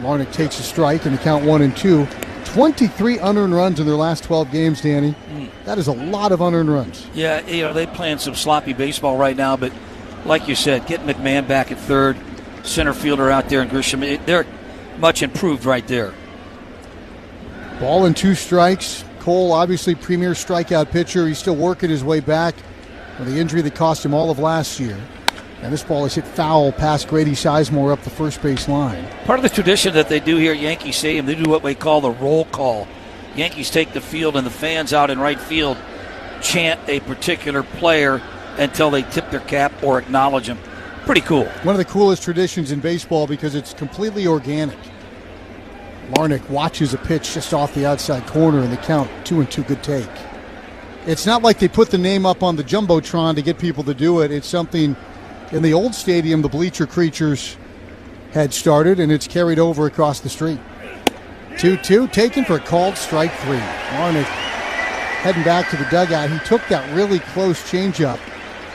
Larnach takes a strike and the count 1-2. 23 unearned runs in their last 12 games, Danny. That is a lot of unearned runs. Yeah, they're playing some sloppy baseball right now, but like you said, getting McMahon back at third, center fielder out there, and Grisham, they're much improved right there. Ball and 2 strikes. Cole, obviously premier strikeout pitcher. He's still working his way back from the injury that cost him all of last year. And this ball is hit foul past Grady Sizemore up the first base line. Part of the tradition that they do here at Yankee Stadium, they do what we call the roll call. Yankees take the field and the fans out in right field chant a particular player until they tip their cap or acknowledge him. Pretty cool. One of the coolest traditions in baseball because it's completely organic. Larnach watches a pitch just off the outside corner and the count 2-2, good take. It's not like they put the name up on the Jumbotron to get people to do it. It's something in the old stadium the bleacher creatures had started, and it's carried over across the street. 2-2, taken for a called strike 3. Larnach heading back to the dugout. He took that really close changeup,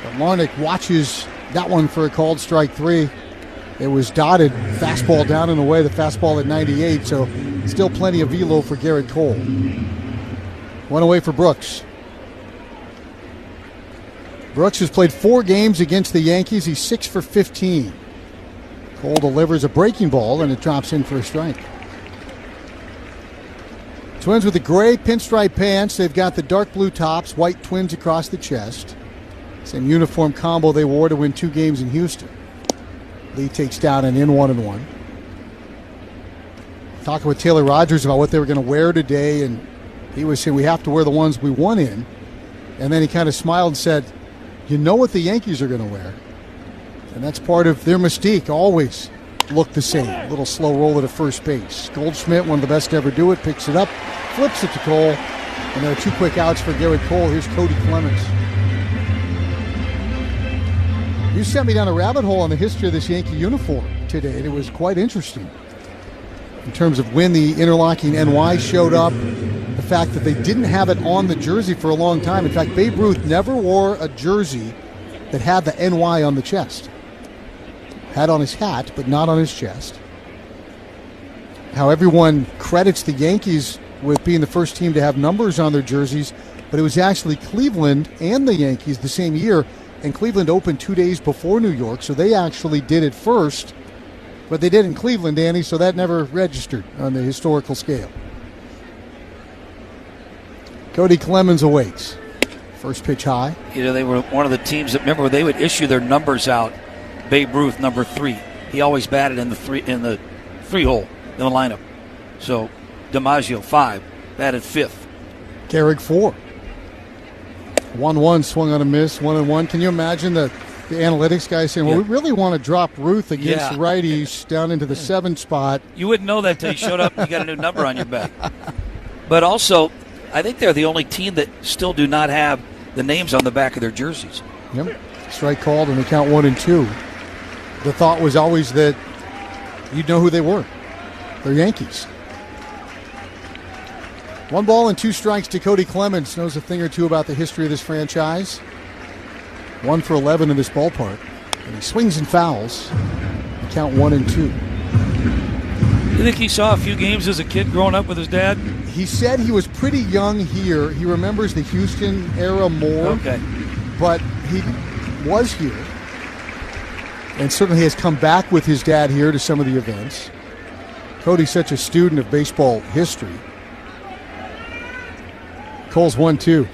but Larnach watches that one for a called strike 3. It was dotted, fastball down and away, the fastball at 98, so still plenty of velo for Garrett Cole. One away for Brooks. Brooks has played 4 games against the Yankees. He's 6 for 15. Cole delivers a breaking ball, and it drops in for a strike. Twins with the gray pinstripe pants. They've got the dark blue tops, white Twins across the chest. Same uniform combo they wore to win 2 games in Houston. Lee takes down an in 1-1. Talking with Taylor Rogers about what they were going to wear today, and he was saying we have to wear the ones we won in. And then he kind of smiled and said, you know what the Yankees are going to wear. And that's part of their mystique, always look the same. A little slow roll at first base. Goldschmidt, one of the best to ever do it, picks it up, flips it to Cole. And there are 2 quick outs for Garrett Cole. Here's Cody Clemens. You sent me down a rabbit hole on the history of this Yankee uniform today, and it was quite interesting in terms of when the interlocking NY showed up, the fact that they didn't have it on the jersey for a long time. In fact, Babe Ruth never wore a jersey that had the NY on the chest. Had on his hat, but not on his chest. How everyone credits the Yankees with being the first team to have numbers on their jerseys, but it was actually Cleveland and the Yankees the same year. And Cleveland opened 2 days before New York, so they actually did it first. But they did in Cleveland, Danny, so that never registered on the historical scale. Cody Clemens awaits. First pitch high. They were one of the teams that, remember, they would issue their numbers out. Babe Ruth, number 3. He always batted in the 3 hole in the lineup. So DiMaggio, 5, batted 5th. Gehrig, 4. 1-1, swung on a miss, 1-1. Can you imagine the analytics guy saying, well, we really want to drop Ruth against righties down into the 7 spot. You wouldn't know that until you showed up and you got a new number on your back. But also, I think they're the only team that still do not have the names on the back of their jerseys. Yep. Strike called and they count 1-2. The thought was always that you'd know who they were. They're Yankees. 1 ball and 2 strikes to Cody Clemens. Knows a thing or two about the history of this franchise. 1 for 11 in this ballpark. And he swings and fouls. They count 1-2. You think he saw a few games as a kid growing up with his dad? He said he was pretty young here. He remembers the Houston era more. Okay. But he was here. And certainly has come back with his dad here to some of the events. Cody's such a student of baseball history. Cole's 1-2.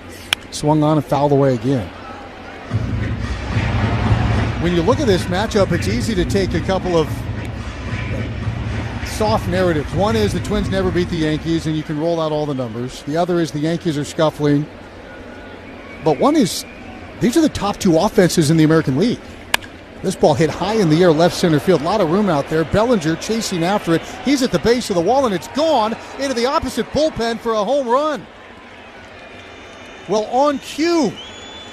Swung on and fouled away again. When you look at this matchup, it's easy to take a couple of soft narratives. One is the Twins never beat the Yankees, and you can roll out all the numbers. The other is the Yankees are scuffling. But one is, these are the top 2 offenses in the American League. This ball hit high in the air, left center field. A lot of room out there. Bellinger chasing after it. He's at the base of the wall, and it's gone into the opposite bullpen for a home run. Well, on cue,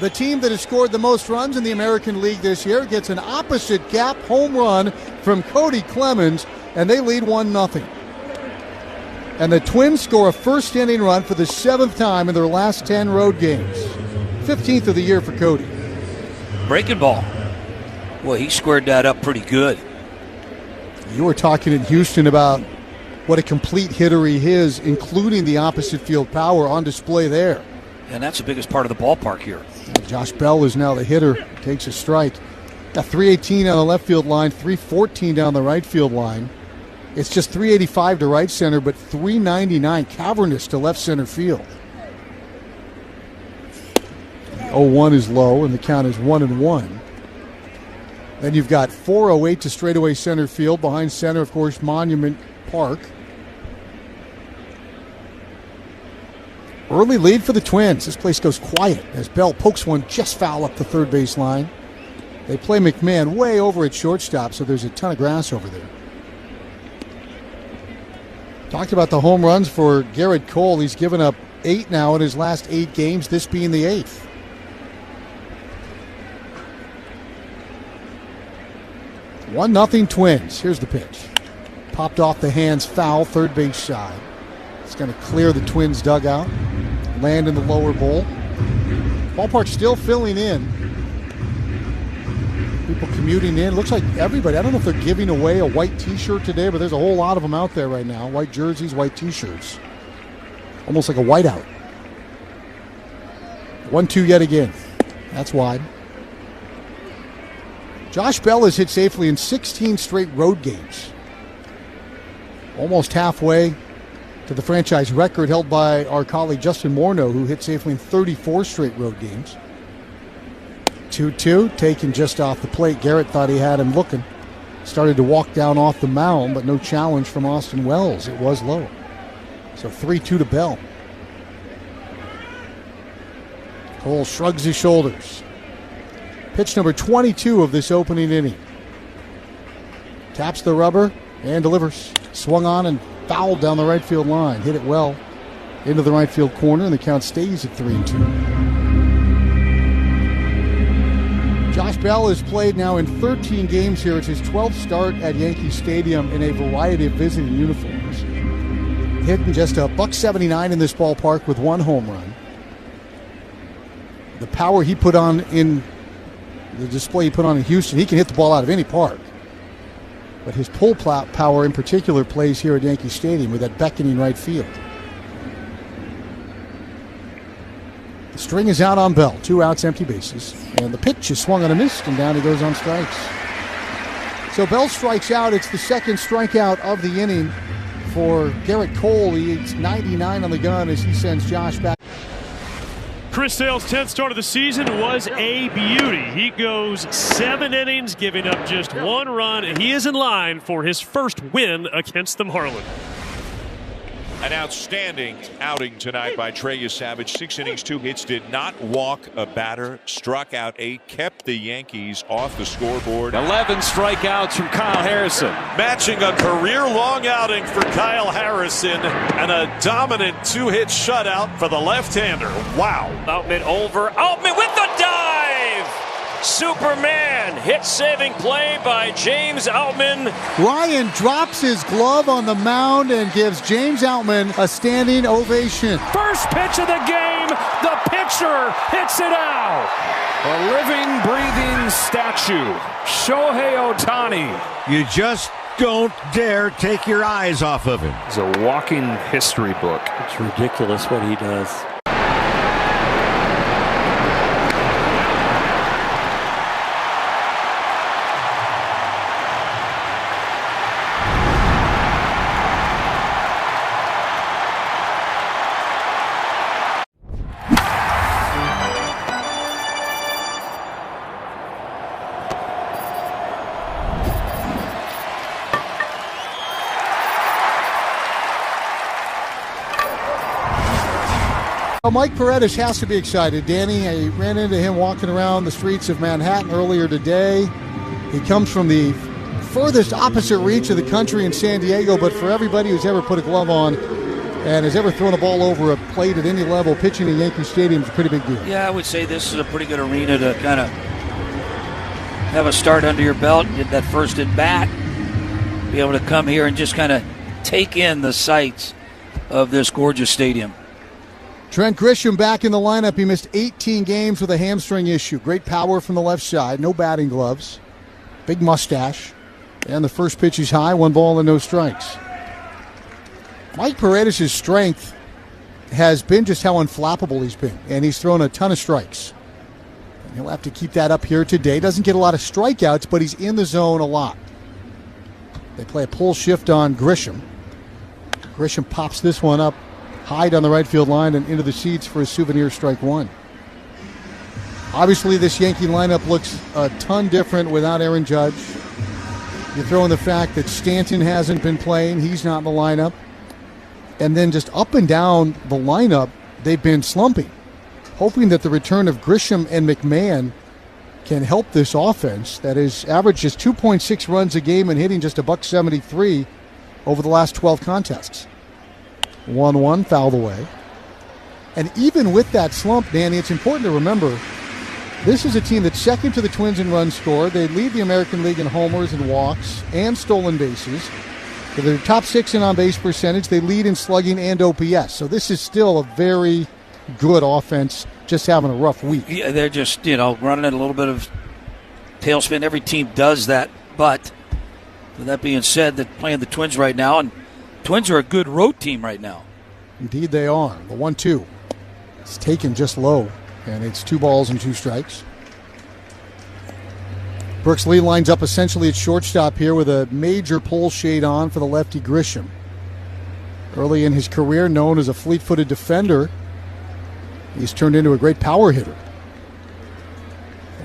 the team that has scored the most runs in the American League this year gets an opposite gap home run from Cody Clemens, and they lead 1-0. And the Twins score a first-inning run for the 7th time in their last 10 road games. 15th of the year for Cody. Breaking ball. Well, he squared that up pretty good. You were talking in Houston about what a complete hitter he is, including the opposite field power on display there. And that's the biggest part of the ballpark here. Josh Bell is now the hitter, takes a strike. Got 318 on the left field line, 314 down the right field line. It's just 385 to right center, but 399 cavernous to left center field. 0-1 is low, and the count is 1-1. Then you've got 408 to straightaway center field. Behind center, of course, Monument Park. Early lead for the Twins. This place goes quiet as Bell pokes one just foul up the third base line. They play McMahon way over at shortstop, so there's a ton of grass over there. Talked about the home runs for Garrett Cole. He's given up 8 now in his last 8 games, this being the 8th. One nothing Twins. Here's the pitch. Popped off the hands, foul, third base side. It's going to clear the Twins dugout, land in the lower bowl. Ballpark still filling in. People commuting in. Looks like everybody. I don't know if they're giving away a white T-shirt today, but there's a whole lot of them out there right now. White jerseys, white T-shirts. Almost like a whiteout. 1-2 yet again. That's wide. Josh Bell has hit safely in 16 straight road games. Almost halfway to the franchise record held by our colleague Justin Morneau, who hit safely in 34 straight road games. 2-2, taken just off the plate. Garrett thought he had him looking. Started to walk down off the mound, but no challenge from Austin Wells. It was low. So 3-2 to Bell. Cole shrugs his shoulders. Pitch number 22 of this opening inning. Taps the rubber and delivers. Swung on and fouled down the right field line. Hit it well into the right field corner, and the count stays at 3-2. Josh Bell has played now in 13 games here. It's his 12th start at Yankee Stadium in a variety of visiting uniforms. Hitting just a $179 in this ballpark with 1 home run. The power he put on in the display he put on in Houston, he can hit the ball out of any park. But his pull power in particular plays here at Yankee Stadium with that beckoning right field. The string is out on Bell. 2 outs, empty bases. And the pitch is swung on a miss, and down he goes on strikes. So Bell strikes out. It's the second strikeout of the inning for Garrett Cole. He's 99 on the gun as he sends Josh back. Chris Sale's 10th start of the season was a beauty. He goes 7 innings, giving up just 1 run, and he is in line for his first win against the Marlins. An outstanding outing tonight by Trey Savage. 6 innings, 2 hits, did not walk a batter, struck out 8, kept the Yankees off the scoreboard. 11 strikeouts from Kyle Harrison. Matching a career-long outing for Kyle Harrison and a dominant 2-hit shutout for the left-hander. Wow. Outman over. Outman with the dive! Superman hit-saving play by James Outman. Ryan drops his glove on the mound and gives James Outman a standing ovation. First pitch of the game, the pitcher hits it out. A living, breathing statue, Shohei Ohtani. You just don't dare take your eyes off of him. It's a walking history book. It's ridiculous what he does. Well, Mike Paredes has to be excited. Danny, I ran into him walking around the streets of Manhattan earlier today. He comes from the furthest opposite reach of the country in San Diego, but for everybody who's ever put a glove on and has ever thrown a ball over a plate at any level, pitching at Yankee Stadium is a pretty big deal. Yeah, I would say this is a pretty good arena to kind of have a start under your belt, get that first at bat, be able to come here and just kind of take in the sights of this gorgeous stadium. Trent Grisham back in the lineup. He missed 18 games with a hamstring issue. Great power from the left side. No batting gloves. Big mustache. And the first pitch is high, 1 ball and no strikes. Mike Paredes' strength has been just how unflappable he's been, and he's thrown a ton of strikes. And he'll have to keep that up here today. Doesn't get a lot of strikeouts, but he's in the zone a lot. They play a pull shift on Grisham. Grisham pops this one up high down the right field line and into the seats for a souvenir strike 1. Obviously, this Yankee lineup looks a ton different without Aaron Judge. You throw in the fact that Stanton hasn't been playing. He's not in the lineup. And then just up and down the lineup, they've been slumping, hoping that the return of Grisham and McMahon can help this offense that has averaged just 2.6 runs a game and hitting just $173 over the last 12 contests. 1-1, fouled away. And even with that slump, Danny, it's important to remember this is a team that's second to the Twins in runs scored. They lead the American League in homers and walks and stolen bases. They're top 6 in on-base percentage. They lead in slugging and OPS. So this is still a very good offense, just having a rough week. Yeah, they're just, running at a little bit of tailspin. Every team does that. But with that being said, they're playing the Twins right now, and Twins are a good road team right now. Indeed they are. The 1-2. It's taken just low, and it's 2 balls and 2 strikes. Brooks Lee lines up essentially at shortstop here with a major pull shade on for the lefty Grisham. Early in his career, known as a fleet-footed defender, he's turned into a great power hitter.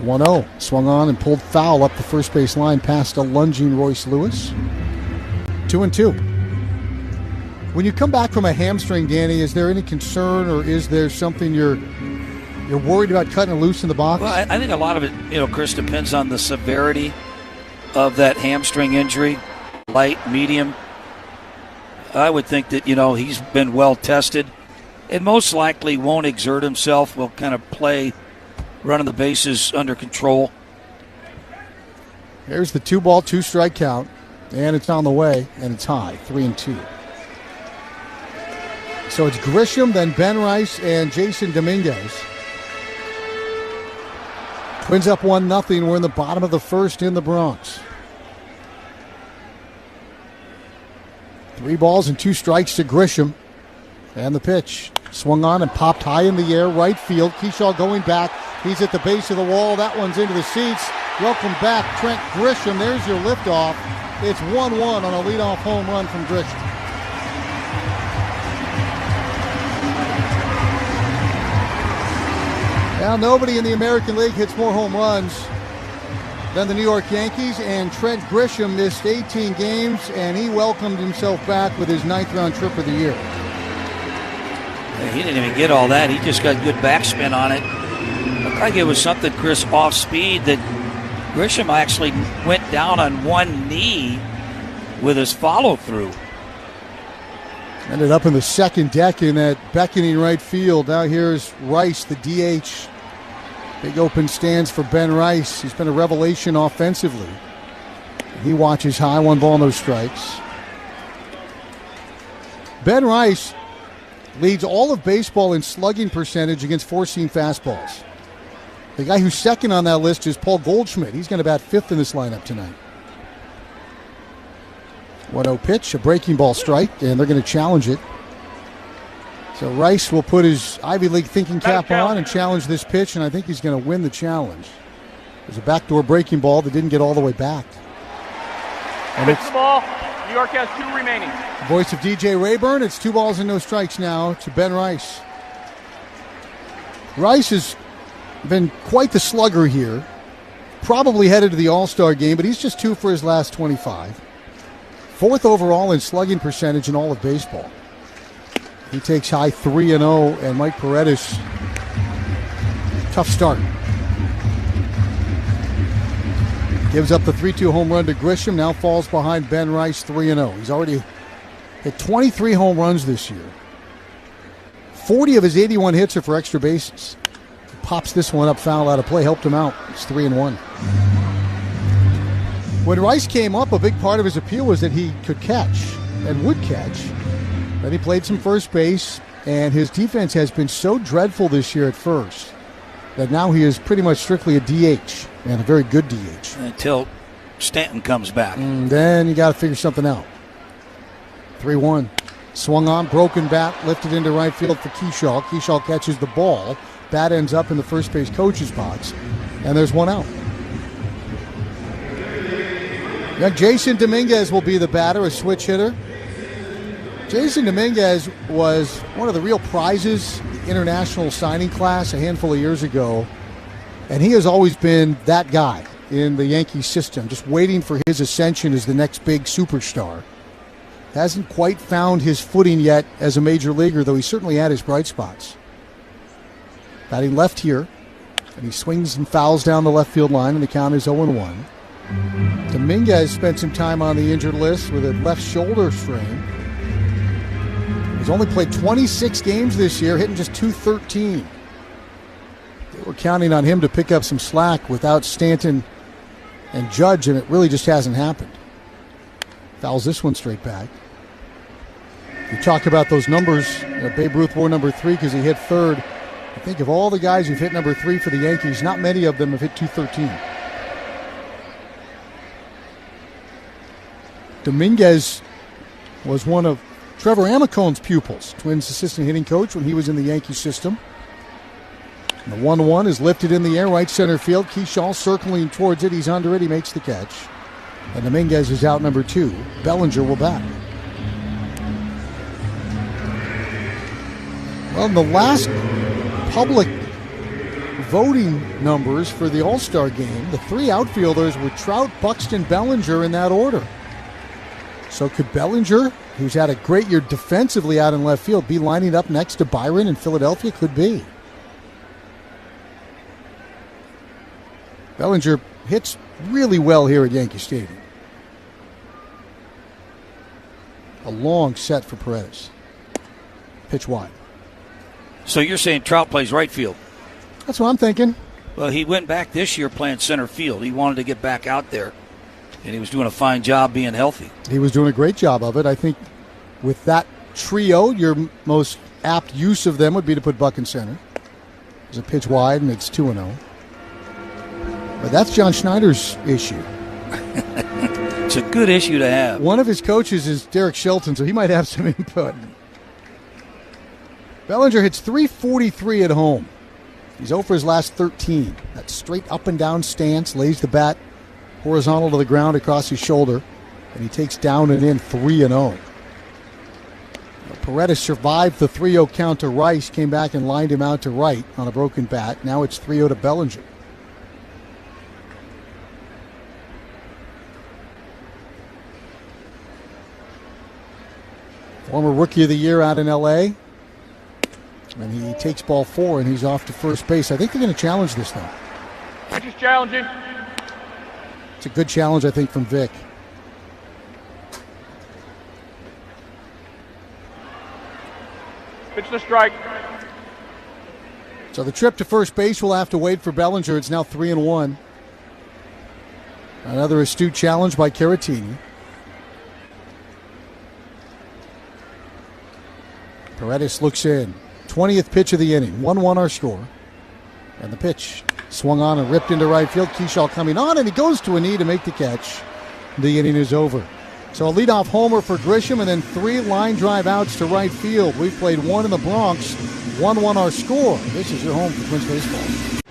1-0. Swung on and pulled foul up the first base line past a lunging Royce Lewis. 2-2. When you come back from a hamstring, Danny, is there any concern or is there something you're worried about cutting it loose in the box? Well, I think a lot of it, Chris, depends on the severity of that hamstring injury, light, medium. I would think that, he's been well tested and most likely won't exert himself, will kind of play running the bases under control. Here's the 2-ball, 2-strike count, and it's on the way, and it's high, 3-2. So it's Grisham, then Ben Rice, and Jason Dominguez. Twins up 1-0. We're in the bottom of the first in the Bronx. 3 balls and 2 strikes to Grisham. And the pitch. Swung on and popped high in the air. Right field. Keyshaw going back. He's at the base of the wall. That one's into the seats. Welcome back, Trent Grisham. There's your liftoff. It's 1-1 on a leadoff home run from Grisham. Now, nobody in the American League hits more home runs than the New York Yankees, and Trent Grisham missed 18 games, and he welcomed himself back with his 9th-round trip of the year. He didn't even get all that. He just got good backspin on it. Looked like it was something, Chris, off speed that Grisham actually went down on one knee with his follow-through. Ended up in the second deck in that beckoning right field. Now here's Rice, the DH. Big open stands for Ben Rice. He's been a revelation offensively. He watches high, 1 ball, no strikes. Ben Rice leads all of baseball in slugging percentage against four-seam fastballs. The guy who's second on that list is Paul Goldschmidt. He's going to bat 5th in this lineup tonight. 1-0 pitch, a breaking ball strike, and they're going to challenge it. So Rice will put his Ivy League thinking cap on and challenge this pitch, and I think he's going to win the challenge. There's a backdoor breaking ball that didn't get all the way back. And it's the ball. New York has 2 remaining. Voice of DJ Rayburn. It's 2 balls and no strikes now to Ben Rice. Rice has been quite the slugger here. Probably headed to the All-Star game, but he's just 2 for his last 25. 4th overall in slugging percentage in all of baseball. He takes high 3-0, and Mike Paredes, tough start. Gives up the 3-2 home run to Grisham, now falls behind Ben Rice 3-0. He's already hit 23 home runs this year. 40 of his 81 hits are for extra bases. He pops this one up, foul out of play, helped him out. It's 3-1. When Rice came up, a big part of his appeal was that he could catch and would catch. Then he played some first base, and his defense has been so dreadful this year at first that now he is pretty much strictly a DH, and a very good DH. Until Stanton comes back. Then you got to figure something out. 3-1. Swung on, broken bat, lifted into right field for Kershaw. Kershaw catches the ball. Bat ends up in the first base coach's box, and there's one out. Now Jason Dominguez will be the batter, a switch hitter. Jason Dominguez was one of the real prizes in the international signing class a handful of years ago, and he has always been that guy in the Yankees system, just waiting for his ascension as the next big superstar. Hasn't quite found his footing yet as a major leaguer, though he certainly had his bright spots. Batting left here, and he swings and fouls down the left field line, and the count is 0-1. Dominguez spent some time on the injured list with a left shoulder strain. He's only played 26 games this year, hitting just .213. They were counting on him to pick up some slack without Stanton and Judge, and it really just hasn't happened. Fouls this one straight back. You talk about those numbers. Babe Ruth wore number 3 because he hit third. I think of all the guys who've hit number 3 for the Yankees, not many of them have hit .213. Dominguez was one of Trevor Amicone's pupils, Twins assistant hitting coach when he was in the Yankee system. And the 1-1 is lifted in the air, right center field. Kershaw circling towards it. He's under it. He makes the catch. And Dominguez is out number 2. Bellinger will bat. Well, in the last public voting numbers for the All-Star game, the 3 outfielders were Trout, Buxton, Bellinger in that order. So could Bellinger, who's had a great year defensively out in left field, be lining up next to Byron in Philadelphia? Could be. Bellinger hits really well here at Yankee Stadium. A long set for Paredes. Pitch wide. So you're saying Trout plays right field? That's what I'm thinking. Well, he went back this year playing center field. He wanted to get back out there, and he was doing a fine job being healthy. He was doing a great job of it. I think with that trio, your most apt use of them would be to put Buck in center. There's a pitch wide, and it's 2-0. But that's John Schneider's issue. It's a good issue to have. One of his coaches is Derek Shelton, so he might have some input. Bellinger hits .343 at home. He's 0 for his last 13. That straight up and down stance, lays the bat horizontal to the ground across his shoulder, and he takes down and in 3-0. Paredes survived the 3-0 count to Rice, came back and lined him out to right on a broken bat. Now it's 3-0 to Bellinger. Former Rookie of the Year out in L.A., and he takes ball 4, and he's off to first base. I think they're going to challenge this thing. Just challenging. It's a good challenge, I think, from Vic. Pitch to strike. So the trip to first base will have to wait for Bellinger. It's now 3-1. Another astute challenge by Caratini. Paredes looks in. 20th pitch of the inning. 1-1 our score. And the pitch swung on and ripped into right field. Kershaw coming on, and he goes to a knee to make the catch. The inning is over. So a leadoff homer for Grisham, and then 3 line drive outs to right field. We've played 1 in the Bronx. 1-1 our score. This is your home for Twins baseball.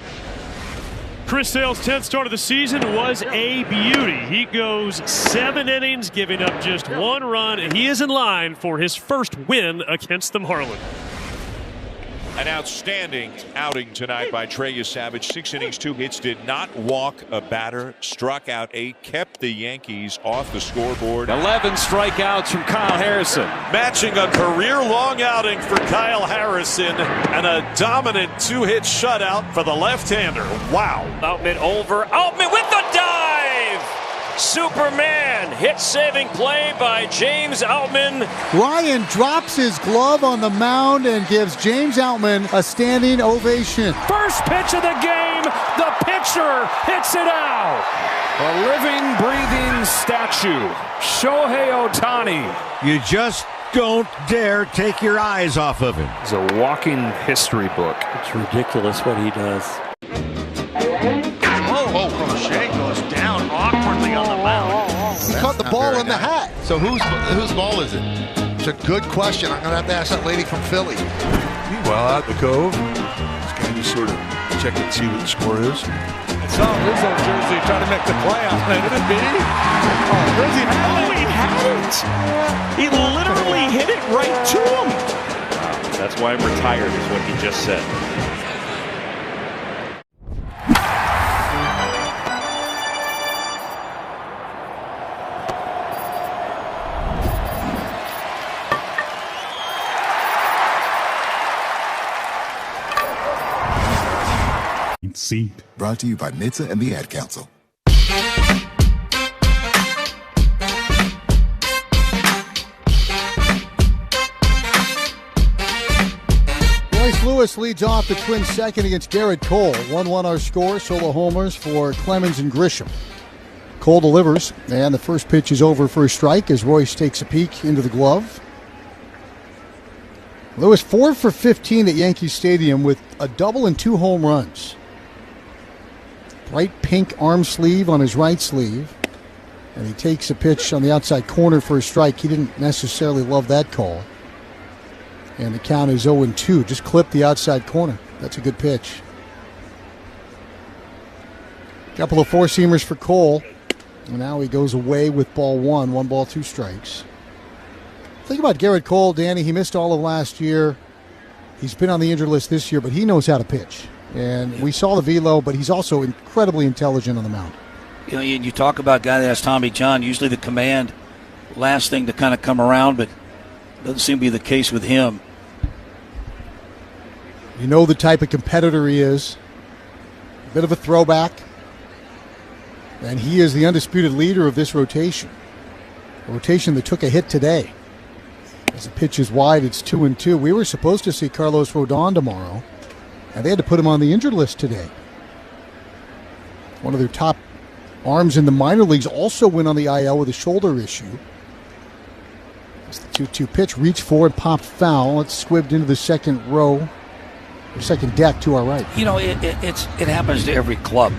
Chris Sale's 10th start of the season was a beauty. He goes 7 innings, giving up just 1 run, and he is in line for his first win against the Marlins. An outstanding outing tonight by Trey Savage. 6 innings, 2 hits, did not walk a batter, struck out 8, kept the Yankees off the scoreboard. 11 strikeouts from Kyle Harrison. Matching a career-long outing for Kyle Harrison and a dominant 2-hit shutout for the left-hander. Wow. Outman over. Outman with the dive! Superman hit-saving play by James Outman. Ryan drops his glove on the mound and gives James Outman a standing ovation. First pitch of the game, the pitcher hits it out. A living, breathing statue, Shohei Ohtani. You just don't dare take your eyes off of him. It's a walking history book. It's ridiculous what he does. Oh, Crochet goes down awkwardly on the mound. ball in the hat. So whose ball is it? It's a good question. I'm going to have to ask that lady from Philly. Meanwhile, out in the Cove, this guy just sort of check and see what the score is. It's on Rizzo jersey trying to make the play on it. Could it be? Oh, Rizzy, he had it. He literally hit it right to him. That's why I'm retired, is what he just said. Seat. Brought to you by NHTSA and the Ad Council. Royce Lewis leads off the Twins' second against Garrett Cole. 1-1 our score. Solo homers for Clemens and Grisham. Cole delivers, and the first pitch is over for a strike as Royce takes a peek into the glove. Lewis 4 for 15 at Yankee Stadium with a double and 2 home runs. Bright pink arm sleeve on his right sleeve. And he takes a pitch on the outside corner for a strike. He didn't necessarily love that call. And the count is 0-2. Just clipped the outside corner. That's a good pitch. Couple of four-seamers for Cole. And now he goes away with ball 1. 1 ball, 2 strikes. Think about Garrett Cole, Danny. He missed all of last year. He's been on the injured list this year, but he knows how to pitch. And we saw the velo, but he's also incredibly intelligent on the mound. You know, you talk about a guy that has Tommy John, usually the command, last thing to kind of come around, but doesn't seem to be the case with him. You know the type of competitor he is. A bit of a throwback. And he is the undisputed leader of this rotation. A rotation that took a hit today. As the pitch is wide, it's 2-2. We were supposed to see Carlos Rodon tomorrow, and they had to put him on the injured list today. One of their top arms in the minor leagues also went on the IL with a shoulder issue. It's the 2-2 pitch, reached for and popped foul. It's squibbed into the second row, or second deck to our right. You know, it happens to every club.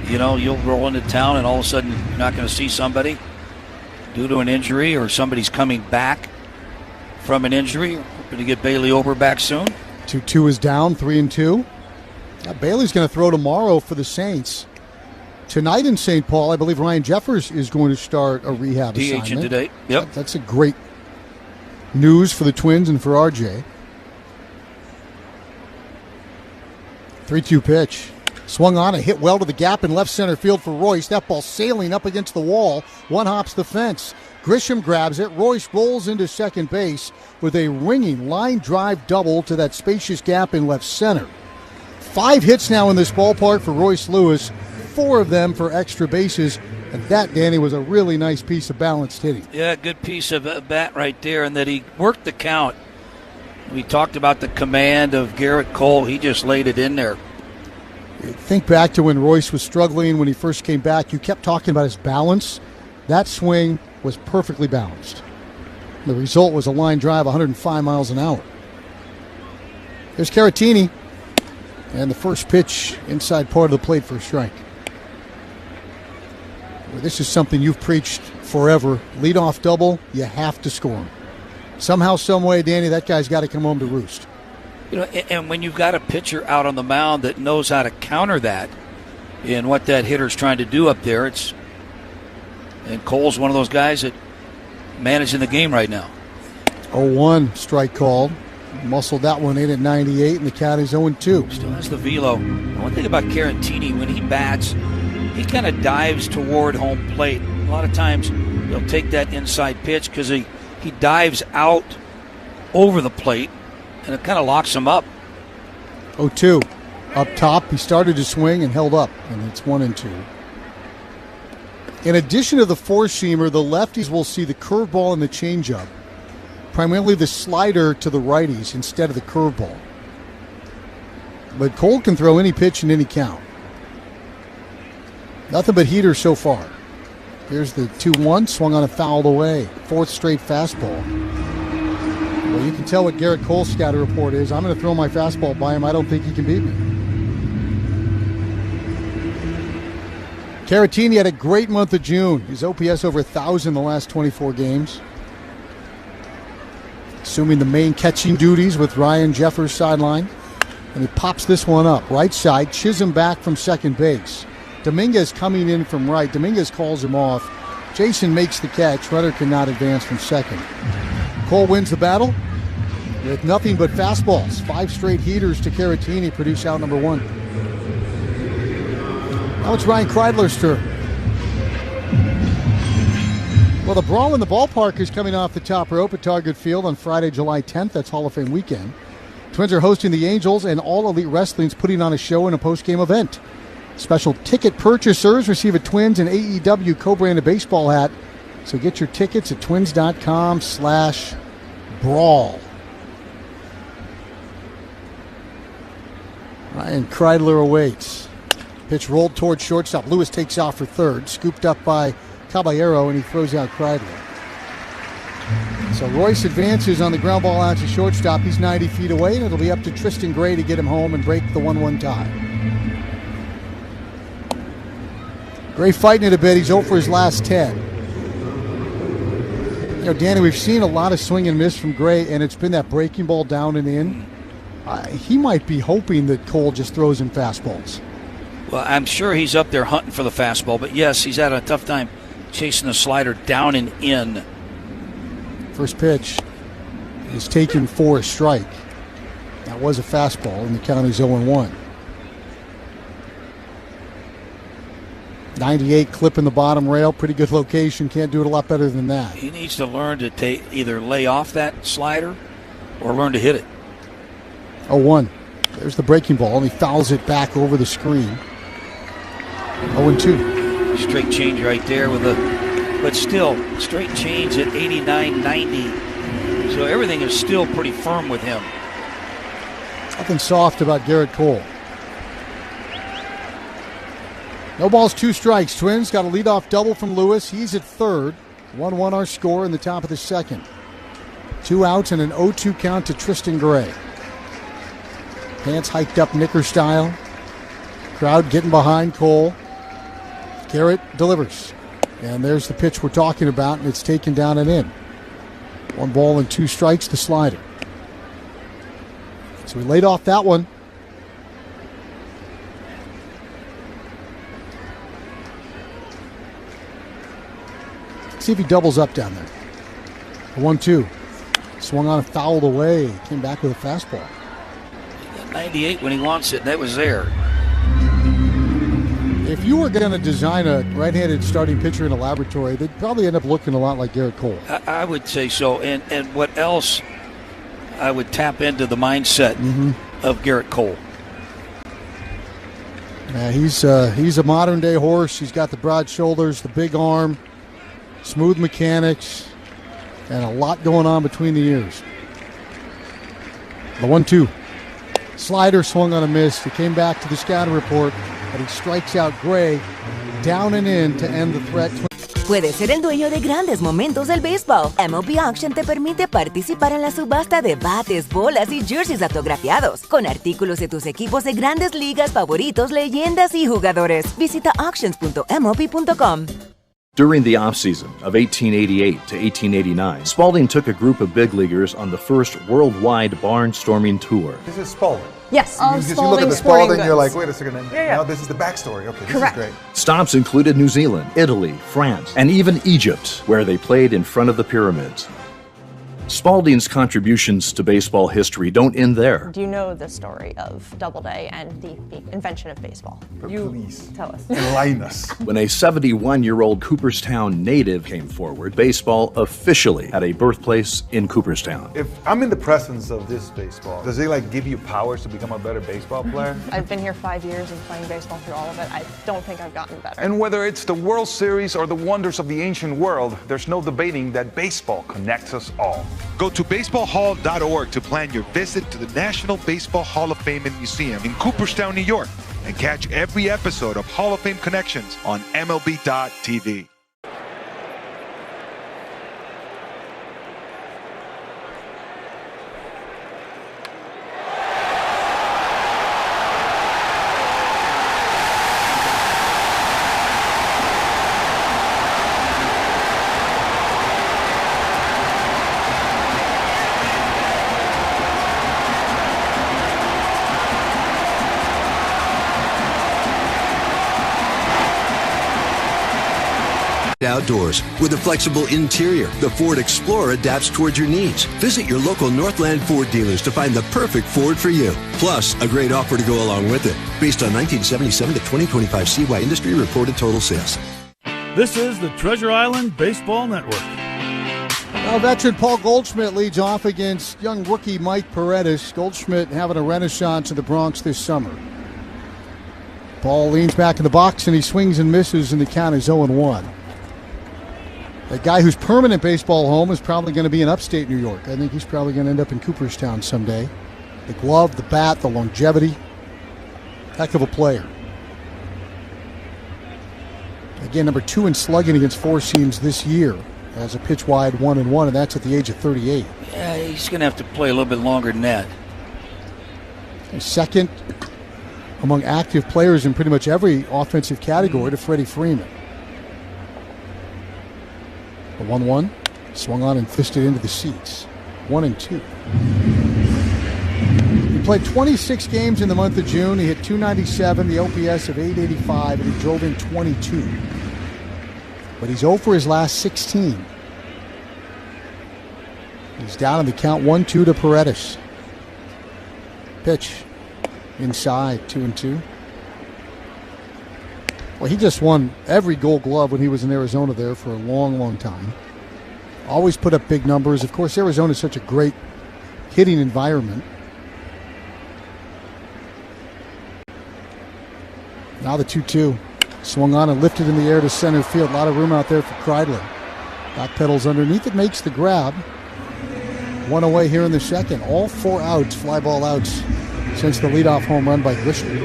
You know, you'll roll into town and all of a sudden you're not going to see somebody due to an injury, or somebody's coming back from an injury. Hoping to get Bailey Ober back soon. 2-2 is down, 3-2. Now, Bailey's going to throw tomorrow for the Saints. Tonight in St. Paul, I believe Ryan Jeffers is going to start a rehab assignment. Today. Yep. That's a great news for the Twins and for RJ. 3-2 pitch. Swung on, a hit well to the gap in left center field for Royce. That ball sailing up against the wall. One hops the fence. Grisham grabs it. Royce rolls into second base with a ringing line drive double to that spacious gap in left center. 5 hits now in this ballpark for Royce Lewis, 4 of them for extra bases. And that, Danny, was a really nice piece of balanced hitting. Yeah, good piece of bat right there, and that he worked the count. We talked about the command of Garrett Cole. He just laid it in there. Think back to when Royce was struggling when he first came back. You kept talking about his balance. That swing was perfectly balanced. The result was a line drive 105 miles an hour. There's Caratini. And the first pitch inside part of the plate for a strike. Well, this is something you've preached forever. Leadoff double, you have to score him. Somehow, some way, Danny, that guy's got to come home to roost. You know, and when you've got a pitcher out on the mound that knows how to counter that and what that hitter's trying to do up there, and Cole's one of those guys that managing the game right now. 0-1 strike called. Muscled that one in at 98, and the count is 0-2. Still has the velo. One thing about Caratini, when he bats, he kind of dives toward home plate. A lot of times he'll take that inside pitch because he dives out over the plate, and it kind of locks him up. 0-2. Up top, he started to swing and held up, and it's 1-2. In addition to the four-seamer, the lefties will see the curveball and the changeup. Primarily the slider to the righties instead of the curveball. But Cole can throw any pitch in any count. Nothing but heaters so far. Here's the 2-1, swung on a foul away. 4th straight fastball. Well, you can tell what Garrett Cole's scouting report is. I'm going to throw my fastball by him. I don't think he can beat me. Caratini had a great month of June. His OPS over 1,000 the last 24 games. Assuming the main catching duties with Ryan Jeffers sideline. And he pops this one up. Right side, Chisholm back from second base. Dominguez coming in from right. Dominguez calls him off. Jason makes the catch. Runner cannot advance from second. Cole wins the battle with nothing but fastballs. 5 straight heaters to Caratini produce out number 1. Now it's Ryan Kreidler's turn. Well, the brawl in the ballpark is coming off the top rope at Target Field on Friday, July 10th. That's Hall of Fame weekend. Twins are hosting the Angels, and All Elite Wrestling's putting on a show and a post-game event. Special ticket purchasers receive a Twins and AEW co-branded baseball hat. So get your tickets at twins.com/brawl. Ryan Kreidler awaits. Pitch rolled towards shortstop. Lewis takes off for third. Scooped up by Caballero, and he throws out Kreidler. So Royce advances on the ground ball out to shortstop. He's 90 feet away, and it'll be up to Tristan Gray to get him home and break the 1-1 tie. Gray fighting it a bit. He's 0 for his last 10. You know, Danny, we've seen a lot of swing and miss from Gray, and it's been that breaking ball down and in. He might be hoping that Cole just throws him fastballs. Well, I'm sure he's up there hunting for the fastball, but yes, he's had a tough time chasing the slider down and in. First pitch is taken for a strike. That was a fastball, and the count is 0-1. 98 clip in the bottom rail, pretty good location. Can't do it a lot better than that. He needs to learn to either lay off that slider or learn to hit it. 0-1. There's the breaking ball, and he fouls it back over the screen. 0-2. Straight change right there but still, straight change at 89-90. So everything is still pretty firm with him. Nothing soft about Garrett Cole. No balls, 2 strikes. Twins got a leadoff double from Lewis. He's at third. 1-1 our score in the top of the second. 2 outs and an 0-2 count to Tristan Gray. Pants hiked up Knicker style. Crowd getting behind Cole. Garrett delivers. And there's the pitch we're talking about, and it's taken down and in. 1 ball and 2 strikes, the slider. So we laid off that one. See if he doubles up down there. 1-2. Swung on and fouled away. Came back with a fastball. 98 when he wants it, and that was there. If you were going to design a right-handed starting pitcher in a laboratory, they'd probably end up looking a lot like Garrett Cole. I would say so. And what else? I would tap into the mindset of Garrett Cole. Yeah, he's a modern-day horse. He's got the broad shoulders, the big arm, smooth mechanics, and a lot going on between the ears. The 1-2. Slider swung on a miss. He came back to the scouting report, but he strikes out Gray down and in to end the threat. Puedes ser el dueño de grandes momentos del béisbol. MLB Auction te permite participar en la subasta de bates, bolas y jerseys autografiados, con artículos de tus equipos de grandes ligas favoritos, leyendas y jugadores. Visita auctions.mlb.com. During the offseason of 1888 to 1889, Spalding took a group of big leaguers on the first worldwide barnstorming tour. This is Spalding. Yes, you look at the Spalding, you're like, wait a second, no, this is the backstory. Okay, this is great. Stops included New Zealand, Italy, France, and even Egypt, where they played in front of the pyramids. Spalding's contributions to baseball history don't end there. Do you know the story of Doubleday and the invention of baseball? Please tell us. Enlighten us. When a 71-year-old Cooperstown native came forward, baseball officially had a birthplace in Cooperstown. If I'm in the presence of this baseball, does it give you powers to become a better baseball player? I've been here 5 years and playing baseball through all of it. I don't think I've gotten better. And whether it's the World Series or the wonders of the ancient world, there's no debating that baseball connects us all. Go to baseballhall.org to plan your visit to the National Baseball Hall of Fame and Museum in Cooperstown, New York, and catch every episode of Hall of Fame Connections on MLB.tv. outdoors. With a flexible interior, the Ford Explorer adapts towards your needs. Visit your local Northland Ford dealers to find the perfect Ford for you. Plus, a great offer to go along with it. Based on 1977 to 2025 CY industry reported total sales. This is the Treasure Island Baseball Network. Now, veteran Paul Goldschmidt leads off against young rookie Mike Paredes. Goldschmidt having a renaissance in the Bronx this summer. Paul leans back in the box and he swings and misses, and the count is 0-1. A guy whose permanent baseball home is probably going to be in upstate New York. I think he's probably going to end up in Cooperstown someday. The glove, the bat, the longevity. Heck of a player. Again, number 2 in slugging against four seams this year as a pitch wide 1-1, and that's at the age of 38. Yeah, he's going to have to play a little bit longer than that. And second among active players in pretty much every offensive category to Freddie Freeman. The 1-1 swung on and fisted into the seats. 1-2. He played 26 games in the month of June. He hit .297, the OPS of .885, and he drove in 22. But he's 0 for his last 16. He's down in the count 1-2 to Paredes. Pitch. Inside, 2-2. Well, he just won every Gold Glove when he was in Arizona there for a long, long time. Always put up big numbers. Of course, Arizona is such a great hitting environment. Now the 2-2. Swung on and lifted in the air to center field. A lot of room out there for Kreidler. Back pedals underneath it, makes the grab. One away here in the second. All 4 outs, fly ball outs, since the leadoff home run by Grisham.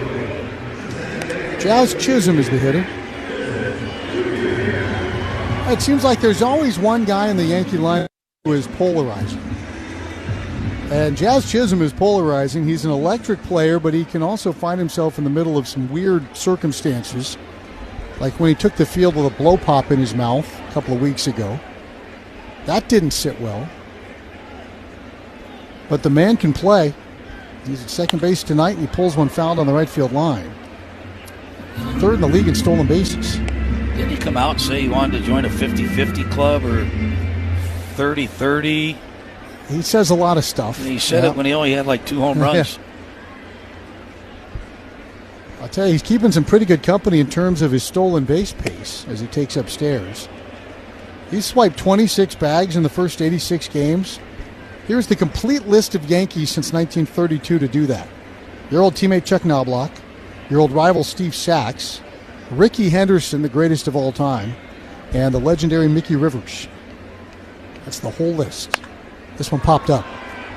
Jazz Chisholm is the hitter. It seems like there's always one guy in the Yankee line who is polarizing. And Jazz Chisholm is polarizing. He's an electric player, but he can also find himself in the middle of some weird circumstances. Like when he took the field with a blow pop in his mouth a couple of weeks ago. That didn't sit well. But the man can play. He's at second base tonight, and he pulls one fouled on the right field line. Third in the league in stolen bases. Didn't he come out and say he wanted to join a 50-50 club or 30-30? He says a lot of stuff. And he said it when he only had like 2 home runs. I'll tell you, he's keeping some pretty good company in terms of his stolen base pace as he takes upstairs. He's swiped 26 bags in the first 86 games. Here's the complete list of Yankees since 1932 to do that. Your old teammate Chuck Knobloch, your old rival Steve Sachs, Ricky Henderson, the greatest of all time, and the legendary Mickey Rivers. That's the whole list. This one popped up.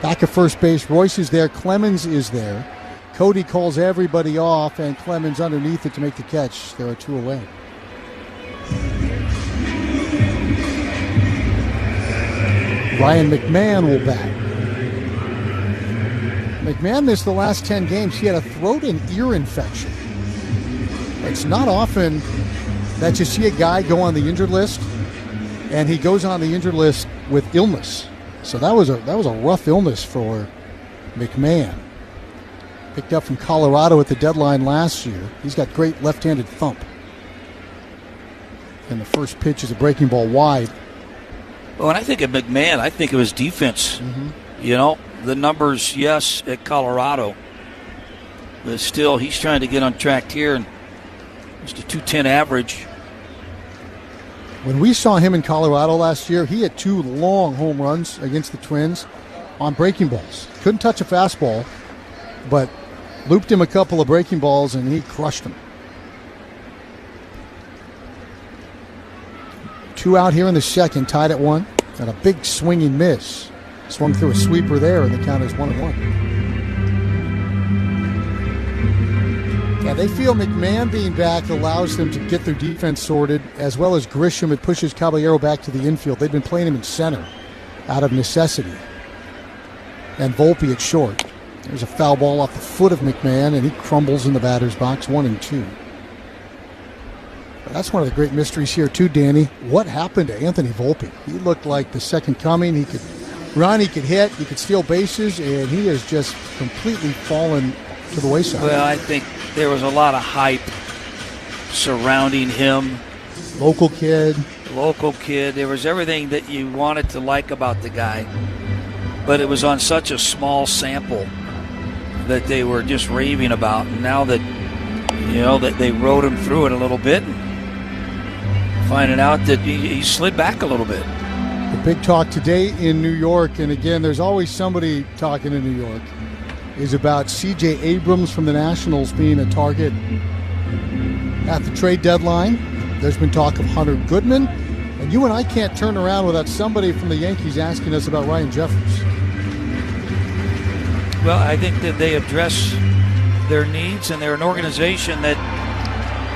Back at first base, Royce is there, Clemens is there. Cody calls everybody off, and Clemens underneath it to make the catch. There are 2 away. Ryan McMahon will bat. McMahon missed the last 10 games. He had a throat and ear infection. It's not often that you see a guy go on the injured list, and he goes on the injured list with illness. So that was a rough illness for McMahon. Picked up from Colorado at the deadline last year. He's got great left-handed thump. And the first pitch is a breaking ball wide. Well, when I think of McMahon, I think of his defense. Mm-hmm. You know, the numbers, yes, at Colorado. But still, he's trying to get on track here. And just a .210 average. When we saw him in Colorado last year, he had 2 long home runs against the Twins on breaking balls. Couldn't touch a fastball, but looped him a couple of breaking balls, and he crushed them. 2 out here in the second, tied at 1. And a big swinging miss. Swung through a sweeper there, and the count is 1-1. Yeah, they feel McMahon being back allows them to get their defense sorted, as well as Grisham. It pushes Caballero back to the infield. They've been playing him in center out of necessity. And Volpe at short. There's a foul ball off the foot of McMahon, and he crumbles in the batter's box, 1-2. That's one of the great mysteries here, too, Danny. What happened to Anthony Volpe? He looked like the second coming. He could run, he could hit, he could steal bases, and he has just completely fallen to the wayside. Well, I think there was a lot of hype surrounding him Local kid. There was everything that you wanted to like about the guy, but it was on such a small sample that they were just raving about. And now that, that they rode him through it a little bit, finding out that he slid back a little bit. The big talk today in New York, and again, there's always somebody talking in New York, is about C.J. Abrams from the Nationals being a target at the trade deadline. There's been talk of Hunter Goodman, and you and I can't turn around without somebody from the Yankees asking us about Ryan Jeffers. Well, I think that they address their needs, and they're an organization that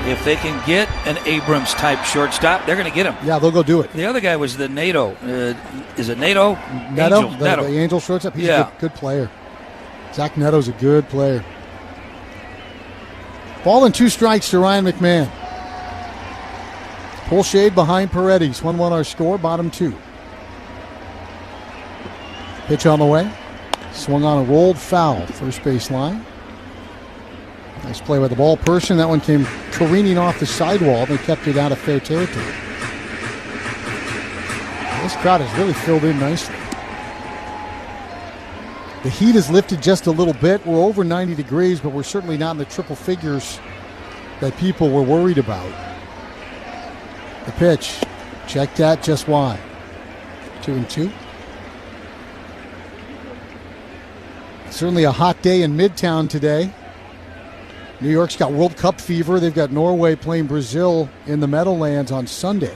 if they can get an Abrams-type shortstop, they're going to get him. Yeah, they'll go do it. The other guy was the Nato. Is it Nato? Neto, Neto. The Angel shortstop. He's a good player. Zach Neto's a good player. Ball and 2 strikes to Ryan McMahon. Pull shade behind Paredes. 1-1 our score, bottom 2. Pitch on the way. Swung on a rolled foul, first base line. Nice play by the ball person. That one came careening off the sidewall. They kept it out of fair territory. This crowd has really filled in nicely. The heat has lifted just a little bit. We're over 90 degrees, but we're certainly not in the triple figures that people were worried about. The pitch, checked at just wide. 2-2. Certainly a hot day in Midtown today. New York's got World Cup fever. They've got Norway playing Brazil in the Meadowlands on Sunday.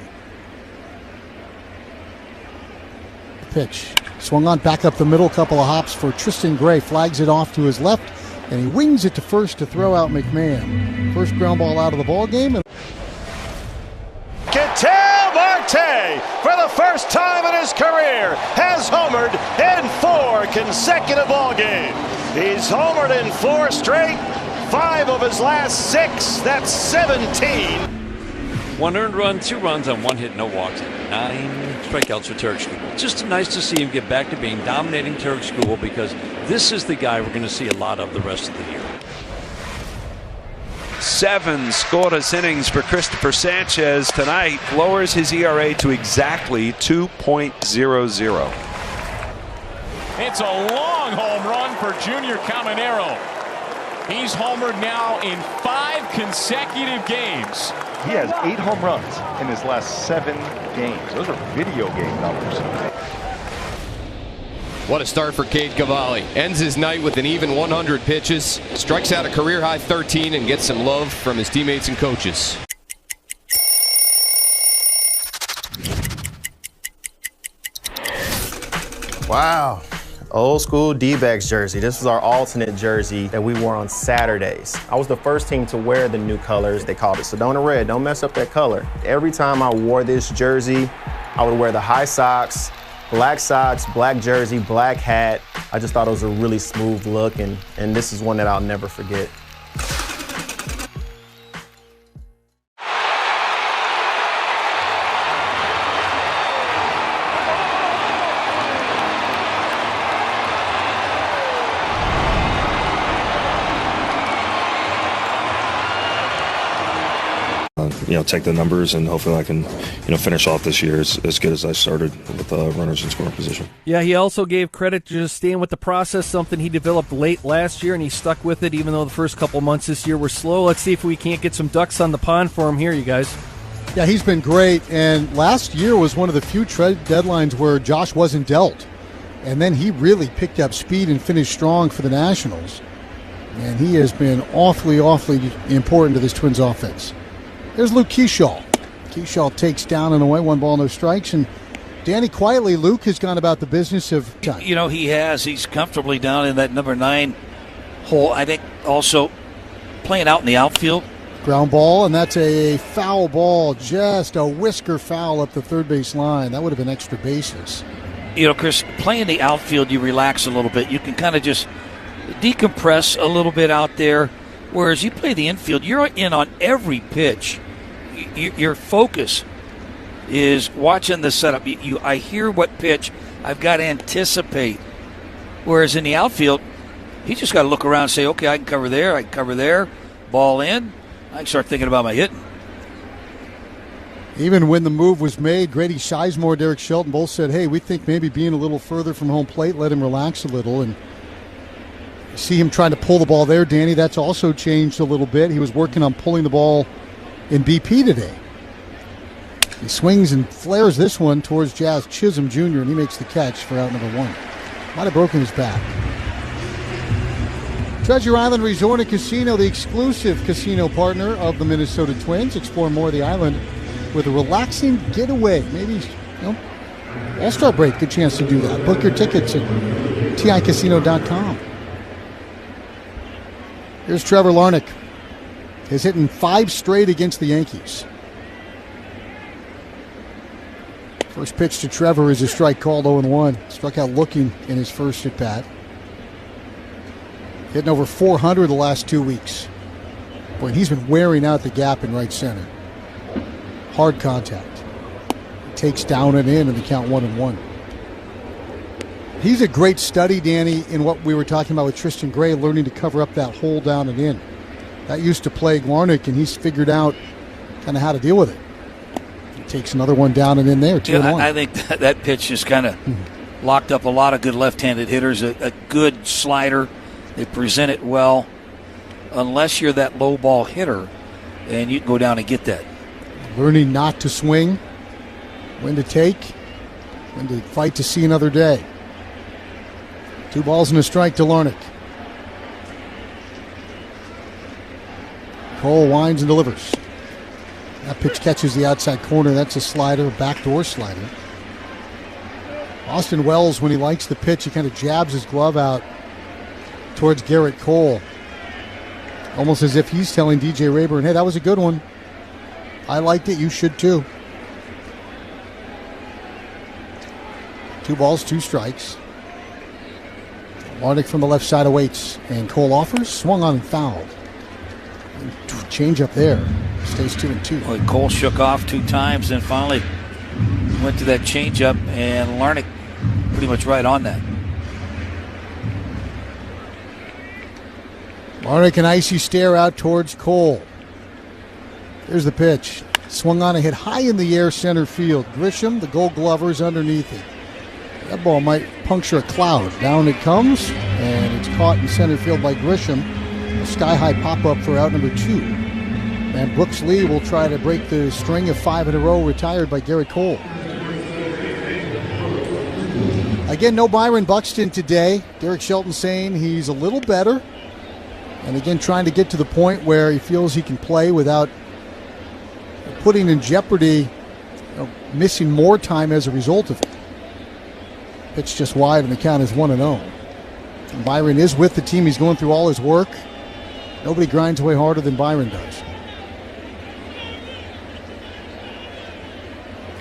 The pitch. Swung on back up the middle, couple of hops for Tristan Gray. Flags it off to his left, and he wings it to first to throw out McMahon. First ground ball out of the ball game. Ketel Marte, for the first time in his career, has homered in 4 consecutive ball games. He's homered in 4 straight, 5 of his last 6. That's 17. 1 earned run, 2 runs on 1 hit, no walks, and 9 strikeouts for Turk Skubal. Just nice to see him get back to being dominating Turk Skubal, because this is the guy we're going to see a lot of the rest of the year. 7 scoreless innings for Christopher Sanchez tonight, lowers his ERA to exactly 2.00. It's a long home run for Junior Caminero. He's homered now in 5 consecutive games. He has 8 home runs in his last 7 games. Those are video game numbers. What a start for Cade Cavalli. Ends his night with an even 100 pitches, strikes out a career-high 13, and gets some love from his teammates and coaches. Wow. Old school D-backs jersey. This was our alternate jersey that we wore on Saturdays. I was the first team to wear the new colors. They called it Sedona Red. Don't mess up that color. Every time I wore this jersey, I would wear the high socks, black jersey, black hat. I just thought it was a really smooth look, and this is one that I'll never forget. Take the numbers, and hopefully I can, finish off this year as good as I started with runners in scoring position. Yeah, he also gave credit to just staying with the process, something he developed late last year, and he stuck with it even though the first couple months this year were slow. Let's see if we can't get some ducks on the pond for him here, you guys. Yeah, he's been great, and last year was one of the few trade deadlines where Josh wasn't dealt, and then he really picked up speed and finished strong for the Nationals, and he has been awfully important to this Twins offense. There's Luke Keyshaw. Keyshaw takes down and away, 1 ball, no strikes. And Danny, quietly, Luke has gone about the business of time. He has. He's comfortably down in that number 9 hole. I think also playing out in the outfield. Ground ball, and that's a foul ball. Just a whisker foul up the third base line. That would have been extra bases. Chris, playing the outfield, you relax a little bit. You can kind of just decompress a little bit out there. Whereas you play the infield, you're in on every pitch. Your focus is watching the setup. I hear what pitch I've got to anticipate. Whereas in the outfield, you just got to look around and say, okay, I can cover there, ball in. I can start thinking about my hitting. Even when the move was made, Grady Sizemore, Derek Shelton both said, hey, we think maybe being a little further from home plate, let him relax a little. And you see him trying to pull the ball there, Danny. That's also changed a little bit. He was working on pulling the ball in BP today. He swings and flares this one towards Jazz Chisholm Jr., and he makes the catch for out number 1. Might have broken his back. Treasure Island Resort and Casino, the exclusive casino partner of the Minnesota Twins. Explore more of the island with a relaxing getaway. Maybe, All-Star break, good chance to do that. Book your tickets at TICasino.com. Here's Trevor Larnach. He's hitting 5 straight against the Yankees. First pitch to Trevor is a strike called 0-1. Struck out looking in his first at-bat. Hitting over 400 the last 2 weeks. Boy, and he's been wearing out the gap in right center. Hard contact. Takes down and in the count 1-1. He's a great study, Danny, in what we were talking about with Tristan Gray, learning to cover up that hole down and in. That used to plague Larnach, and he's figured out kind of how to deal with it. He takes another one down and in there, 2-1. I think that pitch just kind of locked up a lot of good left-handed hitters. A good slider. They present it well. Unless you're that low ball hitter, and you can go down and get that. Learning not to swing, when to take, when to fight to see another day. 2 balls and a strike to Larnach. Cole winds and delivers. That pitch catches the outside corner. That's a slider, a backdoor slider. Austin Wells, when he likes the pitch, he kind of jabs his glove out towards Garrett Cole. Almost as if he's telling DJ Rayburn, hey, that was a good one. I liked it. You should too. 2 balls, 2 strikes. Larnach from the left side awaits, and Cole offers. Swung on and fouled. Change up there. Stays 2-2. Well, Cole shook off 2 times, then finally went to that changeup, and Larnach pretty much right on that. Larnach an icy stare out towards Cole. Here's the pitch. Swung on and hit high in the air center field. Grisham, the Gold Glover's underneath it. That ball might puncture a cloud. Down it comes, and it's caught in center field by Grisham. A sky-high pop-up for out number 2. And Brooks Lee will try to break the string of 5 in a row retired by Garrett Cole. Again, no Byron Buxton today. Derek Shelton saying he's a little better. And again, trying to get to the point where he feels he can play without putting in jeopardy, missing more time as a result of it. Pitch just wide, and the count is 1-0. And Byron is with the team. He's going through all his work. Nobody grinds away harder than Byron does.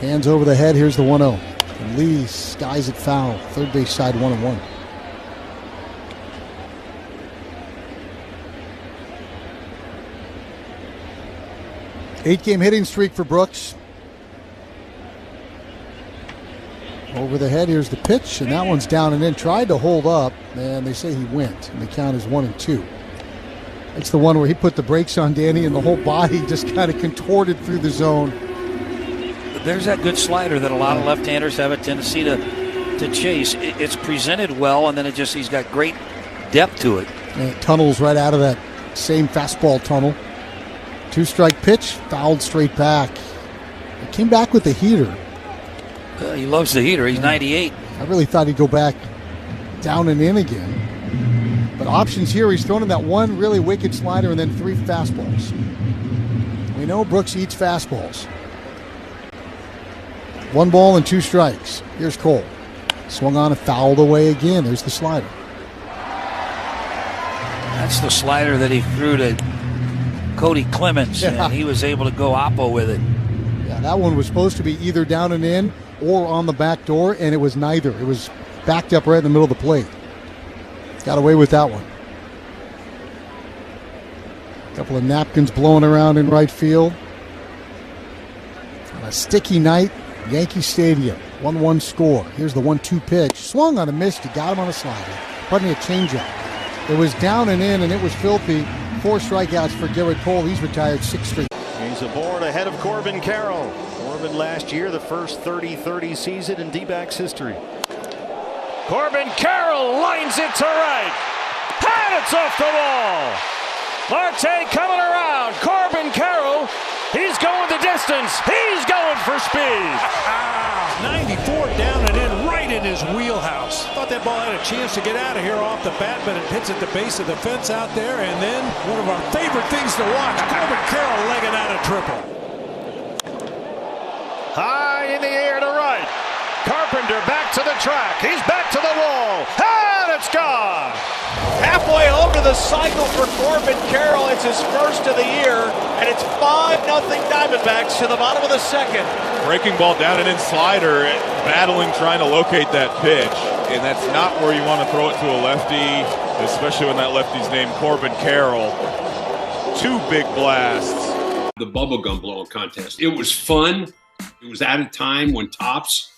Hands over the head. Here's the 1-0. And Lee skies it foul. Third base side, 1-1. Eight-game hitting streak for Brooks. Over the head, here's the pitch, and that one's down and in. Tried to hold up, and they say he went, and the count is 1-2. It's the one where he put the brakes on Danny, and the whole body just kind of contorted through the zone. There's that good slider that a lot of left-handers have a tendency to chase. It's presented well, and then he's got great depth to it. And it tunnels right out of that same fastball tunnel. 2-strike pitch, fouled straight back. It came back with the heater. He loves the heater. He's 98. I really thought he'd go back down and in again. But options here, he's thrown in that one really wicked slider and then 3 fastballs. We know Brooks eats fastballs. 1 ball and 2 strikes. Here's Cole. Swung on and fouled away again. There's the slider. That's the slider that he threw to Cody Clemens, and he was able to go oppo with it. Yeah, that one was supposed to be either down and in or on the back door, and it was neither. It was backed up right in the middle of the plate. Got away with that one. A couple of napkins blowing around in right field. On a sticky night, Yankee Stadium, 1-1 score. Here's the 1-2 pitch. Swung on a miss. He got him on a slider. Pardon me, a changeup. It was down and in, and it was filthy. 4 strikeouts for Garrett Cole. He's retired 6 straight. He's aboard ahead of Corbin Carroll. determined last year the first 30-30 season in D-backs history. Corbin Carroll lines it to right. And it's off the wall. Marte coming around. Corbin Carroll, he's going the distance. He's going for speed. 94 down and in right in his wheelhouse. Thought that ball had a chance to get out of here off the bat, but it hits at the base of the fence out there. And then one of our favorite things to watch, Corbin Carroll legging out a triple. High in the air to right. Carpenter back to the track. He's back to the wall. And it's gone. Halfway home to the cycle for Corbin Carroll. It's his first of the year, and it's 5-0 Diamondbacks to the bottom of the second. Breaking ball down and in slider, battling, trying to locate that pitch. And that's not where you want to throw it to a lefty, especially when that lefty's named Corbin Carroll. 2 big blasts. The bubblegum blowing contest. It was fun. It was at a time when Topps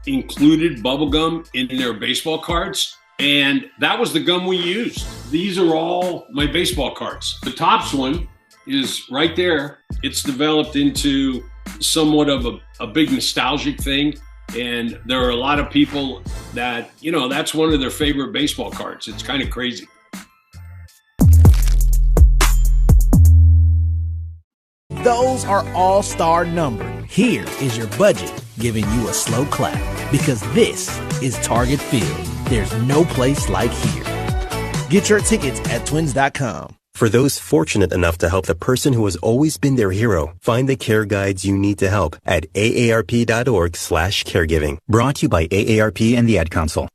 included bubblegum in their baseball cards. And that was the gum we used. These are all my baseball cards. The Topps one is right there. It's developed into somewhat of a big nostalgic thing. And there are a lot of people that, you know, that's one of their favorite baseball cards. It's kind of crazy. Those are all-star numbered. Here is your budget giving you a slow clap, because this is Target Field. There's no place like here. Get your tickets at twins.com. For those fortunate enough to help the person who has always been their hero, find the care guides you need to help at aarp.org/caregiving. Brought to you by AARP and the Ad Council.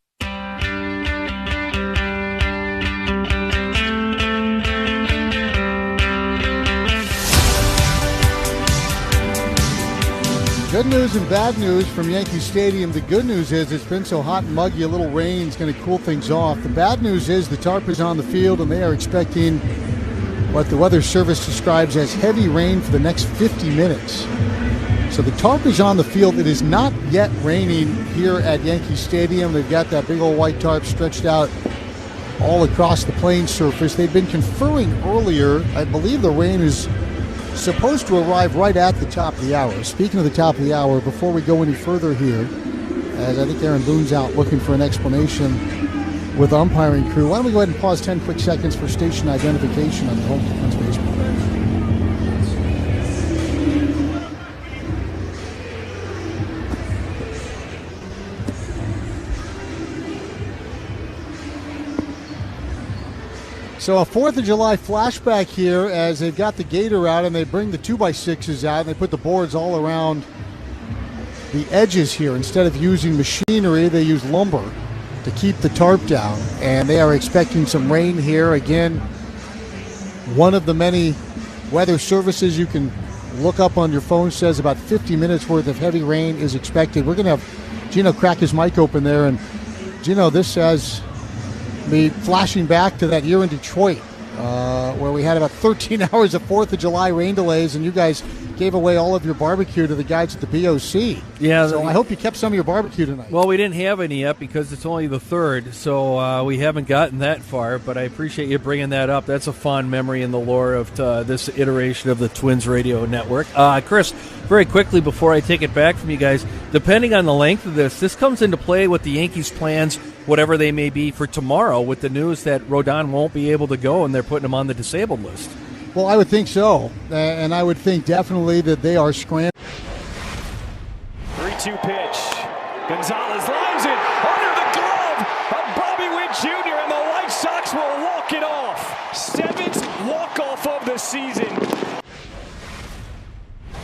Good news and bad news from Yankee Stadium. The good news is it's been so hot and muggy, a little rain is going to cool things off. The bad news is the tarp is on the field, and they are expecting what the Weather Service describes as heavy rain for the next 50 minutes. So the tarp is on the field. It is not yet raining here at Yankee Stadium. They've got that big old white tarp stretched out all across the playing surface. They've been conferring earlier. I believe the rain is supposed to arrive right at the top of the hour. Speaking of the top of the hour, before we go any further here, as I think Aaron Boone's out looking for an explanation with the umpiring crew, why don't we go ahead and pause 10 quick seconds for station identification on the Home Defense Baseball. So a 4th of July flashback here as they've got the gator out and they bring the 2x6s out and they put the boards all around the edges here. Instead of using machinery, they use lumber to keep the tarp down. And they are expecting some rain here. Again, one of the many weather services you can look up on your phone says about 50 minutes worth of heavy rain is expected. We're going to have Gino crack his mic open there. And Gino, this has me flashing back to that year in Detroit where we had about 13 hours of 4th of July rain delays, and you guys gave away all of your barbecue to the guys at the BOC. Yeah. So I hope you kept some of your barbecue tonight. Well, we didn't have any yet because it's only the 3rd, so we haven't gotten that far, but I appreciate you bringing that up. That's a fond memory in the lore of this iteration of the Twins Radio Network. Chris, very quickly before I take it back from you guys, depending on the length of this comes into play with the Yankees' plans, whatever they may be, for tomorrow, with the news that Rodon won't be able to go and they're putting him on the disabled list. Well, I would think so, and I would think definitely that they are scrambling. 3-2 pitch. Gonzalez lines it under the glove of Bobby Witt Jr., and the White Sox will walk it off. 7th walk-off of the season.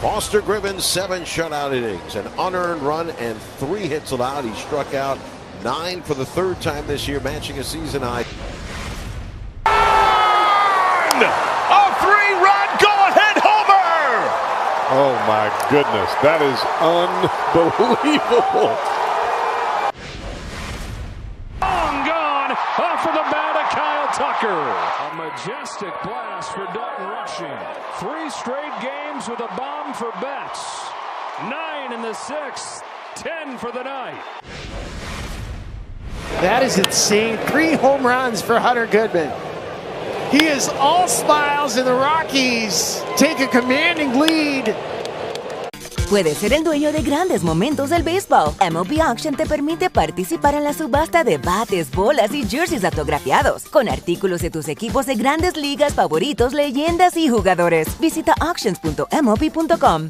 Foster Griffin, 7 shutout innings, an unearned run, and 3 hits allowed. He struck out 9 for the 3rd time this year, matching a season high. A 3-run go-ahead homer! Oh my goodness, that is unbelievable. Long gone off of the bat of Kyle Tucker. A majestic blast for Dalton Rushing. 3 straight games with a bomb for Betts. 9 in the 6th, 10 for the night. That is insane. 3 home runs for Hunter Goodman. He is all smiles, and the Rockies take a commanding lead. Puedes ser el dueño de grandes momentos del béisbol. MLB Auction te permite participar en la subasta de bates, bolas y jerseys autografiados, con artículos de tus equipos de grandes ligas favoritos, leyendas y jugadores. Visita auctions.mlb.com.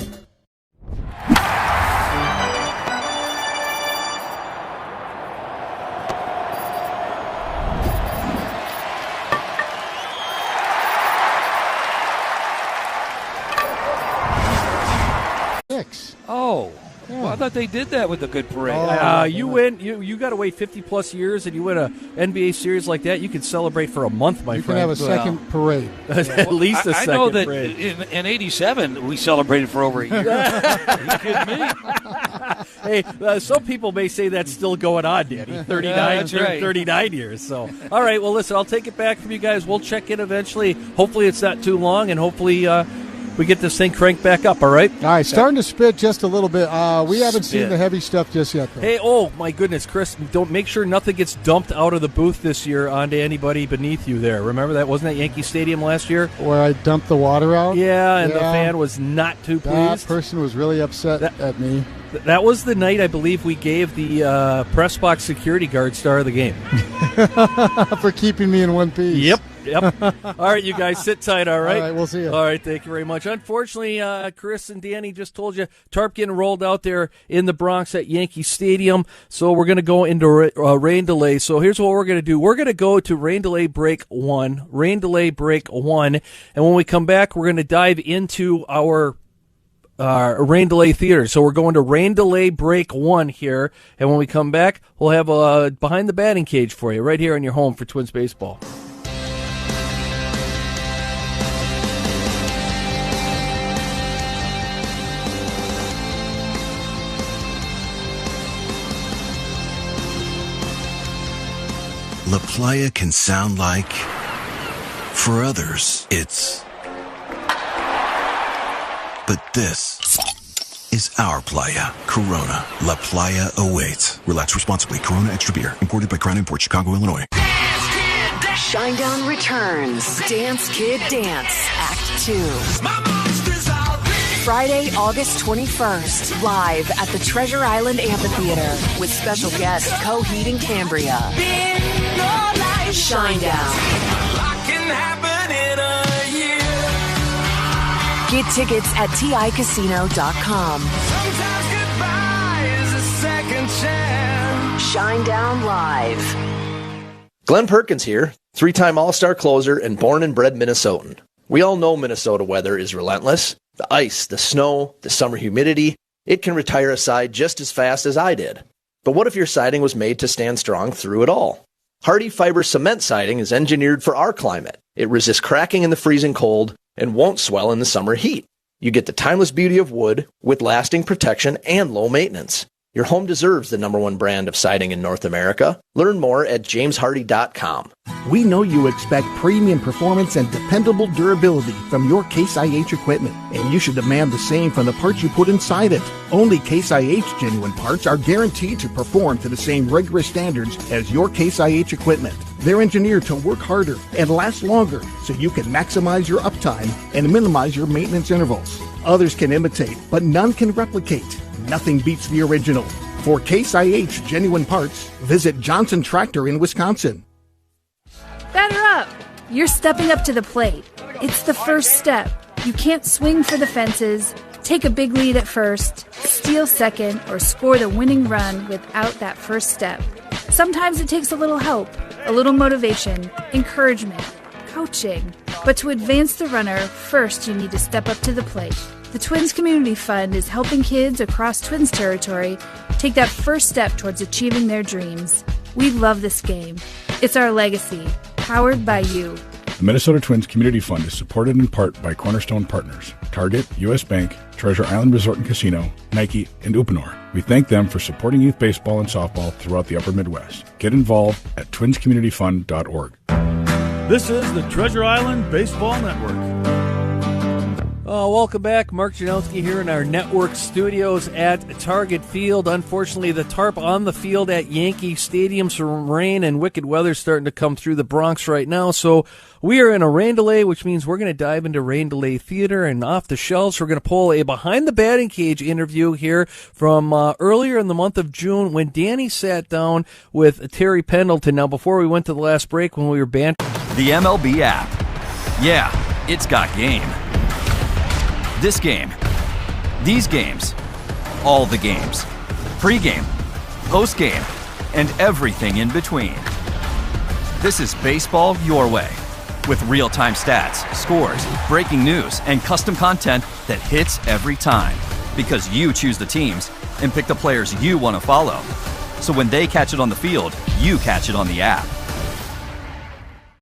Oh, yeah. Well, I thought they did that with the good parade. You got to wait 50-plus years, and you win a NBA series like that, you can celebrate for a month, my friend. You can have a second parade. At least a second I know that parade. in 87, we celebrated for over a year. Are you kidding me? Hey, some people may say that's still going on, Danny. 39 years. So, all right, well, listen, I'll take it back from you guys. We'll check in eventually. Hopefully it's not too long, and hopefully we get this thing cranked back up, all right? All right, starting to spit just a little bit. We haven't seen the heavy stuff just yet, though. Hey, oh, my goodness, Chris, don't make sure nothing gets dumped out of the booth this year onto anybody beneath you there. Remember that? Wasn't that Yankee Stadium last year? Where I dumped the water out? Yeah, and the fan was not too pleased. That person was really upset at me. That was the night, I believe, we gave the press box security guard star of the game. For keeping me in one piece. Yep. All right, you guys, sit tight, all right? All right, we'll see you. All right, thank you very much. Unfortunately, Chris and Danny just told you, tarp getting rolled out there in the Bronx at Yankee Stadium, so we're going to go into rain delay. So here's what we're going to do. We're going to go to rain delay break one, and when we come back, we're going to dive into our rain delay theater. So we're going to rain delay break one here, and when we come back, we'll have a behind the batting cage for you right here in your home for Twins baseball. La Playa can sound like, for others, it's. But this is our playa. Corona. La Playa awaits. Relax responsibly. Corona Extra Beer. Imported by Crown Imports, Chicago, Illinois. Shinedown returns. Dance Kid Dance, Act 2. Friday, August 21st, live at the Treasure Island Amphitheater with special guest Coheed and Cambria. Shinedown. Get tickets at TICasino.com. Shinedown Live. Glenn Perkins here, 3-time All-Star closer and born and bred Minnesotan. We all know Minnesota weather is relentless. The ice, the snow, the summer humidity, it can retire a side just as fast as I did. But what if your siding was made to stand strong through it all? Hardy Fiber Cement Siding is engineered for our climate. It resists cracking in the freezing cold and won't swell in the summer heat. You get the timeless beauty of wood with lasting protection and low maintenance. Your home deserves the #1 brand of siding in North America. Learn more at jameshardy.com. We know you expect premium performance and dependable durability from your Case IH equipment, and you should demand the same from the parts you put inside it. Only Case IH genuine parts are guaranteed to perform to the same rigorous standards as your Case IH equipment. They're engineered to work harder and last longer so you can maximize your uptime and minimize your maintenance intervals. Others can imitate, but none can replicate. Nothing beats the original. For Case IH genuine parts, visit Johnson Tractor in Wisconsin. Batter up! You're stepping up to the plate. It's the first step. You can't swing for the fences, take a big lead at first, steal second, or score the winning run without that first step. Sometimes it takes a little help, a little motivation, encouragement, coaching. But to advance the runner, first you need to step up to the plate. The Twins Community Fund is helping kids across Twins territory take that first step towards achieving their dreams. We love this game. It's our legacy, powered by you. The Minnesota Twins Community Fund is supported in part by Cornerstone Partners, Target, U.S. Bank, Treasure Island Resort and Casino, Nike, and Uponor. We thank them for supporting youth baseball and softball throughout the upper Midwest. Get involved at twinscommunityfund.org. This is the Treasure Island Baseball Network. Welcome back. Mark Janowski here in our network studios at Target Field. Unfortunately, the tarp on the field at Yankee Stadium, some rain and wicked weather starting to come through the Bronx right now. So we are in a rain delay, which means we're going to dive into rain delay theater. And off the shelves, we're going to pull a behind the batting cage interview here from earlier in the month of June when Danny sat down with Terry Pendleton. Now, before we went to the last break when we were bantering. The MLB app. Yeah, it's got game. This game, these games, all the games, pre-game, post-game, and everything in between. This is baseball your way, with real-time stats, scores, breaking news, and custom content that hits every time, because you choose the teams and pick the players you want to follow. So when they catch it on the field, you catch it on the app.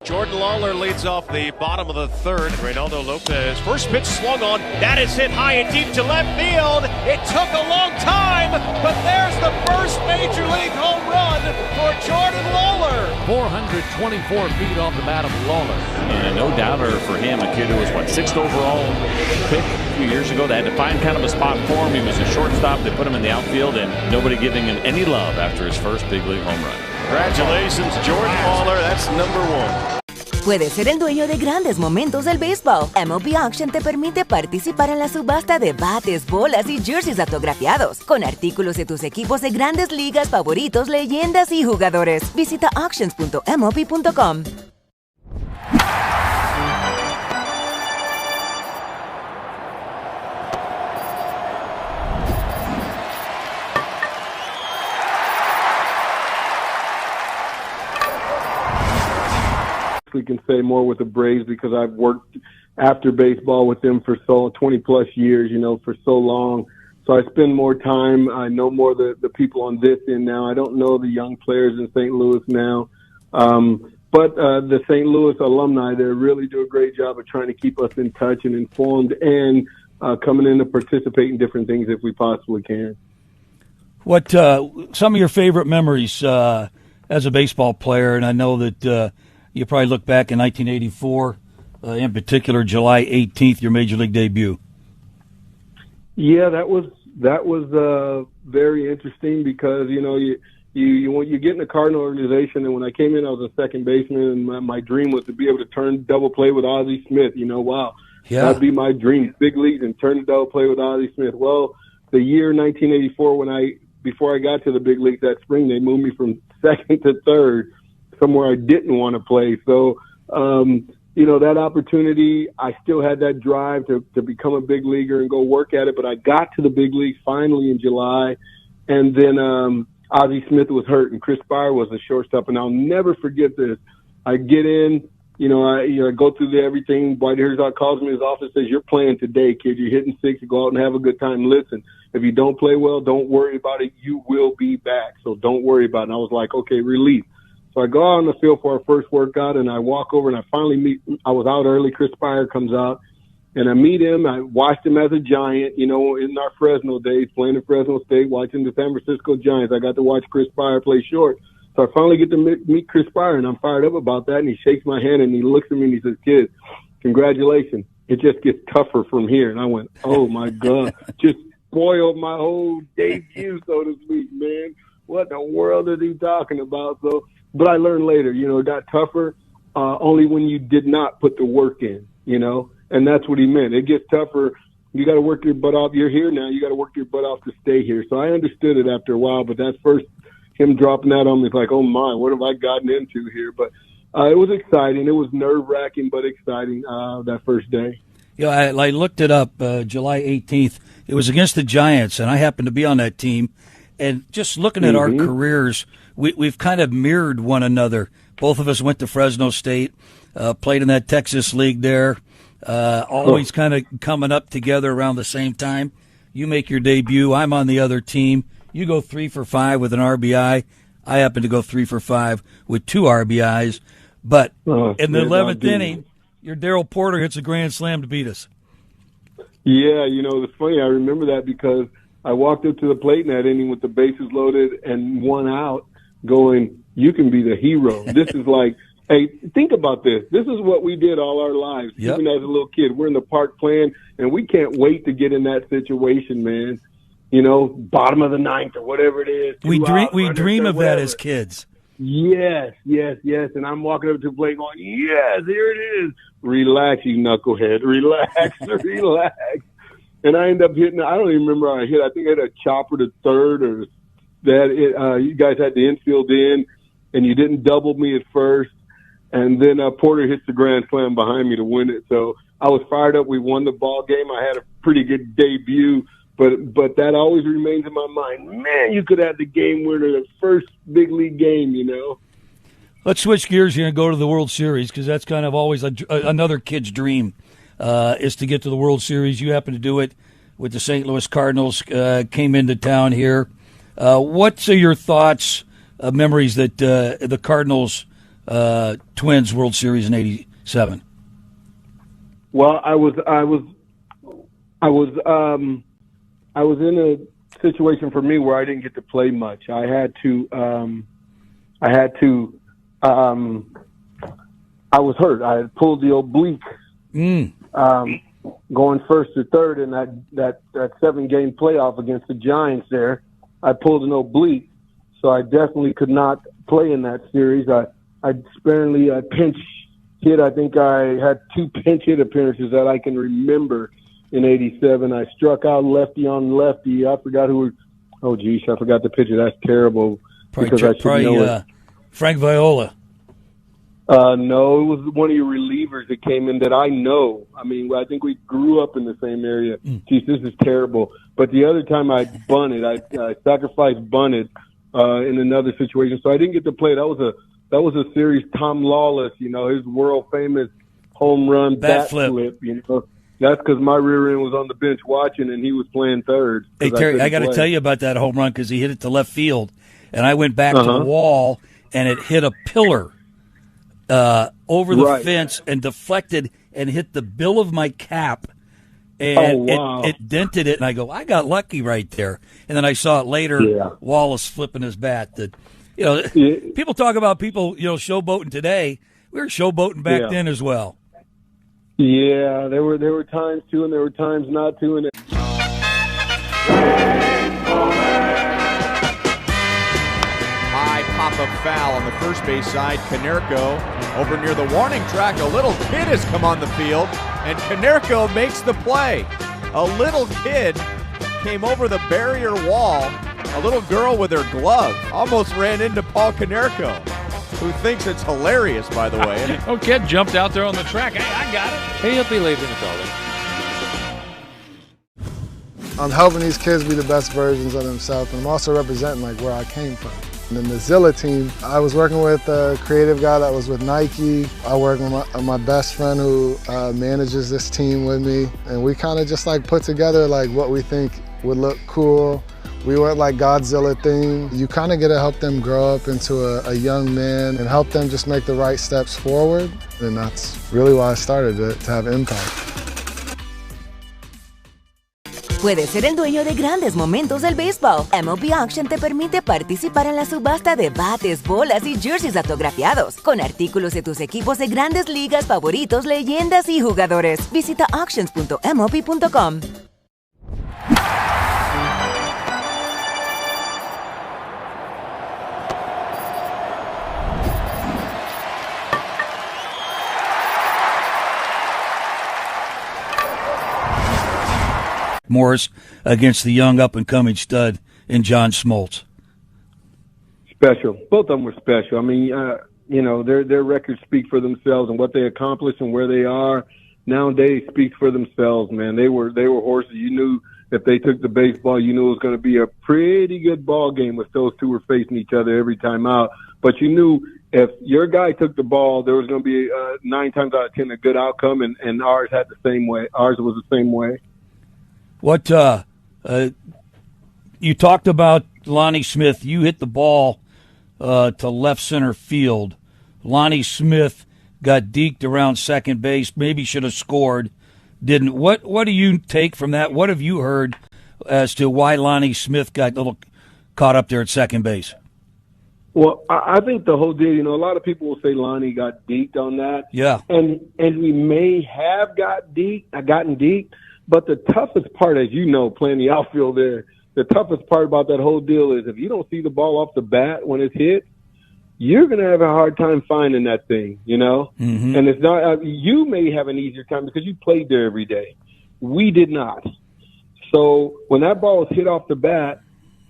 Jordan Lawler leads off the bottom of the third. Reynaldo Lopez, first pitch swung on. That is hit high and deep to left field. It took a long time, but there's the first Major League home run for Jordan Lawler. 424 feet off the bat of Lawler. And no doubter for him, a kid who was, 6th overall pick a few years ago. They had to find kind of a spot for him. He was a shortstop. They put him in the outfield, and nobody giving him any love after his first big league home run. Congratulations, Jordan Lawler. That's number 1. Puedes ser el dueño de grandes momentos del béisbol. MLB Auction te permite participar en la subasta de bates, bolas y jerseys autografiados, con artículos de tus equipos de grandes ligas favoritos, leyendas y jugadores. Visita auctions.mlb.com. We can say more with the Braves because I've worked after baseball with them for 20 plus years, for so long. So I spend more time. I know more of the people on this end now. I don't know the young players in St. Louis now. But the St. Louis alumni, they really do a great job of trying to keep us in touch and informed and coming in to participate in different things if we possibly can. What some of your favorite memories as a baseball player? And I know that you probably look back in 1984, in particular, July 18th, your major league debut. Yeah, that was very interesting because you get in the Cardinal organization, and when I came in, I was a second baseman, and my dream was to be able to turn double play with Ozzie Smith. Wow, that'd be my dream, big leagues and turn double play with Ozzie Smith. Well, the year 1984, before I got to the big leagues that spring, they moved me from second to third, somewhere I didn't want to play. So, that opportunity, I still had that drive to become a big leaguer and go work at it. But I got to the big leagues finally in July. And then Ozzie Smith was hurt and Chris Spire was a shortstop. And I'll never forget this. I get in, I go through everything. Dwight Herzog calls me in his office, says, "You're playing today, kid. You're hitting 6. Go out and have a good time. Listen, if you don't play well, don't worry about it. You will be back. So don't worry about it." And I was like, okay, relief. So I go out on the field for our first workout, and I walk over, and I finally I was out early. Chris Spire comes out, and I meet him. I watched him as a Giant, in our Fresno days, playing in Fresno State, watching the San Francisco Giants. I got to watch Chris Spire play short. So I finally get to meet Chris Spire, and I'm fired up about that. And he shakes my hand, and he looks at me, and he says, "Kid, congratulations. It just gets tougher from here." And I went, oh, my God, just spoiled my whole debut, so to speak, man. What in the world is he talking about? But I learned later, it got tougher only when you did not put the work in, and that's what he meant. It gets tougher. You got to work your butt off. You're here now. You got to work your butt off to stay here. So I understood it after a while, but that first, him dropping that on me, it's like, oh my, what have I gotten into here? But it was exciting. It was nerve-wracking, but exciting that first day. I looked it up, July 18th. It was against the Giants, and I happened to be on that team. And just looking at our careers, we've kind of mirrored one another. Both of us went to Fresno State, played in that Texas league there, always kind of coming up together around the same time. You make your debut. I'm on the other team. You go 3 for 5 with an RBI. I happen to go 3 for 5 with 2 RBIs. But in the 11th inning, your Darryl Porter hits a grand slam to beat us. Yeah, it's funny. I remember that because I walked up to the plate in that inning with the bases loaded and 1 out going, you can be the hero. This is like Hey, think about this. This is what we did all our lives, even as a little kid. We're in the park playing, and we can't wait to get in that situation, man. You know, bottom of the ninth or whatever it is. We dream of that as kids. Yes. And I'm walking up to the plate going, yes, here it is. Relax, you knucklehead. Relax. And I end up hitting, I don't even remember how I hit. I think I hit a chopper to third, or that you guys had the infield in, and you didn't double me at first. And then Porter hits the grand slam behind me to win it. So I was fired up. We won the ball game. I had a pretty good debut. But that always remains in my mind. Man, you could have the game winner, the first big league game, you know. Let's switch gears here and go to the World Series, because that's kind of always another kid's dream, is to get to the World Series. You happen to do it with the St. Louis Cardinals, came into town here. What's your thoughts, memories that the Cardinals Twins World Series in '87? Well, I was in a situation for me where I didn't get to play much. I was hurt. I had pulled the oblique, going first to third in that 7-game playoff against the Giants there. I pulled an oblique, so I definitely could not play in that series. I sparingly pinch hit. I think I had 2 pinch hit appearances that I can remember in '87. I struck out lefty on lefty. I forgot who. I forgot the pitcher. That's terrible. Probably Frank Viola. No, it was one of your relievers that came in that I know. I mean, I think we grew up in the same area. Geez, this is terrible. But the other time I bunted, I sacrificed bunted in another situation, so I didn't get to play. That was a series. Tom Lawless, you know, his world famous home run bat flip. You know, that's because my rear end was on the bench watching, and he was playing third. Hey Terry, I got to tell you about that home run, because he hit it to left field, and I went back to the wall, and it hit a pillar over the fence and deflected and hit the bill of my cap, and it dented it. And I go, I got lucky right there. And then I saw it later, Wallace flipping his bat. That, you know, people talk about people, you know, showboating today. We were showboating back then as well. Yeah, there were times to, and there were times not to, and Pop-up foul on the first base side. Konerko over near the warning track. A little kid has come on the field, and Konerko makes the play. A little kid came over the barrier wall. A little girl with her glove almost ran into Paul Konerko, who thinks it's hilarious, by the way. Oh, kid jumped out there on the track. Hey, I got it. Hey, he'll be leaving it all. I'm helping these kids be the best versions of themselves, and I'm also representing like where I came from. And then the Zilla team, I was working with a creative guy that was with Nike. I work with my best friend who manages this team with me. And we kind of just like put together like what we think would look cool. We went like Godzilla theme. You kind of get to help them grow up into a young man and help them just make the right steps forward. And that's really why I started it, to have impact. Puedes ser el dueño de grandes momentos del béisbol. MLB Auction te permite participar en la subasta de bates, bolas y jerseys autografiados, con artículos de tus equipos de grandes ligas favoritos, leyendas y jugadores. Visita auctions.mlb.com. Morris against the young up-and-coming stud in John Smoltz. Special. Both of them were special. I mean, you know, their records speak for themselves, and what they accomplished and where they are nowadays speaks for themselves, man. They were horses. You knew if they took the baseball, you knew it was going to be a pretty good ball game if those two were facing each other every time out. But you knew if your guy took the ball, there was going to be 9 times out of 10 a good outcome, and ours had the same way. Ours was the same way. What you talked about, Lonnie Smith. You hit the ball to left center field. Lonnie Smith got deked around second base. Maybe should have scored. Didn't. What do you take from that? What have you heard as to why Lonnie Smith got a little caught up there at second base? Well, I think the whole deal, a lot of people will say Lonnie got deked on that. Yeah. And we may have gotten deked, but the toughest part, as you know, playing the outfield there, the toughest part about that whole deal is if you don't see the ball off the bat when it's hit, you're going to have a hard time finding that thing, Mm-hmm. And it's not, you may have an easier time because you played there every day. We did not. So when that ball was hit off the bat,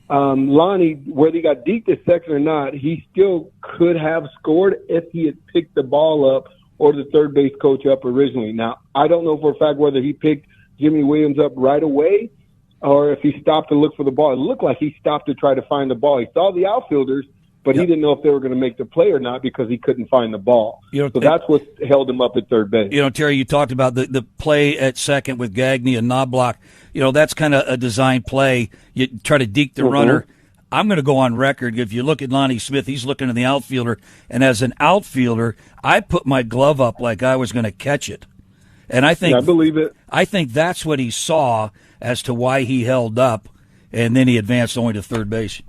Lonnie, whether he got deked at second or not, he still could have scored if he had picked the ball up or the third base coach up originally. Now, I don't know for a fact whether he picked Jimmy Williams up right away or if he stopped to look for the ball. It looked like he stopped to try to find the ball. He saw the outfielders, but he didn't know if they were going to make the play or not because he couldn't find the ball. So that's what held him up at third base. Terry, you talked about the play at second with Gagne and Knobloch. That's kind of a design play. You try to deke the runner. I'm going to go on record. If you look at Lonnie Smith, he's looking at the outfielder. And as an outfielder, I put my glove up like I was going to catch it. And I believe it. I think that's what he saw as to why he held up, and then he advanced only to third base.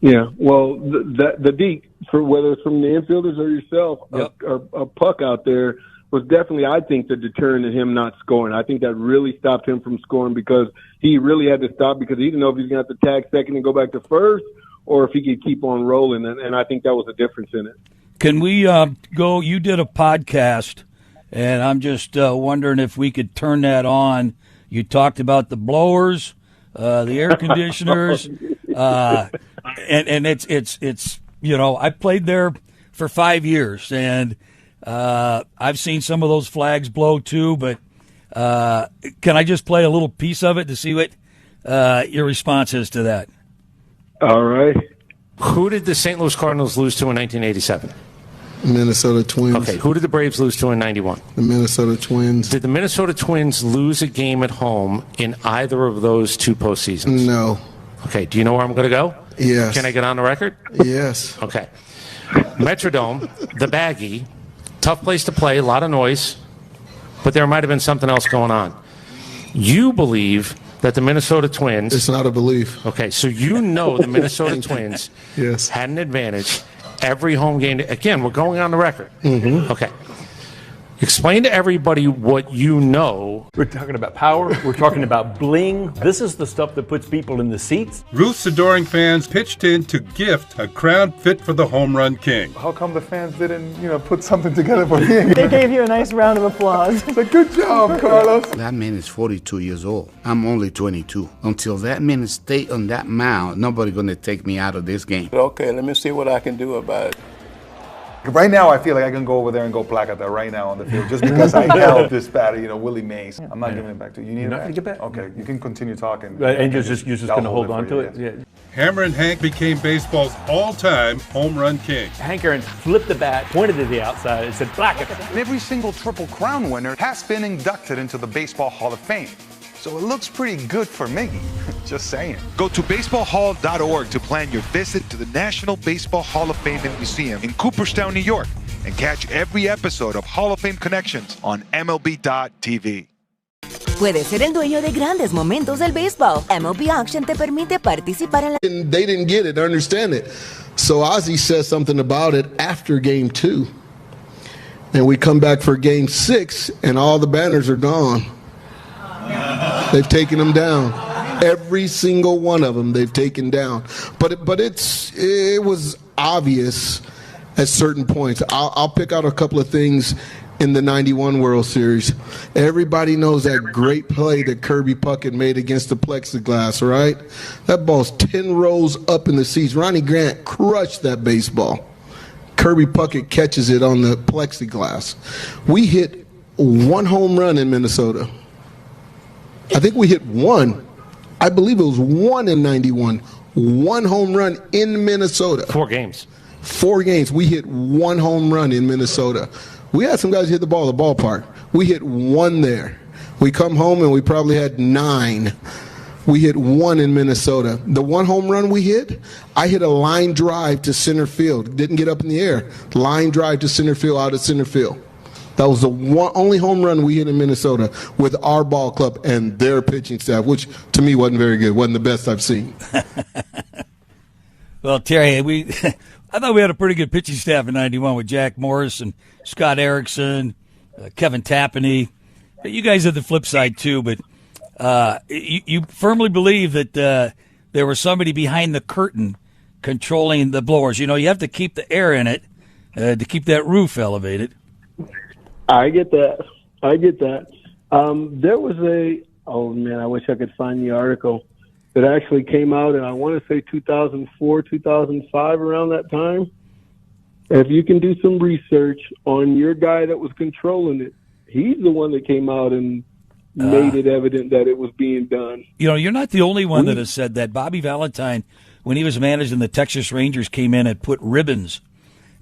Yeah, well, the deke, for whether it's from the infielders or yourself, or a puck out there, was definitely, I think, the deterrent in him not scoring. I think that really stopped him from scoring because he really had to stop because he didn't know if he was going to have to tag second and go back to first or if he could keep on rolling, and I think that was the difference in it. Can we go? You did a podcast, and I'm just wondering if we could turn that on. You talked about the blowers, the air conditioners, and it's I played there for 5 years, and I've seen some of those flags blow too. But can I just play a little piece of it to see what your response is to that? All right. Who did the St. Louis Cardinals lose to in 1987? Minnesota Twins. Okay, who did the Braves lose to in 91? The Minnesota Twins. Did the Minnesota Twins lose a game at home in either of those two postseasons? No. Okay, do you know where I'm going to go? Yes. Can I get on the record? Yes. Okay. Metrodome, the Baggy, tough place to play, a lot of noise, but there might have been something else going on. You believe that the Minnesota Twins... It's not a belief. Okay, so you know the Minnesota Twins had an advantage every home game. Again, we're going on the record. Mm-hmm. Okay. Explain to everybody what you know. We're talking about power. We're talking about bling. This is the stuff that puts people in the seats. Ruth's adoring fans pitched in to gift a crown fit for the home run king. How come the fans didn't, put something together for him? They gave you a nice round of applause. Good job, Carlos. That man is 42 years old. I'm only 22. Until that man stay on that mound, nobody gonna take me out of this game. Okay, let me see what I can do about it. Right now, I feel like I can go over there and go placata right now on the field just because I held this batter, Willie Mays. I'm not giving it back to you. You need it back? Get back. Okay, you can continue talking. And you're just going to hold on to it? Yeah. Hammer and Hank became baseball's all-time home run king. Hank Aaron flipped the bat, pointed to the outside, and said, placata. And every single Triple Crown winner has been inducted into the Baseball Hall of Fame. So it looks pretty good for Miggy. Just saying. Go to baseballhall.org to plan your visit to the National Baseball Hall of Fame and Museum in Cooperstown, New York, and catch every episode of Hall of Fame Connections on MLB.tv. Puedes ser el dueño de grandes momentos del béisbol. MLB Auction te permite participar en la... They didn't get it, understand it. So Ozzie says something about it after game 2. And we come back for game 6, and all the banners are gone. They've taken them down. Every single one of them they've taken down. But it was obvious at certain points. I'll pick out a couple of things in the 91 World Series. Everybody knows that great play that Kirby Puckett made against the plexiglass, right? That ball's 10 rows up in the seats. Ronnie Grant crushed that baseball. Kirby Puckett catches it on the plexiglass. We hit 1 home run in Minnesota. I think we hit 1. I believe it was 1 in 91. 1 home run in Minnesota. 4 games. 4 games. We hit 1 home run in Minnesota. We had some guys hit the ball at the ballpark. We hit 1 there. We come home and we probably had 9. We hit 1 in Minnesota. The 1 home run we hit, I hit a line drive to center field. Didn't get up in the air. Line drive to center field, out of center field. That was the only home run we hit in Minnesota with our ball club and their pitching staff, which to me wasn't very good. Wasn't the best I've seen. Well, Terry, I thought we had a pretty good pitching staff in '91 with Jack Morris and Scott Erickson, Kevin Tapani. You guys had the flip side too, but you firmly believe that there was somebody behind the curtain controlling the blowers. You have to keep the air in it to keep that roof elevated. I get that. There was I wish I could find the article that actually came out, and I want to say 2004, 2005, around that time. If you can do some research on your guy that was controlling it, he's the one that came out and made it evident that it was being done. You're not the only one that has said that. Bobby Valentine, when he was managing the Texas Rangers, came in and put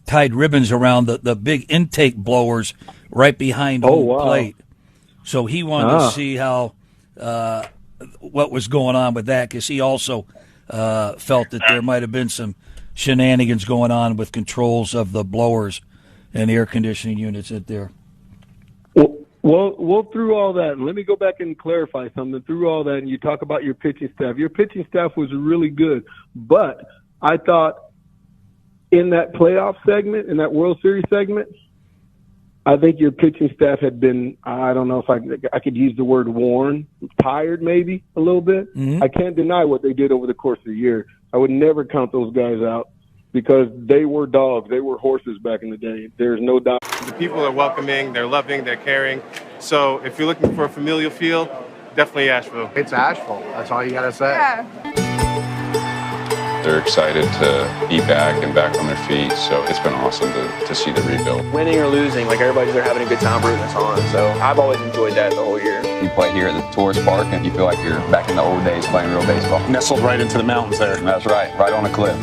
tied ribbons around the big intake blowers right behind home plate. So he wanted to see how what was going on with that, because he also felt that there might have been some shenanigans going on with controls of the blowers and air conditioning units at there. Well, through all that, and let me go back and clarify something. Through all that, and you talk about your pitching staff. Your pitching staff was really good, but I thought in that playoff segment, in that World Series segment, I think your pitching staff had been, I don't know if I could use the word worn, tired maybe a little bit. Mm-hmm. I can't deny what they did over the course of the year. I would never count those guys out because they were dogs. They were horses back in the day. There's no doubt. The people are welcoming, they're loving, they're caring. So if you're looking for a familial feel, definitely Asheville. It's Asheville. That's all you got to say. Yeah. They're excited to be back and back on their feet, so it's been awesome to see the rebuild. Winning or losing, everybody's there having a good time rooting us on, so I've always enjoyed that the whole year. You play here at the tourist park and you feel like you're back in the old days playing real baseball. Nestled right into the mountains there. That's right on a cliff.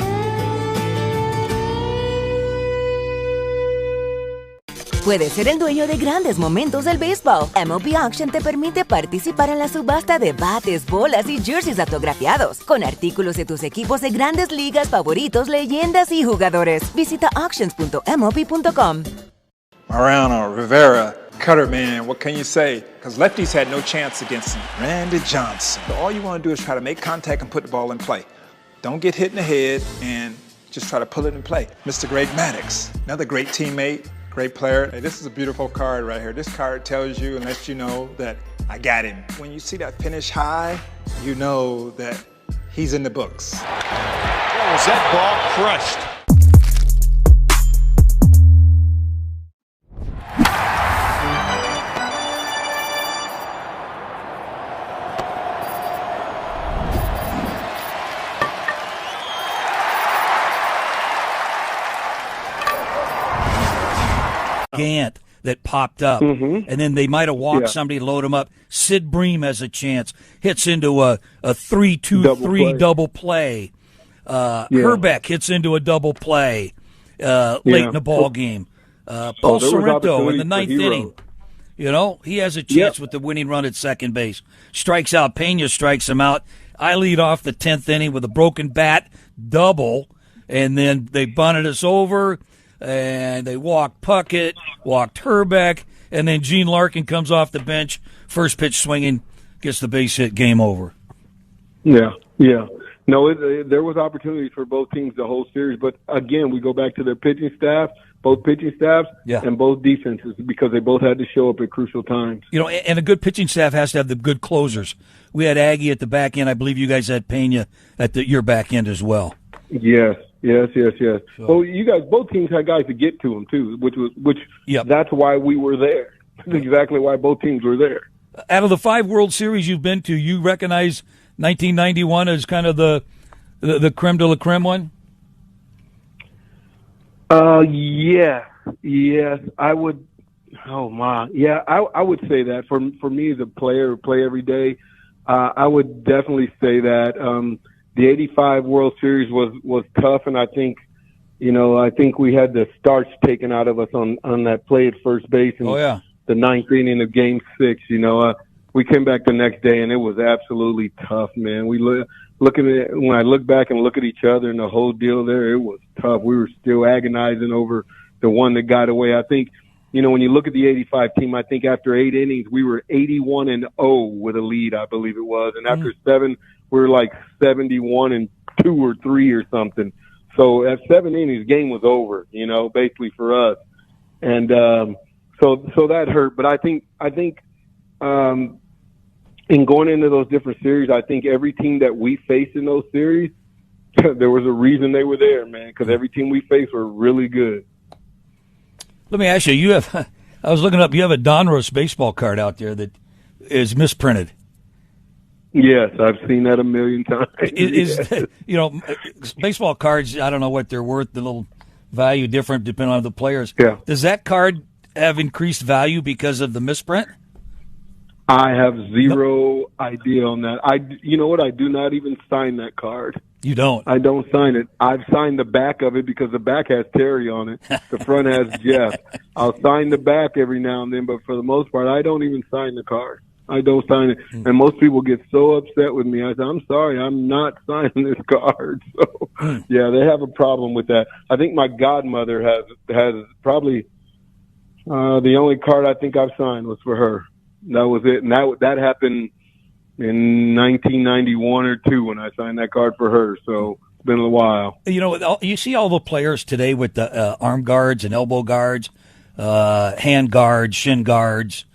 Puedes ser el dueño de grandes momentos del béisbol. MLB Auction te permite participar en la subasta de bates, bolas y jerseys autografiados, con artículos de tus equipos de grandes ligas favoritos, leyendas y jugadores. Visita auctions.mlb.com. Mariano Rivera, cutter man, what can you say? Because lefties had no chance against him. Randy Johnson. So all you want to do is try to make contact and put the ball in play. Don't get hit in the head and just try to pull it in play. Mr. Greg Maddox, another great teammate. Great player. Hey, this is a beautiful card right here. This card tells you and lets you know that I got him. When you see that finish high, you know that he's in the books. Oh, was that ball crushed? Gant that popped up, and then they might have walked somebody, load him up. Sid Bream has a chance, hits into a 3-2-3 double play. Herbeck hits into a double play late in the ball game. Paul Sorrento in the ninth inning. He has a chance with the winning run at second base. Strikes out. Pena strikes him out. I lead off the 10th inning with a broken bat double, and then they bunted us over. And they walked Puckett, walked Herbeck, and then Gene Larkin comes off the bench, first pitch swinging, gets the base hit, game over. Yeah. No, there was opportunities for both teams the whole series, but again, we go back to their pitching staff, both pitching staffs, and both defenses, because they both had to show up at crucial times. And a good pitching staff has to have the good closers. We had Aggie at the back end. I believe you guys had Pena at your back end as well. Yes. Sure. Well, you guys, both teams had guys to get to them too, which that's why we were there. That's exactly why both teams were there. Out of the 5 World Series you've been to, you recognize 1991 as kind of the creme de la creme one? Yes, I would. Oh my, yeah, I would say that for me as a player who play every day, I would definitely say that. The 85 World Series was tough, and I think we had the starch taken out of us on that play at first base in the 9th inning of Game 6. We came back the next day, and it was absolutely tough, man. When I look back and look at each other and the whole deal there, it was tough. We were still agonizing over the one that got away. I think, when you look at the 85 team, I think after 8 innings, we were 81-0 with a lead, I believe it was. And after 7, we were like 71-2 or 3 or something. So at 7 innings, game was over, basically for us. And so that hurt. But I think in going into those different series, I think every team that we faced in those series, there was a reason they were there, man, because every team we faced were really good. Let me ask you, I was looking up, you have a Donruss baseball card out there that is misprinted. Yes, I've seen that a million times. Baseball cards, I don't know what they're worth, the little value different depending on the players. Yeah. Does that card have increased value because of the misprint? I have zero idea on that. You know what? I do not even sign that card. You don't? I don't sign it. I've signed the back of it because the back has Terry on it. The front has Jeff. I'll sign the back every now and then, but for the most part, I don't even sign the card. I don't sign it. And most people get so upset with me. I say, I'm sorry, I'm not signing this card. So, yeah, they have a problem with that. I think my godmother has probably the only card I think I've signed was for her. That was it. And that happened in 1991 or 2 when I signed that card for her. So it's been a while. You see all the players today with the arm guards and elbow guards, hand guards, shin guards.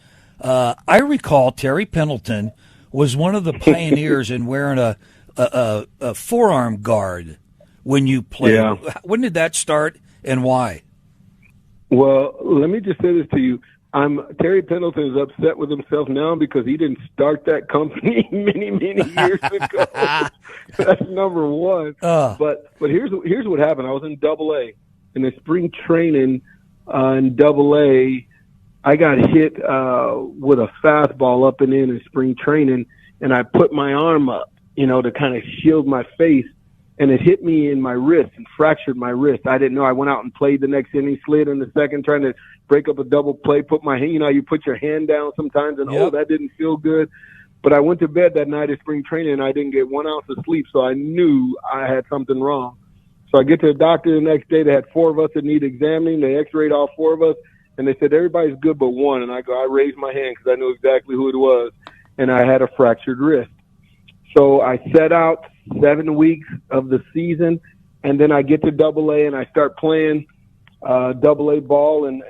I recall Terry Pendleton was one of the pioneers in wearing a forearm guard when you played. Yeah. When did that start and why? Well, let me just say this to you. Terry Pendleton is upset with himself now because he didn't start that company many years ago. That's number one. But here's what happened. I was in Double-A. In the spring training in Double-A, I got hit with a fastball up and in spring training, and I put my arm up, to kind of shield my face, and it hit me in my wrist and fractured my wrist. I didn't know. I went out and played the next inning, slid in the second, trying to break up a double play, put my hand, you put your hand down sometimes, and that didn't feel good. But I went to bed that night at spring training, and I didn't get 1 ounce of sleep, so I knew I had something wrong. So I get to the doctor the next day. They had 4 of us that need examining. They x-rayed all 4 of us, and they said, everybody's good but 1. And I raised my hand because I knew exactly who it was, and I had a fractured wrist. So I set out 7 weeks of the season, and then I get to Double-A, and I start playing Double-A ball, and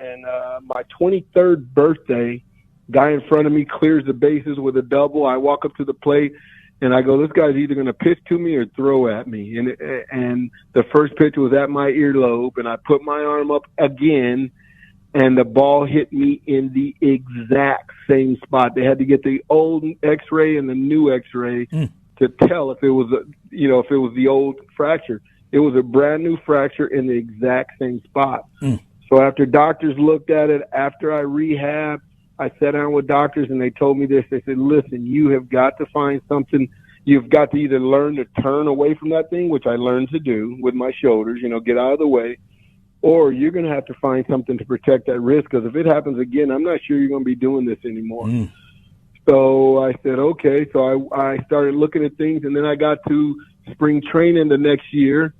my 23rd birthday, guy in front of me clears the bases with a double. I walk up to the plate, and I go, this guy's either going to pitch to me or throw at me. And the first pitch was at my earlobe, and I put my arm up again, and the ball hit me in the exact same spot. They had to get the old X-ray and the new X-ray to tell if it was if it was the old fracture. It was a brand new fracture in the exact same spot. So after doctors looked at it, after I rehabbed, I sat down with doctors and they told me this. They said, listen, you have got to find something. You've got to either learn to turn away from that thing, which I learned to do with my shoulders, get out of the way, or you're going to have to find something to protect that wrist, because if it happens again, I'm not sure you're going to be doing this anymore. So I said, okay. So I started looking at things, and then I got to spring training the next year,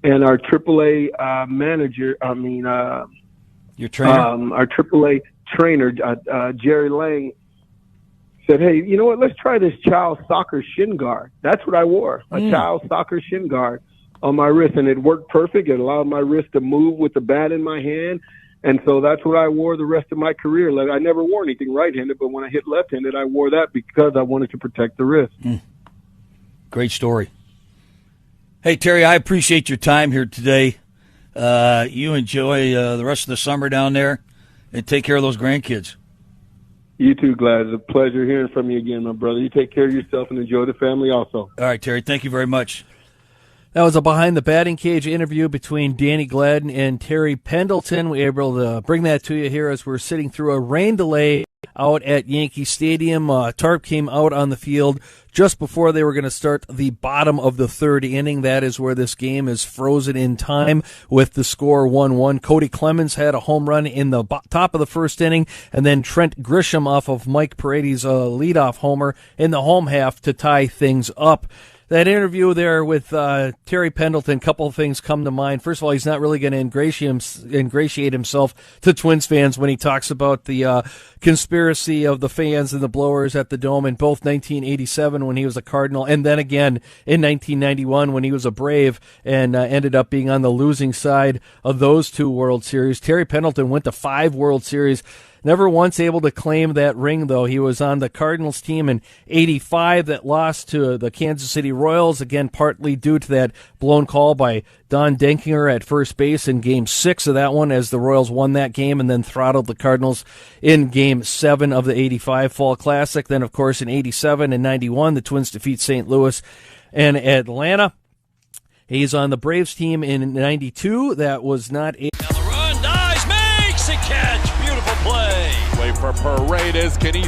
and our AAA manager, your trainer, our AAA trainer, Jerry Lang, said, hey, you know what? Let's try this child soccer shin guard. That's what I wore, a child soccer shin guard on my wrist, and it worked perfect. It allowed my wrist to move with the bat in my hand. And so that's what I wore the rest of my career. Like, I never wore anything right-handed, but when I hit left-handed, I wore that because I wanted to protect the wrist. Great story. Hey, Terry, I appreciate your time here today. You enjoy the rest of the summer down there, and take care of those grandkids. You too, Glad. It's a pleasure hearing from you again, my brother. You take care of yourself and enjoy the family also. All right, Terry, thank you very much. That was a Behind the Batting Cage interview between Danny Gladden and Terry Pendleton. We were able to bring that to you here as we're sitting through a rain delay out at Yankee Stadium. Tarp came out on the field just before they were going to start the bottom of the 3rd inning. That is where this game is frozen in time with the score 1-1. Cody Clemens had a home run in the top of the 1st inning, and then Trent Grisham off of Mike Paredes' leadoff homer in the home half to tie things up. That interview there with Terry Pendleton, a couple of things come to mind. First of all, he's not really going to ingratiate himself to Twins fans when he talks about the conspiracy of the fans and the blowers at the Dome in both 1987 when he was a Cardinal and then again in 1991 when he was a Brave and ended up being on the losing side of those 2 World Series. Terry Pendleton went to 5 World Series. Never once able to claim that ring, though. He was on the Cardinals team in 85 that lost to the Kansas City Royals, again, partly due to that blown call by Don Denkinger at first base in Game 6 of that one as the Royals won that game and then throttled the Cardinals in Game 7 of the 85 Fall Classic. Then, of course, in 87 and 91, the Twins defeat St. Louis and Atlanta. He's on the Braves team in 92. That was not a... Makes a catch. Beautiful play. Wait for Paredes. Can he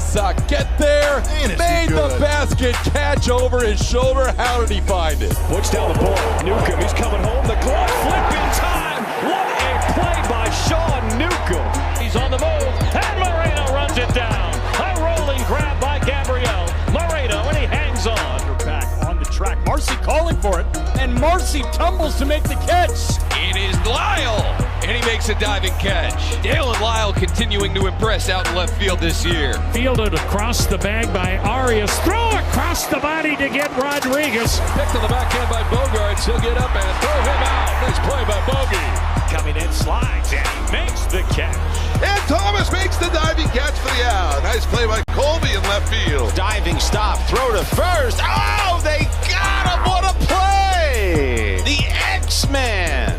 get there? Made the basket. Catch over his shoulder. How did he find it? Puts down the ball. Newcomb, he's coming home. The glove flip in time. What a play by Sean Newcomb. He's on the move. And Moreno runs it down. A rolling grab by Gabriel. Moreno, and he hangs on. Back on the track. Marcy calling for it. And Marcy tumbles to make the catch. It is Lyle. And he makes a diving catch. Dale and Lyle continuing to impress out in left field this year. Fielded across the bag by Arias. Throw across the body to get Rodriguez. Picked on the backhand by Bogarts. He'll get up and throw him out. Nice play by Bogey. Coming in, slides, and he makes the catch. And Thomas makes the diving catch for the out. Nice play by Colby in left field. Diving stop, throw to first. Oh, they got him. What a play. The X-Man.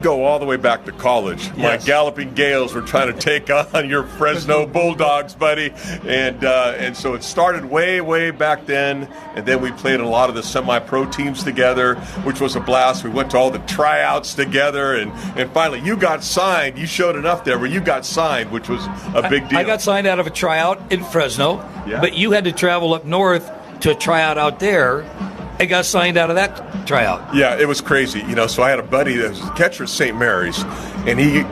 Go all the way back to college. My Galloping Gales were trying to take on your Fresno Bulldogs, buddy, and so it started way back then. And then we played a lot of the semi-pro teams together, which was a blast. We went to all the tryouts together, and finally you got signed. You showed enough there where you got signed, which was a big deal. I got signed out of a tryout in Fresno, but you had to travel up north to a tryout out there. I got signed out of that tryout. Yeah, it was crazy. So I had a buddy that was a catcher at St. Mary's, and he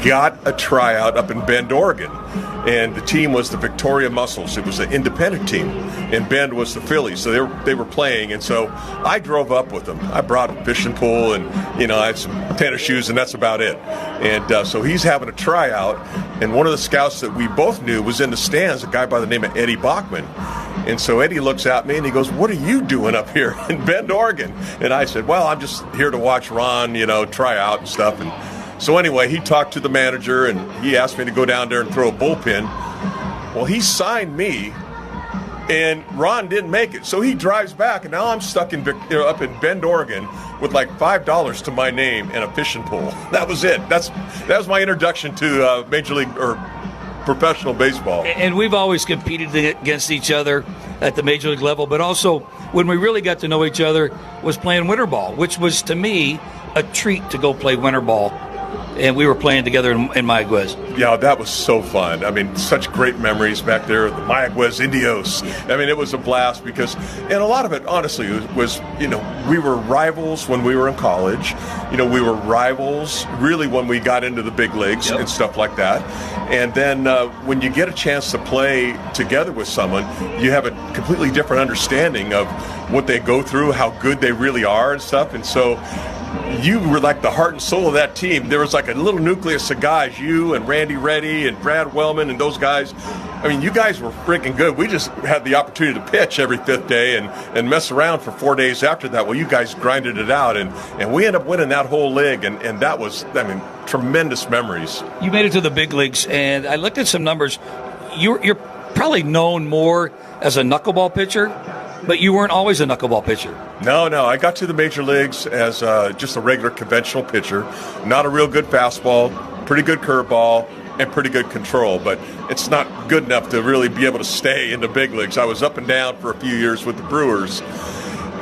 got a tryout up in Bend, Oregon. And the team was the Victoria Muscles. It was an independent team, and Bend was the Phillies. So they were playing, and so I drove up with them. I brought a fishing pole, and I had some tennis shoes, and that's about it. And so he's having a tryout, and one of the scouts that we both knew was in the stands, a guy by the name of Eddie Bachman. And so Eddie looks at me and he goes, "What are you doing up here in Bend, Oregon?" And I said, "Well, I'm just here to watch Ron, try out and stuff." And so anyway, he talked to the manager and he asked me to go down there and throw a bullpen. Well, he signed me, and Ron didn't make it. So he drives back, and now I'm stuck up in Bend, Oregon, with like $5 to my name and a fishing pole. That was it. That was my introduction to Major League or professional baseball. And we've always competed against each other at the Major League level, but also when we really got to know each other was playing winter ball, which was to me a treat to go play winter ball. And we were playing together in Mayaguez. Yeah, that was so fun. I mean, such great memories back there, the Mayaguez Indios. I mean, it was a blast because, and a lot of it, honestly, was we were rivals when we were in college. We were rivals really when we got into the big leagues and stuff like that. And then when you get a chance to play together with someone, you have a completely different understanding of what they go through, how good they really are and stuff. And so you were like the heart and soul of that team. There was like a little nucleus of guys, you and Randy Reddy and Brad Wellman and those guys. I mean, you guys were freaking good. We just had the opportunity to pitch every fifth day and mess around for 4 days after that. Well, you guys grinded it out, and we ended up winning that whole league, and that was, tremendous memories. You made it to the big leagues, and I looked at some numbers. You're probably known more as a knuckleball pitcher, but you weren't always a knuckleball pitcher. No. I got to the major leagues as just a regular conventional pitcher. Not a real good fastball, pretty good curveball, and pretty good control, but it's not good enough to really be able to stay in the big leagues. I was up and down for a few years with the Brewers,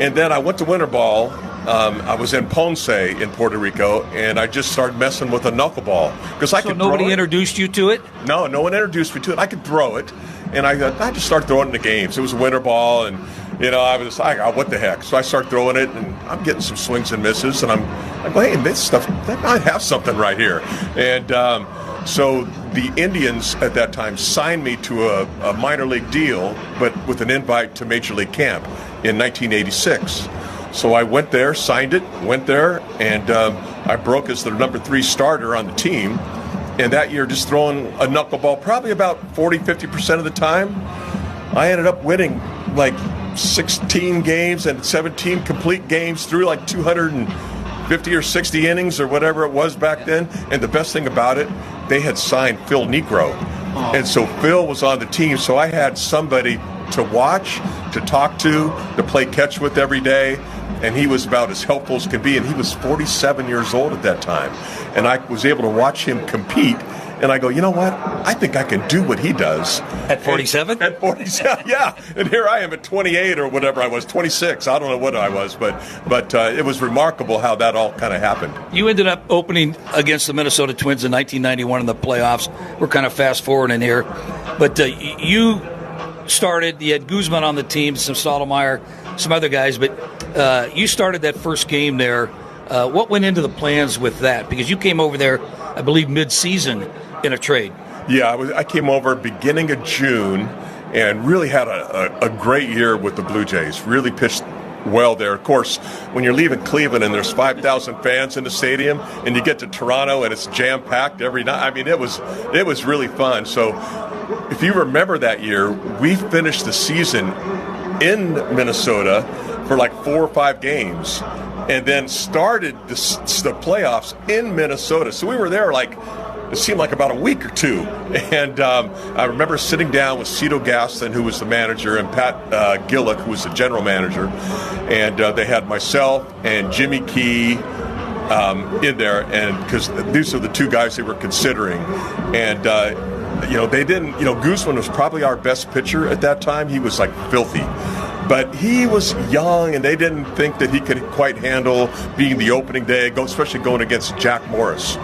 and then I went to winter ball. I was in Ponce in Puerto Rico, and I just started messing with a knuckleball because I could. So nobody introduced you to it? No one introduced me to it. I could throw it, and I just started throwing it in the games. It was a winter ball, and I was like, oh, what the heck? So I started throwing it, and I'm getting some swings and misses, and I'm going, hey, this stuff, that might have something right here. And so the Indians at that time signed me to a minor league deal, but with an invite to Major League Camp in 1986. So I went there, signed it, went there, and I broke as the number 3 starter on the team. And that year, just throwing a knuckleball probably about 40-50% of the time, I ended up winning like 16 games and 17 complete games through like 250 or 60 innings or whatever it was back then. And the best thing about it, they had signed Phil Negro. And so Phil was on the team, so I had somebody to watch, to talk to play catch with every day. And he was about as helpful as could be. And he was 47 years old at that time. And I was able to watch him compete. And I go, you know what? I think I can do what he does. At 47? At 47, yeah. And here I am at 28 or whatever I was, 26. I don't know what I was. But it was remarkable how that all kind of happened. You ended up opening against the Minnesota Twins in 1991 in the playoffs. We're kind of fast-forwarding here. But you started, you had Guzman on the team, some Stottlemyre, some other guys, but you started that first game there. What went into the plans with that? Because you came over there, I believe, mid-season in a trade. Yeah, I came over beginning of June and really had a great year with the Blue Jays. Really pitched well there. Of course, when you're leaving Cleveland and there's 5,000 fans in the stadium and you get to Toronto and it's jam-packed every night, I mean, it was really fun. So if you remember that year, we finished the season in Minnesota for like 4 or 5 games and then started the playoffs in Minnesota. So we were there like, it seemed like about a week or two. And I remember sitting down with Cito Gaston, who was the manager, and Pat Gillick, who was the general manager. And they had myself and Jimmy Key in there, and because these are the 2 guys they were considering. And they didn't, Guzman was probably our best pitcher at that time. He was like filthy. But he was young, and they didn't think that he could quite handle being the opening day, especially going against Jack Morris.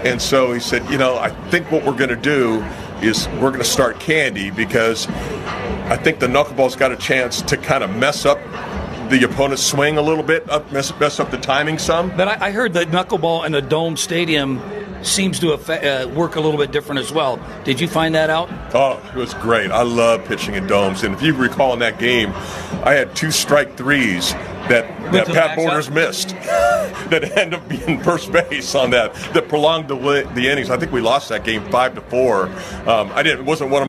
And so he said, I think what we're going to do is we're going to start Candy, because I think the knuckleball's got a chance to kind of mess up the opponent's swing a little bit, mess up the timing some. But I heard that knuckleball in a dome stadium seems to work a little bit different as well. Did you find that out? Oh, it was great. I love pitching in domes. And if you recall in that game, I had 2 strike threes that Pat Borders missed that ended up being first base on that prolonged the innings. I think we lost that game 5-4. It wasn't one of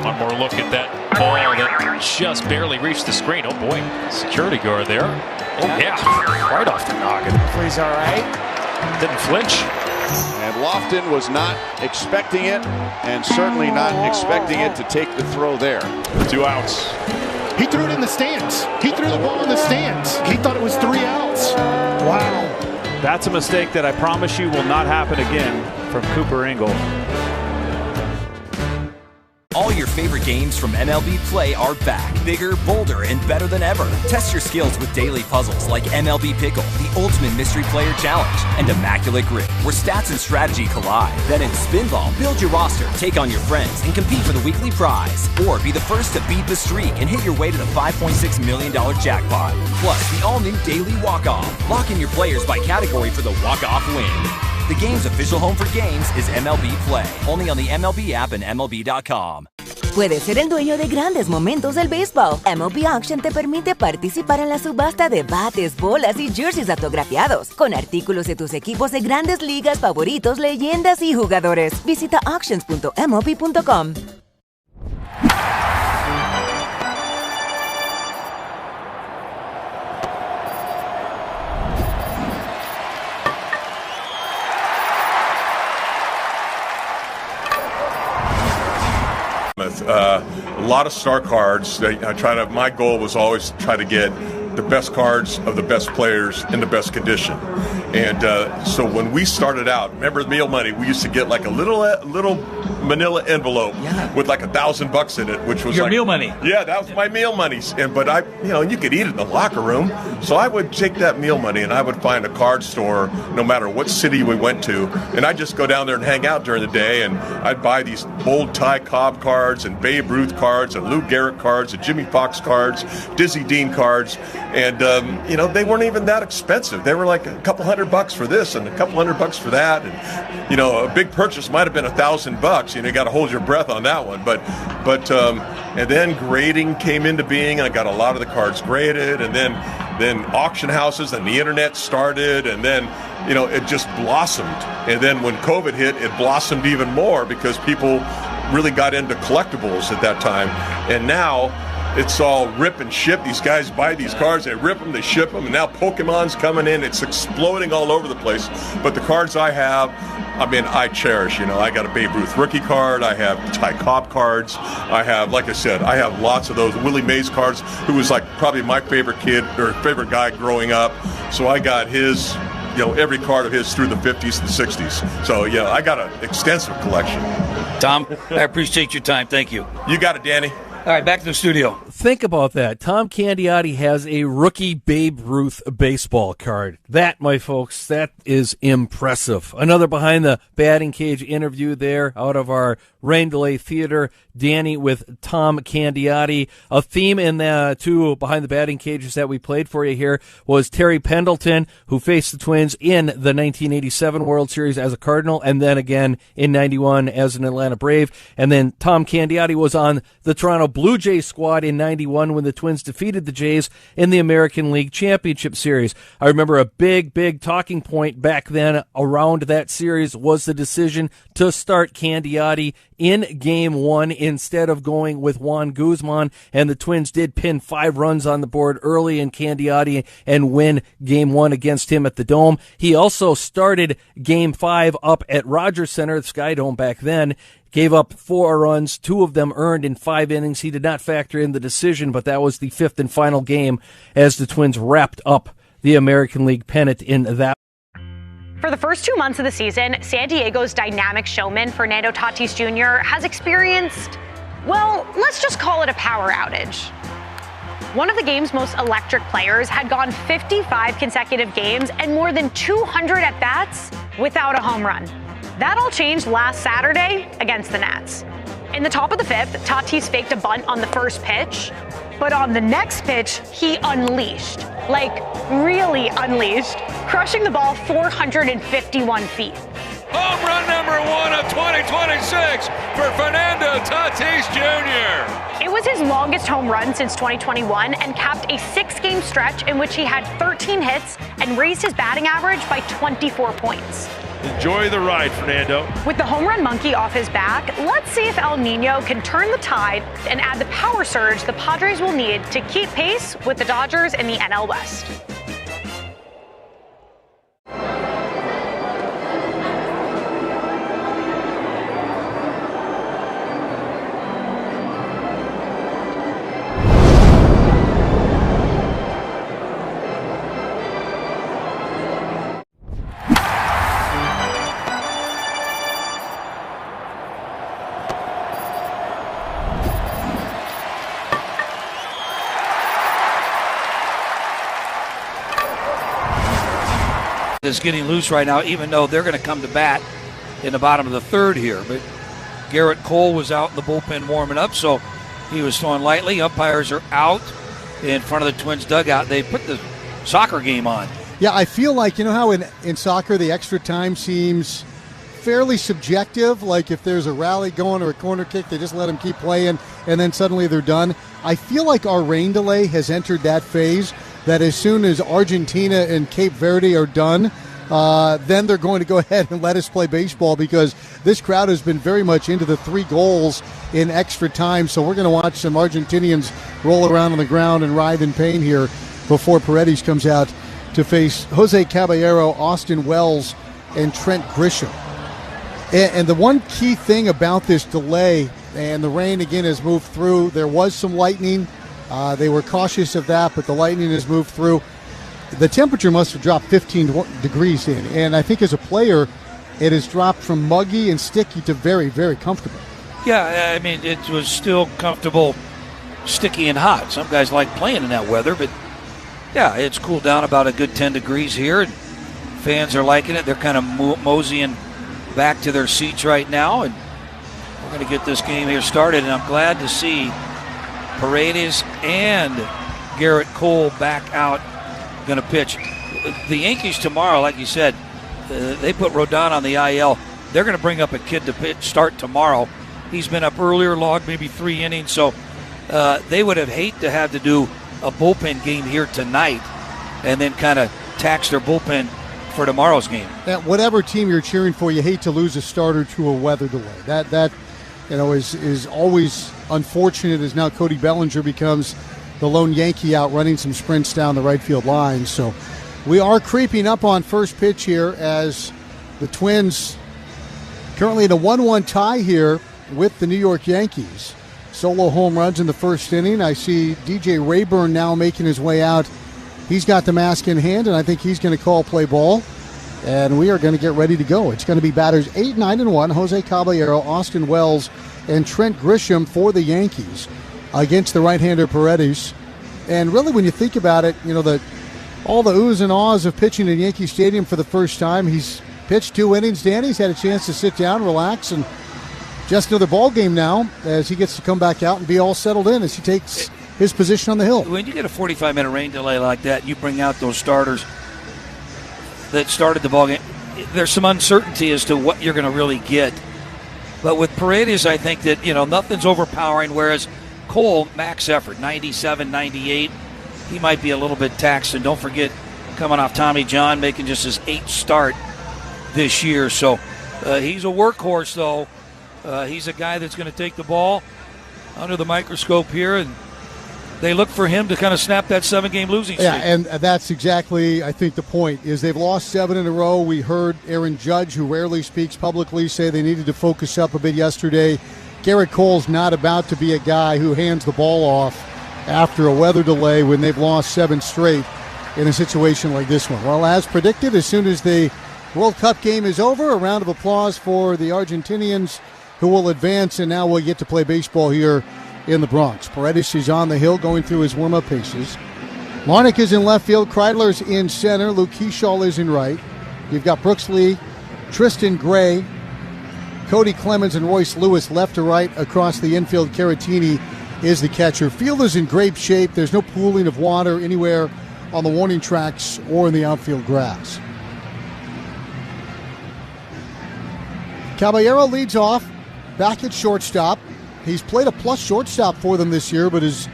One more look at that ball that just barely reached the screen. Oh boy, security guard there. Oh yeah, right off the noggin. He's all right. Didn't flinch. And Lofton was not expecting it, and certainly not expecting it to take the throw there. 2 outs. He threw it in the stands. He threw the ball in the stands. He thought it was 3 outs. Wow. That's a mistake that I promise you will not happen again from Cooper Ingle. All your favorite games from MLB Play are back, bigger, bolder, and better than ever. Test your skills with daily puzzles like MLB Pickle, the ultimate mystery player challenge, and Immaculate Grip, where stats and strategy collide. Then in Spinball, build your roster, take on your friends, and compete for the weekly prize. Or be the first to beat the streak and hit your way to the $5.6 million jackpot. Plus, the all-new Daily Walk-Off. Lock in your players by category for the walk-off win. The game's official home for games is MLB Play. Only on the MLB app and MLB.com. Puedes ser el dueño de grandes momentos del béisbol. MLB Auction te permite participar en la subasta de bates, bolas y jerseys autografiados, con artículos de tus equipos de grandes ligas favoritos, leyendas y jugadores. Visita auctions.mlb.com. A lot of star cards. My goal was always to try to get the best cards of the best players in the best condition. And so when we started out, remember the meal money, we used to get like a little manila envelope with like $1,000 in it, which was your like meal money. Yeah, that was my meal money. But you could eat it in the locker room. So I would take that meal money and I would find a card store, no matter what city we went to, and I'd just go down there and hang out during the day, and I'd buy these old Ty Cobb cards and Babe Ruth cards and Lou Gehrig cards and Jimmy Fox cards, Dizzy Dean cards, and they weren't even that expensive. They were like a couple $100 for this and a couple $100 for that, and a big purchase might have been $1,000. You got to hold your breath on that one, but and then grading came into being, and I got a lot of the cards graded, and then auction houses and the internet started, and then it just blossomed. And then when COVID hit, it blossomed even more because people really got into collectibles at that time. And now it's all rip and ship. These guys buy these cards, they rip them, they ship them, and now Pokemon's coming in. It's exploding all over the place. But the cards I have, I cherish. I got a Babe Ruth rookie card. I have Ty Cobb cards. I have, like I said, I have lots of those. Willie Mays cards, who was like probably my favorite kid or favorite guy growing up. So I got his, every card of his through the 50s and 60s. So, I got an extensive collection. Tom, I appreciate your time. Thank you. You got it, Danny. All right, back to the studio. Think about that. Tom Candiotti has a rookie Babe Ruth baseball card. That, my folks, that is impressive. Another behind the batting cage interview there out of our Rain Delay Theater. Danny with Tom Candiotti. A theme in the two behind the batting cages that we played for you here was Terry Pendleton, who faced the Twins in the 1987 World Series as a Cardinal, and then again in 91 as an Atlanta Brave. And then Tom Candiotti was on the Toronto Blue Jays squad in 91 when the Twins defeated the Jays in the American League Championship Series. I remember a big talking point back then around that series was the decision to start Candiotti in Game 1 instead of going with Juan Guzman, and the Twins did pin 5 runs on the board early in Candiotti and win Game 1 against him at the Dome. He also started Game 5 up at Rogers Center, the Sky Dome back then, gave up 4 runs, 2 of them earned in 5 innings. He did not factor in the decision, but that was the 5th and final game as the Twins wrapped up the American League pennant in that. For the first 2 months of the season, San Diego's dynamic showman, Fernando Tatis Jr., has experienced, well, let's just call it a power outage. One of the game's most electric players had gone 55 consecutive games and more than 200 at-bats without a home run. That all changed last Saturday against the Nats. In the top of the 5th, Tatis faked a bunt on the first pitch, but on the next pitch, he unleashed, like really unleashed, crushing the ball 451 feet. Home run number 1 of 2026 for Fernando Tatis Jr. It was his longest home run since 2021 and capped a 6-game stretch in which he had 13 hits and raised his batting average by 24 points. Enjoy the ride, Fernando. With the home run monkey off his back, let's see if El Nino can turn the tide and add the power surge the Padres will need to keep pace with the Dodgers in the NL West. Is getting loose right now, even though they're going to come to bat in the bottom of the 3rd here. But Garrett Cole was out in the bullpen warming up, so he was throwing lightly. Umpires are out in front of the Twins dugout. They put the soccer game on. Yeah, I feel like, how in soccer the extra time seems fairly subjective. Like if there's a rally going or a corner kick, they just let them keep playing, and then suddenly they're done. I feel like our rain delay has entered that phase that as soon as Argentina and Cape Verde are done, then they're going to go ahead and let us play baseball because this crowd has been very much into the 3 goals in extra time. So we're going to watch some Argentinians roll around on the ground and writhe in pain here before Paredes comes out to face Jose Caballero, Austin Wells, and Trent Grisham. And the one key thing about this delay, and the rain again has moved through, there was some lightning They were cautious of that, but the Lightning has moved through. The temperature must have dropped 15 degrees in, and I think as a player, it has dropped from muggy and sticky to very, very comfortable. Yeah, I mean, it was still comfortable, sticky and hot. Some guys like playing in that weather, but yeah, it's cooled down about a good 10 degrees here, and fans are liking it. They're kind of moseying back to their seats right now, and we're going to get this game here started, and I'm glad to see Paredes and Garrett Cole back out, going to pitch. The Yankees tomorrow, like you said, they put Rodon on the IL. They're going to bring up a kid to start tomorrow. He's been up earlier, logged maybe 3 innings, so they would have hated to have to do a bullpen game here tonight and then kind of tax their bullpen for tomorrow's game. Whatever team you're cheering for, you hate to lose a starter to a weather delay. That is always unfortunate, as now Cody Bellinger becomes the lone Yankee out running some sprints down the right field line. So we are creeping up on first pitch here as the Twins currently in a 1-1 tie here with the New York Yankees. Solo home runs in the first inning. I see DJ Rayburn now making his way out. He's got the mask in hand, and I think he's going to call play ball. And we are going to get ready to go. It's going to be batters 8, 9, and 1. Jose Caballero, Austin Wells, and Trent Grisham for the Yankees against the right-hander Paredes. And really, when you think about it, all the oohs and ahs of pitching in Yankee Stadium for the first time. He's pitched 2 innings, Danny. He's had a chance to sit down, relax, and just another ball game now as he gets to come back out and be all settled in as he takes his position on the hill. When you get a 45-minute rain delay like that, you bring out those starters that started the ball game. There's some uncertainty as to what you're going to really get. But with Paredes, I think that, nothing's overpowering, whereas Cole, max effort, 97, 98. He might be a little bit taxed. And don't forget, coming off Tommy John, making just his 8th start this year. So he's a workhorse, though. He's a guy that's going to take the ball under the microscope here, and they look for him to kind of snap that 7-game losing streak. Yeah, and that's exactly, I think, the point, is they've lost 7 in a row. We heard Aaron Judge, who rarely speaks publicly, say they needed to focus up a bit yesterday. Garrett Cole's not about to be a guy who hands the ball off after a weather delay when they've lost 7 straight in a situation like this one. Well, as predicted, as soon as the World Cup game is over, a round of applause for the Argentinians who will advance, and now we'll get to play baseball here in the Bronx. Paredes is on the hill going through his warm-up paces. Larnach is in left field. Kreidler's in center. Luke Keeschall is in right. You've got Brooks Lee, Tristan Gray, Cody Clemens, and Royce Lewis left to right across the infield. Caratini is the catcher. Field is in great shape. There's no pooling of water anywhere on the warning tracks or in the outfield grass. Caballero leads off, back at shortstop. He's played a plus shortstop for them this year, but has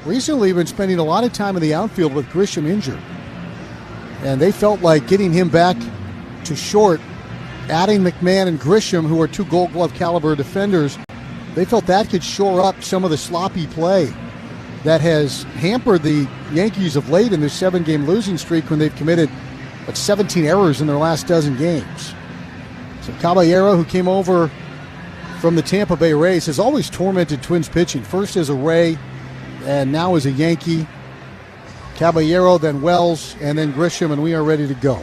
recently been spending a lot of time in the outfield with Grisham injured. And they felt like getting him back to short, adding McMahon and Grisham, who are 2 Gold Glove caliber defenders, they felt that could shore up some of the sloppy play that has hampered the Yankees of late in their 7-game losing streak when they've committed 17 errors in their last dozen games. So Caballero, who came over from the Tampa Bay Rays, has always tormented Twins pitching, first as a Ray and now as a Yankee. Caballero, then Wells, and then Grisham, and we are ready to go.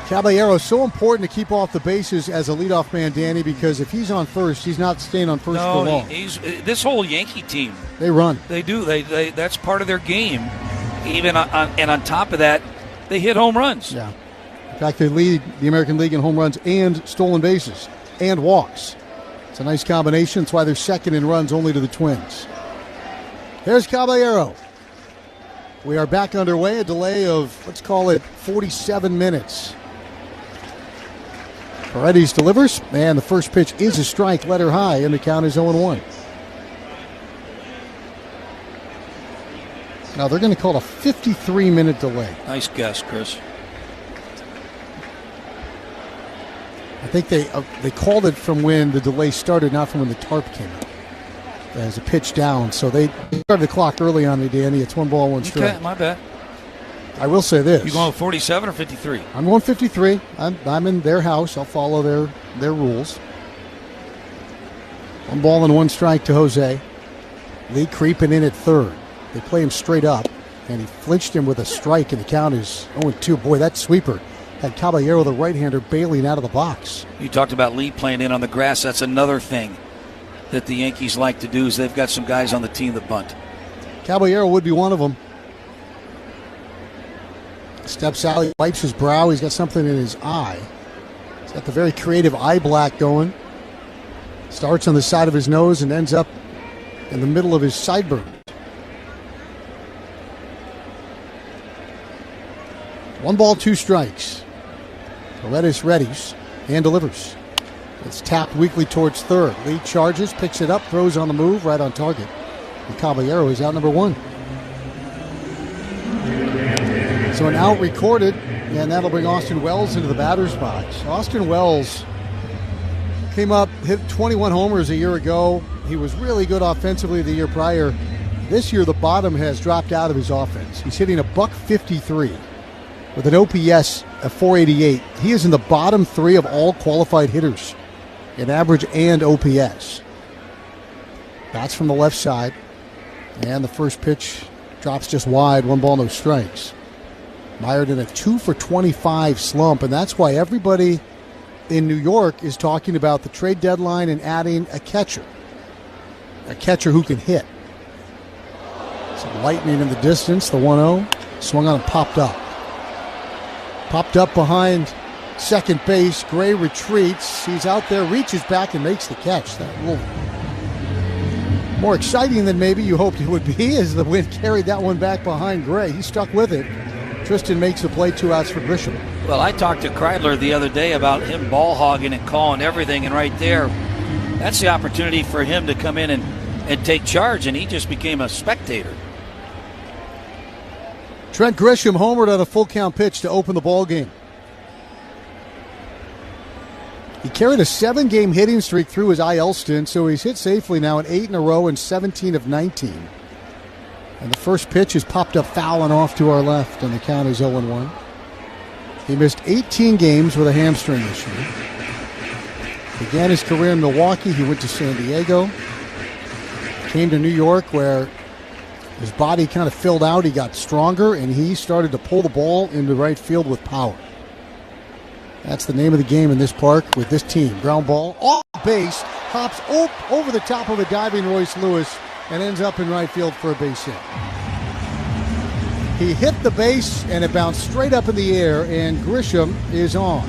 Caballero is so important to keep off the bases as a leadoff man, Danny, because if he's on first, he's not staying on first for long. This whole Yankee team, they run. They do. They that's part of their game. Even and on top of that, they hit home runs. Yeah. In fact, they lead the American League in home runs and stolen bases and walks. It's a nice combination. That's why they're second in runs only to the Twins. There's Caballero. We are back underway, a delay of, let's call it, 47 minutes. Paredes delivers, and the first pitch is a strike, letter high, and the count is 0-1. Now they're going to call it a 53-minute delay. Nice guess, Chris. I think they called it from when the delay started, not from when the tarp came out. As a pitch down, so they started the clock early on me, Danny. It's 1 ball, 1 strike. Okay, my bad. I will say this. You going with 47 or 53? I'm going 53. I'm in their house. I'll follow their rules. 1 ball and 1 strike to Jose. Lee creeping in at third. They play him straight up, and he flinched him with a strike, and the count is 0-2. Boy, that sweeper had Caballero, the right-hander, bailing out of the box. You talked about Lee playing in on the grass. That's another thing that the Yankees like to do is they've got some guys on the team that bunt. Caballero would be one of them. Steps out, he wipes his brow. He's got something in his eye. He's got the very creative eye black going. Starts on the side of his nose and ends up in the middle of his sideburn. 1 ball, 2 strikes. Paredes readies and delivers. It's tapped weakly towards third. Lee charges, picks it up, throws on the move, right on target. And Caballero is out number 1. So an out recorded, and that'll bring Austin Wells into the batter's box. Austin Wells came up, hit 21 homers a year ago. He was really good offensively the year prior. This year, the bottom has dropped out of his offense. He's hitting a .153 with an OPS of 488. He is in the bottom 3 of all qualified hitters in average and OPS. Bats from the left side, and the first pitch drops just wide. 1 ball, no strikes. Mired in a 2-for-25 slump, and that's why everybody in New York is talking about the trade deadline and adding a catcher who can hit. Some lightning in the distance. The 1-0 swung on and popped up. Popped up behind second base. Gray retreats. He's out there, reaches back, and makes the catch. That little more exciting than maybe you hoped it would be as the wind carried that one back behind Gray. He stuck with it. Tristan makes the play, 2 outs for Grisham. Well, I talked to Kreidler the other day about him ball hogging and calling everything, and right there, that's the opportunity for him to come in and take charge, and he just became a spectator. Trent Grisham homered on a full count pitch to open the ball game. He carried a 7-game hitting streak through his IL stint, so he's hit safely now in 8 in a row and 17 of 19. And the first pitch is popped up foul and off to our left, and the count is 0-1. He missed 18 games with a hamstring this year. Began his career in Milwaukee. He went to San Diego. Came to New York where his body kind of filled out. He got stronger, and he started to pull the ball into right field with power. That's the name of the game in this park with this team. Ground ball, off base, hops over the top of a diving Royce Lewis, and ends up in right field for a base hit. He hit the base, and it bounced straight up in the air, and Grisham is on.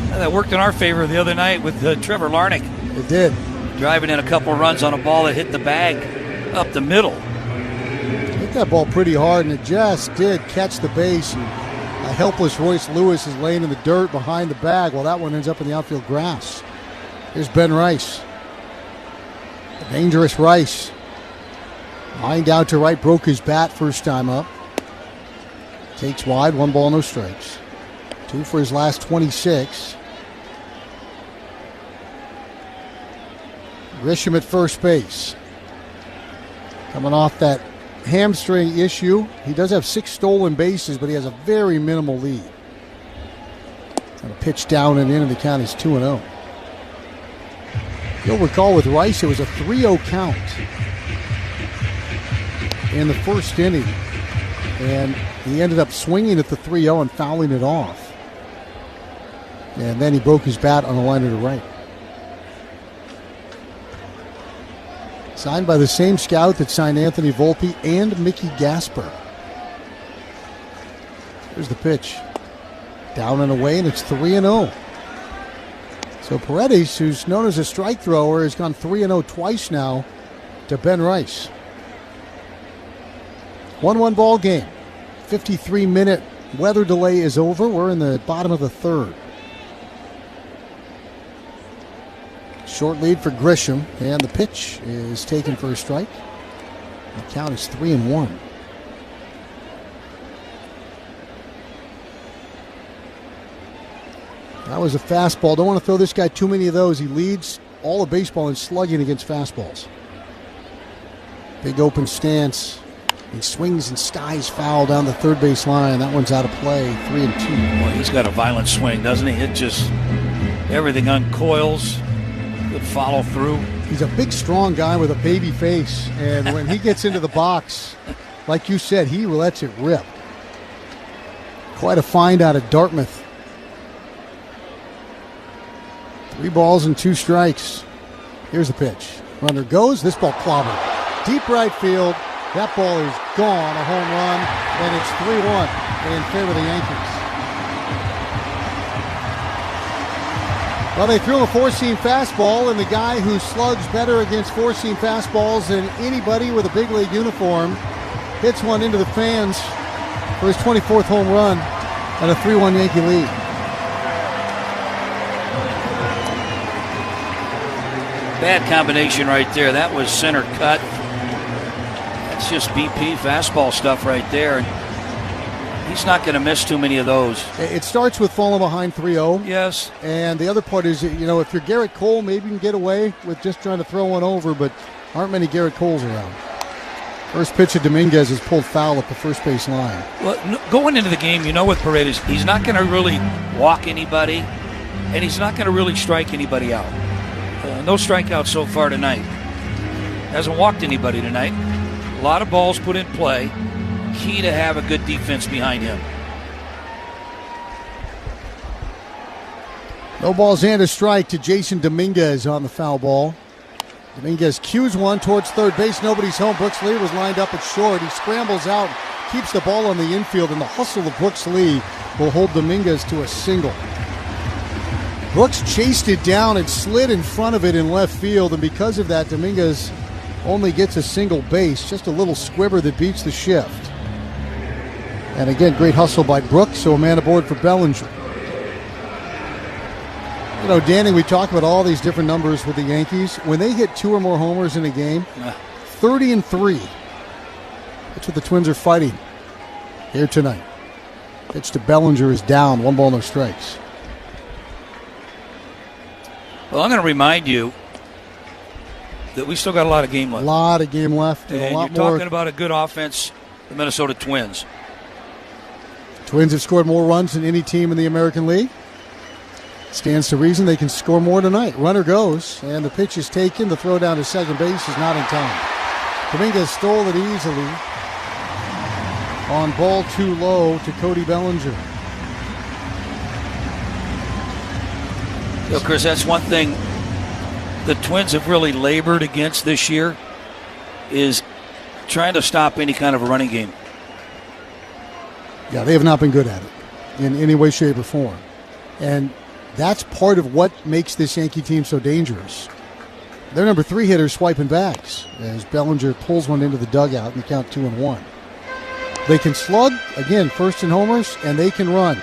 That worked in our favor the other night with Trevor Larnach. It did. Driving in a couple runs on a ball that hit the bag up the middle. Hit that ball pretty hard, and it just did catch the base. And a helpless Royce Lewis is laying in the dirt behind the bag while that one ends up in the outfield grass. Here's Ben Rice. The dangerous Rice. Lined out to right, broke his bat first time up. Takes wide, 1 ball, no strikes. 2 for his last 26. Grisham at first base. Coming off that hamstring issue. He does have 6 stolen bases, but he has a very minimal lead. And a pitch down and in, and the count is 2-0. You'll recall with Rice, it was a 3-0 count in the first inning. And he ended up swinging at the 3-0 and fouling it off. And then he broke his bat on the liner to right. Signed by the same scout that signed Anthony Volpe and Mickey Gasper. Here's the pitch. Down and away, and it's 3-0. So Paredes, who's known as a strike thrower, has gone 3-0 twice now to Ben Rice. 1-1 ball game. 53-minute weather delay is over. We're in the bottom of the third. Short lead for Grisham, and the pitch is taken for a strike. The count is 3-1. That was a fastball. Don't want to throw this guy too many of those. He leads all of baseball in slugging against fastballs. Big open stance. He swings and skies foul down the third base line. That one's out of play. 3-2. Boy, he's got a violent swing, doesn't he? It just Everything uncoils. Good follow through. He's a big, strong guy with a baby face. And when he gets into the box, like you said, he lets it rip. Quite a find out of Dartmouth. 3 balls and 2 strikes. Here's the pitch. Runner goes. This ball clobbered. Deep right field. That ball is gone. A home run. And it's 3-1 in favor of the Yankees. Well, they threw him a 4-seam fastball, and the guy who slugs better against 4-seam fastballs than anybody with a big league uniform hits one into the fans for his 24th home run and a 3-1 Yankee lead. Bad combination right there. That was center cut. That's just BP fastball stuff right there. He's not going to miss too many of those. It starts with falling behind 3-0. Yes. And the other part is, you know, if you're Garrett Cole, maybe you can get away with just trying to throw one over, but aren't many Garrett Coles around. First pitch of Dominguez is pulled foul at the first base line. Well, going into the game, you know with Paredes, he's not going to really walk anybody, and he's not going to really strike anybody out. No strikeouts so far tonight. Hasn't walked anybody tonight. A lot of balls put in play. Key to have a good defense behind him. No balls and a strike to Jason Dominguez on the foul ball. Dominguez cues one towards third base. Nobody's home. Brooks Lee was lined up at short. He scrambles out, keeps the ball on the infield, and the hustle of Brooks Lee will hold Dominguez to a single. Brooks chased it down and slid in front of it in left field, and because of that, Dominguez only gets a single base. Just a little squibber that beats the shift. And again, great hustle by Brooks, so a man aboard for Bellinger. You know, Danny, we talk about all these different numbers with the Yankees. When they hit 2 or more homers in a game, 30-3. That's what the Twins are fighting here tonight. Pitch to Bellinger is down. 1 ball, no strikes. Well, I'm going to remind you that we still got a lot of game left. A lot of game left. And a lot you're more. talking about a good offense, the Minnesota Twins. Twins have scored more runs than any team in the American League. Stands to reason they can score more tonight. Runner goes, and the pitch is taken. The throw down to second base is not in time. Dominguez stole it easily on ball too low to Cody Bellinger. You know, Chris, that's one thing the Twins have really labored against this year is trying to stop any kind of a running game. Yeah, they have not been good at it in any way, shape, or form. And that's part of what makes this Yankee team so dangerous. Their number 3 hitter swiping backs as Bellinger pulls one into the dugout and count 2-1. They can slug, again, first in homers, and they can run.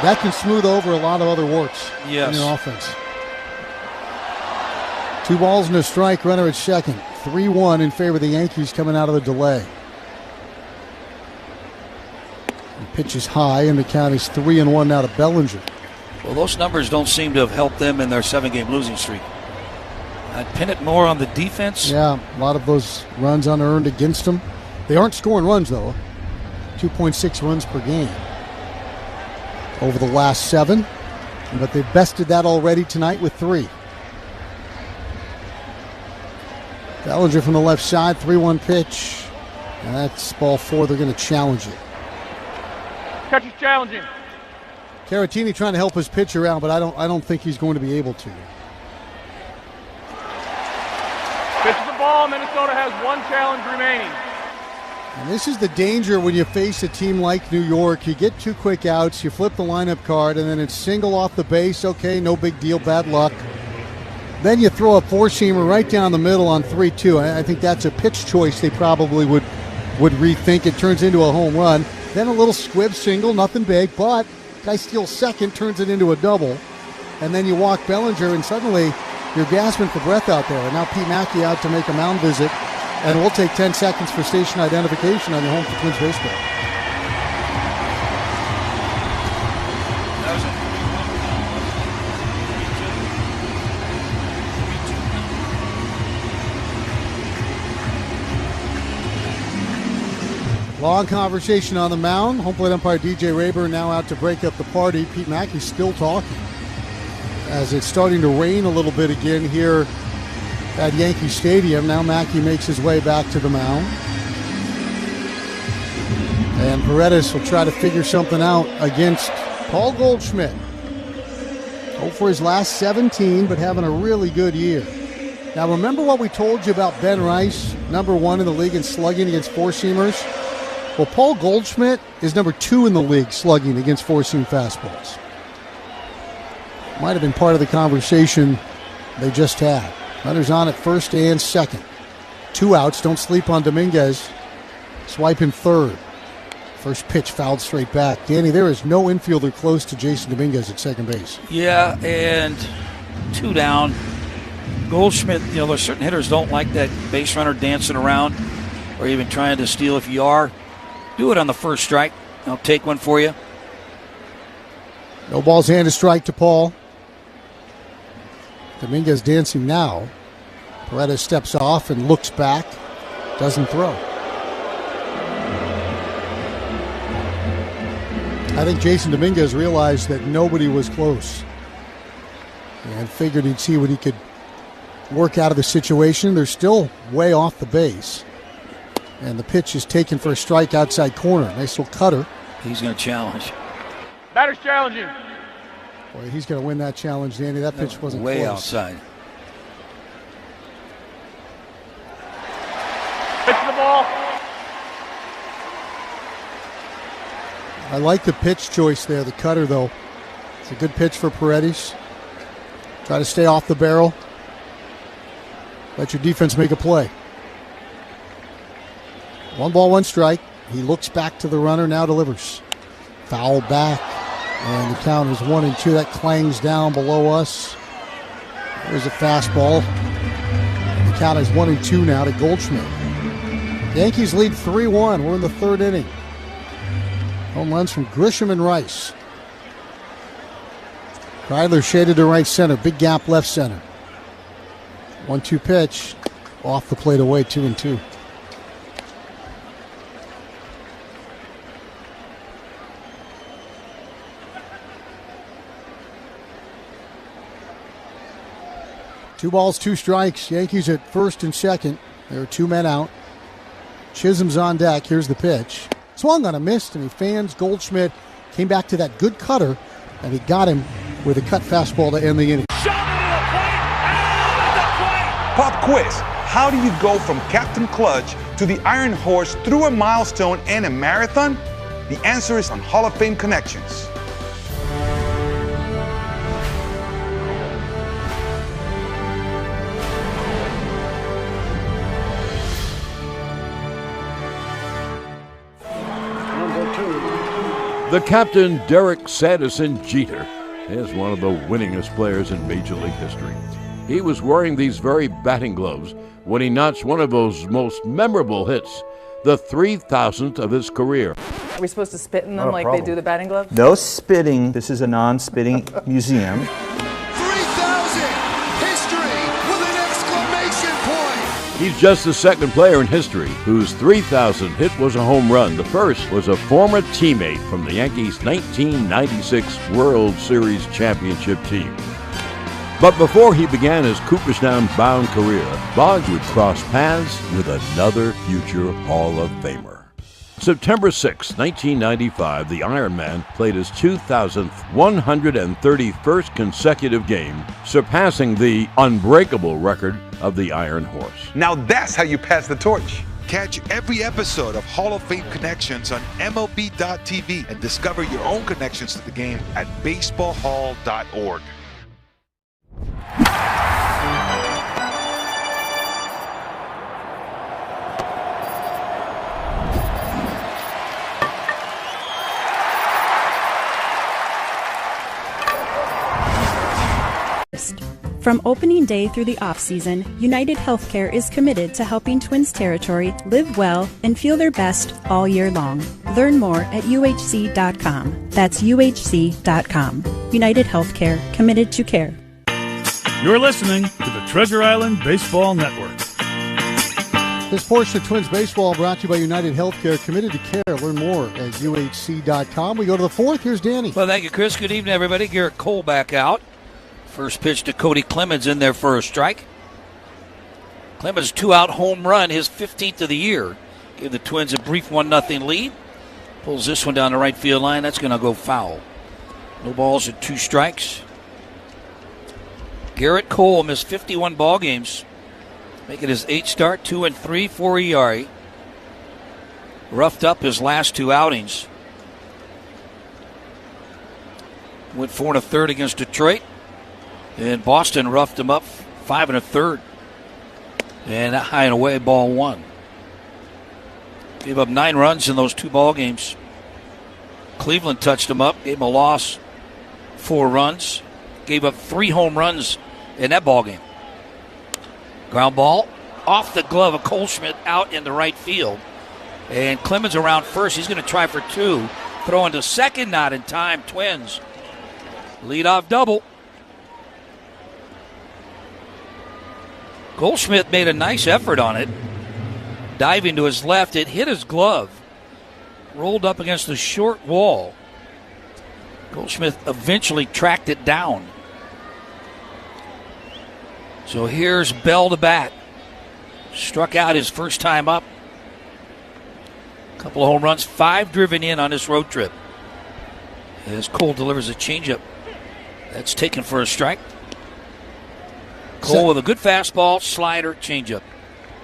That can smooth over a lot of other warts in your offense. 2 balls and a strike, runner at second. 3-1 in favor of the Yankees coming out of the delay. The pitch is high, and the count is 3-1 now to Bellinger. Well, those numbers don't seem to have helped them in their 7-game losing streak. I'd pin it more on the defense. Yeah, a lot of those runs unearned against them. They aren't scoring runs, though. 2.6 runs per game over the last 7. But they've bested that already tonight with 3. Bellinger from the left side, 3-1 pitch. And that's ball 4. They're going to challenge it. Catch is challenging. Caratini trying to help his pitcher out, but I don't think he's going to be able to. Pitches the ball. Minnesota has 1 challenge remaining. And this is the danger when you face a team like New York. You get 2 quick outs, you flip the lineup card, and then it's single off the base. Okay, no big deal, bad luck. Then you throw a 4-seamer right down the middle on 3-2. I think that's a pitch choice they probably would rethink. It turns into a home run. Then a little squib single, nothing big, but guy steals second, turns it into a double. And then you walk Bellinger, and suddenly you're gasping for breath out there. And now Pete Mackey out to make a mound visit. And we'll take 10 seconds for station identification on your home for Twins baseball. Long conversation on the mound. Home plate umpire DJ Rayburn now out to break up the party. Pete Mackey's still talking as it's starting to rain a little bit again here at Yankee Stadium. Now Mackey makes his way back to the mound. And Paredes will try to figure something out against Paul Goldschmidt. 0 for his last 17, but having a really good year. Now remember what we told you about Ben Rice, number 1 in the league in slugging against four-seamers? Well, Paul Goldschmidt is number 2 in the league slugging against four-seam fastballs. Might have been part of the conversation they just had. Runners on at first and second. 2 outs. Don't sleep on Dominguez. Swiping third. First pitch fouled straight back. Danny, there is no infielder close to Jason Dominguez at second base. Yeah, and 2 down. Goldschmidt, there's certain hitters don't like that base runner dancing around or even trying to steal if you are. Do it on the first strike. I'll take one for you. No balls, hand a strike to Paul. Dominguez dancing now. Paredes steps off and looks back. Doesn't throw. I think Jason Dominguez realized that nobody was close and figured he'd see what he could work out of the situation. They're still way off the base. And the pitch is taken for a strike outside corner. Nice little cutter. He's going to challenge. Batter's challenging. Boy, he's going to win that challenge, Danny. That pitch wasn't way close. Outside. Pitch the ball. I like the pitch choice there, the cutter, though. It's a good pitch for Paredes. Try to stay off the barrel. Let your defense make a play. 1 ball, 1 strike. He looks back to the runner, now delivers. Foul back, and the count is 1-2. That clangs down below us. There's a fastball. The count is 1-2 now to Goldschmidt. Yankees lead 3-1. We're in the 3rd inning. Home runs from Grisham and Rice. Kreidler shaded to right center. Big gap left center. 1-2 pitch. Off the plate away, 2-2. Two balls, 2 strikes. Yankees at first and second. There are 2 men out. Chisholm's on deck. Here's the pitch. Swung on a miss, and he fans. Goldschmidt came back to that good cutter, and he got him with a cut fastball to end the inning. Pop quiz. How do you go from Captain Clutch to the Iron Horse through a milestone and a marathon? The answer is on Hall of Fame Connections. The captain, Derek Sanderson Jeter, is one of the winningest players in Major League history. He was wearing these very batting gloves when he notched one of those most memorable hits, the 3,000th of his career. Are we supposed to spit in them like they do the batting gloves? No spitting. This is a non-spitting museum. He's just the 2nd player in history whose 3,000th hit was a home run. The first was a former teammate from the Yankees' 1996 World Series championship team. But before he began his Cooperstown-bound career, Boggs would cross paths with another future Hall of Famer. September 6, 1995, the Iron Man played his 2,131st consecutive game, surpassing the unbreakable record of the Iron Horse. Now that's how you pass the torch. Catch every episode of Hall of Fame Connections on MLB.tv and discover your own connections to the game at baseballhall.org. From opening day through the off-season, United Healthcare is committed to helping Twins Territory live well and feel their best all year long. Learn more at UHC.com. That's UHC.com. United Healthcare, committed to care. You're listening to the Treasure Island Baseball Network. This portion of Twins Baseball brought to you by United Healthcare, committed to care. Learn more at UHC.com. We go to the fourth. Here's Danny. Well, thank you, Chris. Good evening, everybody. Garrett Cole back out. First pitch to Cody Clemens in there for a strike. Clemens 2-out home run, his 15th of the year. Gave the Twins a brief 1-0 lead. Pulls this one down the right field line. That's going to go foul. No balls and 2 strikes. Garrett Cole missed 51 ball games. Making his 8th start, 2-3, 4 ERA. Roughed up his last 2 outings. Went 4 1/3 against Detroit. And Boston roughed him up 5 1/3. And that high and away, ball 1. Gave up 9 runs in those 2 ball games. Cleveland touched him up, gave him a loss, 4 runs. Gave up 3 home runs in that ball game. Ground ball off the glove of Goldschmidt out in the right field. And Clemens around first. He's going to try for 2. Throwing to second, not in time. Twins. Leadoff double. Goldschmidt made a nice effort on it. Diving to his left. It hit his glove. Rolled up against the short wall. Goldschmidt eventually tracked it down. So here's Bell to bat. Struck out his first time up. Couple of home runs, 5 driven in on this road trip. As Cole delivers a changeup. That's taken for a strike. Cole with a good fastball, slider, changeup.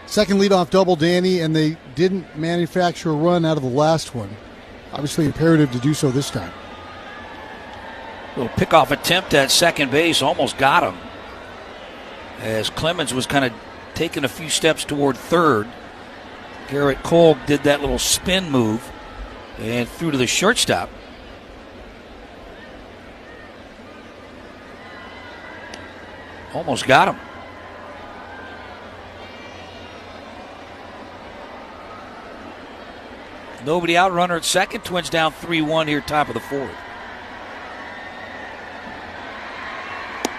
Second leadoff double, Danny, and they didn't manufacture a run out of the last one. Obviously imperative to do so this time. Little pickoff attempt at second base, almost got him. As Clemens was kind of taking a few steps toward third. Garrett Cole did that little spin move and threw to the shortstop. Almost got him. Nobody out, runner at second. Twins down 3-1 here, top of the 4th.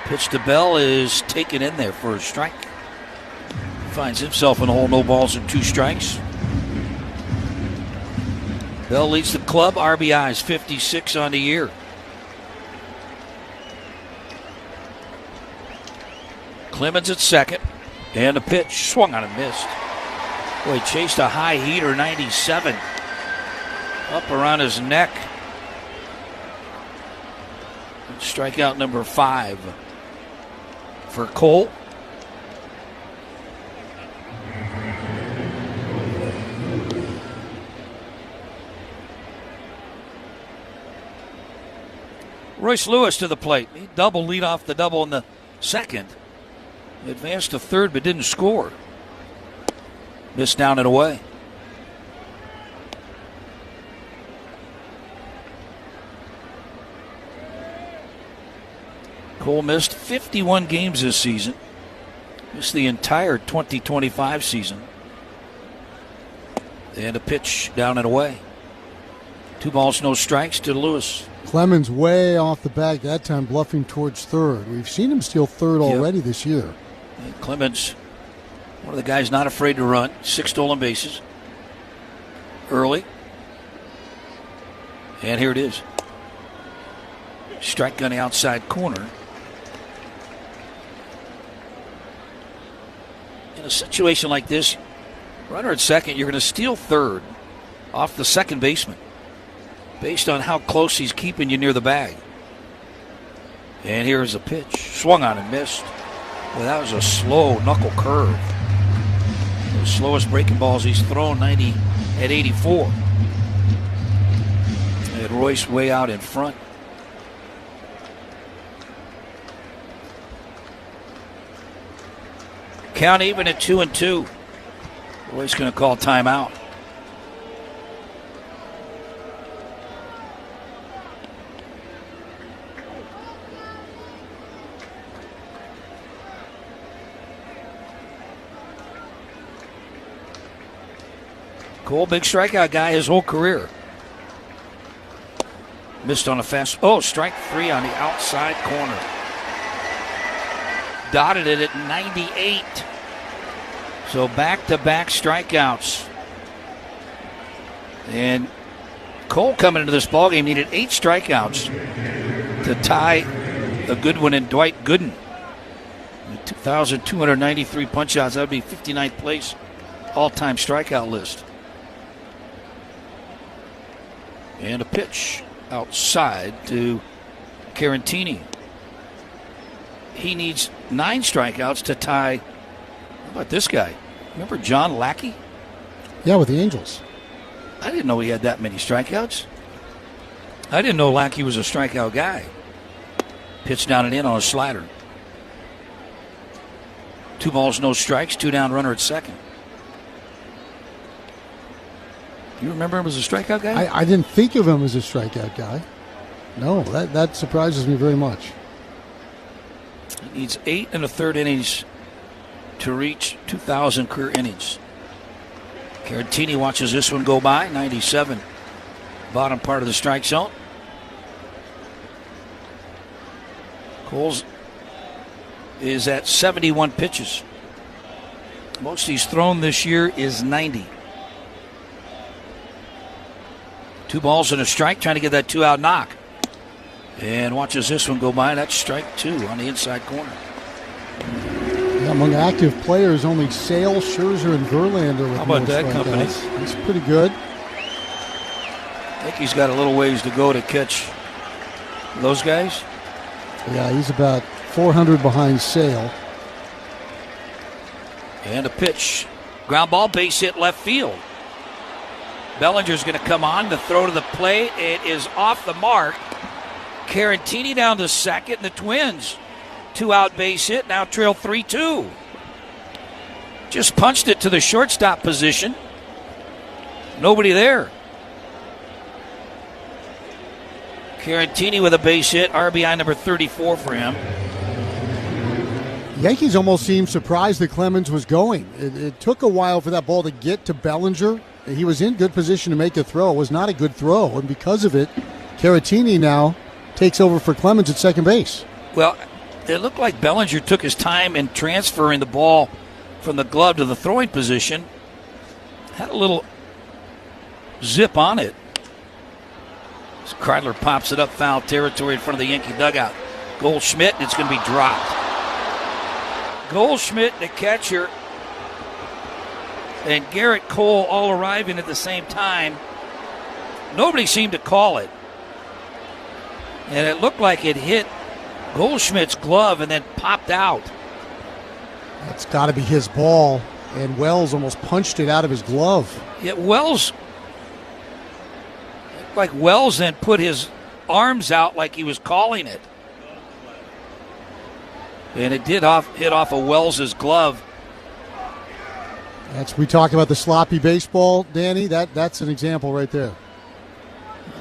Pitch to Bell is taken in there for a strike. Finds himself in the hole, no balls and 2 strikes. Bell leads the club, RBIs, 56 on the year. Clemens at second, and the pitch swung on and missed. Boy, he chased a high heater, 97, up around his neck. Strikeout number 5 for Cole. Royce Lewis to the plate. He double lead off the double in the second. Advanced to third but didn't score. Missed down and away. Cole missed 51 games this season. Missed the entire 2025 season. And a pitch down and away. 2 balls, no strikes to Lewis. Clemens way off the bag that time, bluffing towards third. We've seen him steal third already this year. And Clemens, one of the guys not afraid to run. 6 stolen bases. Early. And here it is. Strike on the outside corner. In a situation like this, runner at second, you're going to steal third off the second baseman based on how close he's keeping you near the bag. And here's a pitch. Swung on and missed. Well, that was a slow knuckle curve. The slowest breaking balls he's thrown, 90 at 84. And Royce way out in front. Count even at 2-2. Royce going to call timeout. Cole, big strikeout guy his whole career. Missed on a fast. Oh, strike 3 on the outside corner. Dotted it at 98. So back-to-back strikeouts. And Cole coming into this ballgame needed 8 strikeouts to tie a good one in Dwight Gooden. 2,293 punch-outs. That would be 59th place all-time strikeout list. And a pitch outside to Carantini. He needs 9 strikeouts to tie. How about this guy? Remember John Lackey? Yeah, with the Angels. I didn't know he had that many strikeouts. I didn't know Lackey was a strikeout guy. Pitch down and in on a slider. 2 balls, no strikes, 2 down, runner at second. You remember him as a strikeout guy? I didn't think of him as a strikeout guy. No, that surprises me very much. He needs 8 1/3 innings to reach 2,000 career innings. Carantini watches this one go by. 97, bottom part of the strike zone. Coles is at 71 pitches. Most he's thrown this year is 90. 2 balls and a strike, trying to get that 2-out knock. And watches this one go by. That's strike 2 on the inside corner. Yeah, among active players, only Sale, Scherzer, and Verlander. With How about that company? That's pretty good. I think he's got a little ways to go to catch those guys. Yeah, he's about 400 behind Sale. And a pitch. Ground ball, base hit left field. Bellinger's going to come on. The throw to the plate. It is off the mark. Carantini down to second. The Twins, 2-out base hit. Now trail 3-2. Just punched it to the shortstop position. Nobody there. Carantini with a base hit. RBI number 34 for him. Yankees almost seemed surprised that Clemens was going. It took a while for that ball to get to Bellinger. He was in good position to make a throw. It was not a good throw, and because of it, Carantini now takes over for Clemens at second base. Well, it looked like Bellinger took his time in transferring the ball from the glove to the throwing position. Had a little zip on it. As Kreidler pops it up foul territory in front of the Yankee dugout. Goldschmidt, it's going to be dropped. Goldschmidt, the catcher, and Garrett Cole all arriving at the same time. Nobody seemed to call it. And it looked like it hit Goldschmidt's glove and then popped out. That's got to be his ball, and Wells almost punched it out of his glove. Yeah, Wells then put his arms out like he was calling it. And it did hit off of Wells's glove. We talk about the sloppy baseball, Danny. That's an example right there.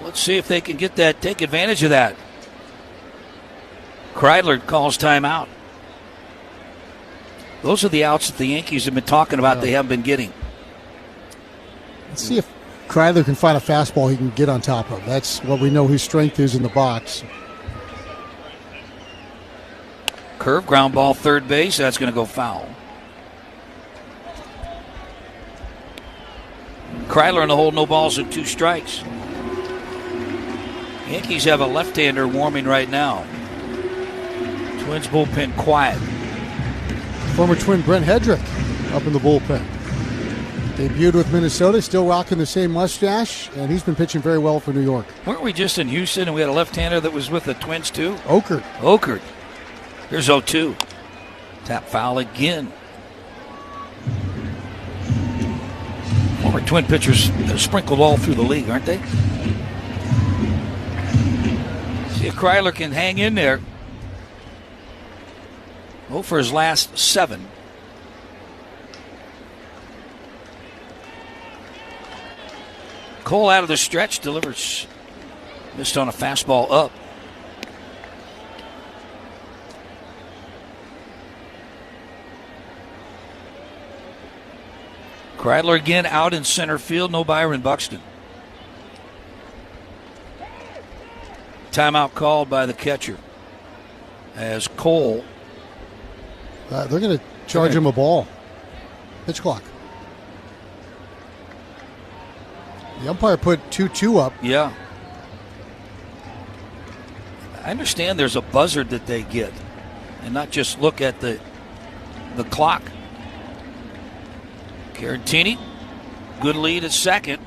Let's see if they can take advantage of that. Kreidler calls timeout. Those are the outs that the Yankees have been talking about they haven't been getting. Let's see if Kreidler can find a fastball he can get on top of. That's what we know his strength is in the box. Curve, ground ball, third base. That's going to go foul. Kreidler in the hole, no balls and 2 strikes. Yankees have a left-hander warming right now. Twins bullpen quiet. Former Twin Brent Hedrick up in the bullpen. Debuted with Minnesota, still rocking the same mustache, and he's been pitching very well for New York. Weren't we just in Houston and we had a left-hander that was with the Twins too? Okert. Here's 0-2. Tap foul again. Former Twin pitchers sprinkled all through the league, aren't they? See if Kreidler can hang in there. For his last 7. Cole out of the stretch, delivers. Missed on a fastball up. Kreidler again out in center field. No Byron Buxton. Timeout called by the catcher. As Cole. They're going to charge him a ball. Pitch clock. The umpire put 2-2 up. Yeah. I understand there's a buzzard that they get and not just look at the clock. Carantini, good lead at second.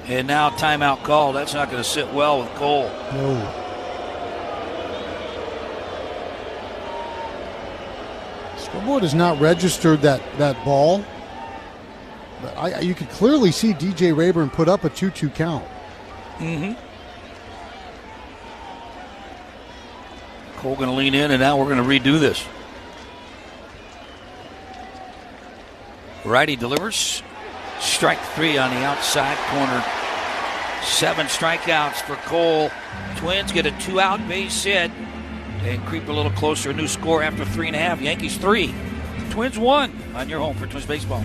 And now timeout call. That's not going to sit well with Cole. No. Scoreboard has not registered that ball. But you could clearly see DJ Rayburn put up a 2-2 count. Mm-hmm. Cole going to lean in, and now we're going to redo this. Righty delivers. Strike 3 on the outside corner. 7 strikeouts for Cole. Twins get a 2-out base hit and creep a little closer. A new score after 3.5. Yankees 3. Twins 1 on your home for Twins baseball.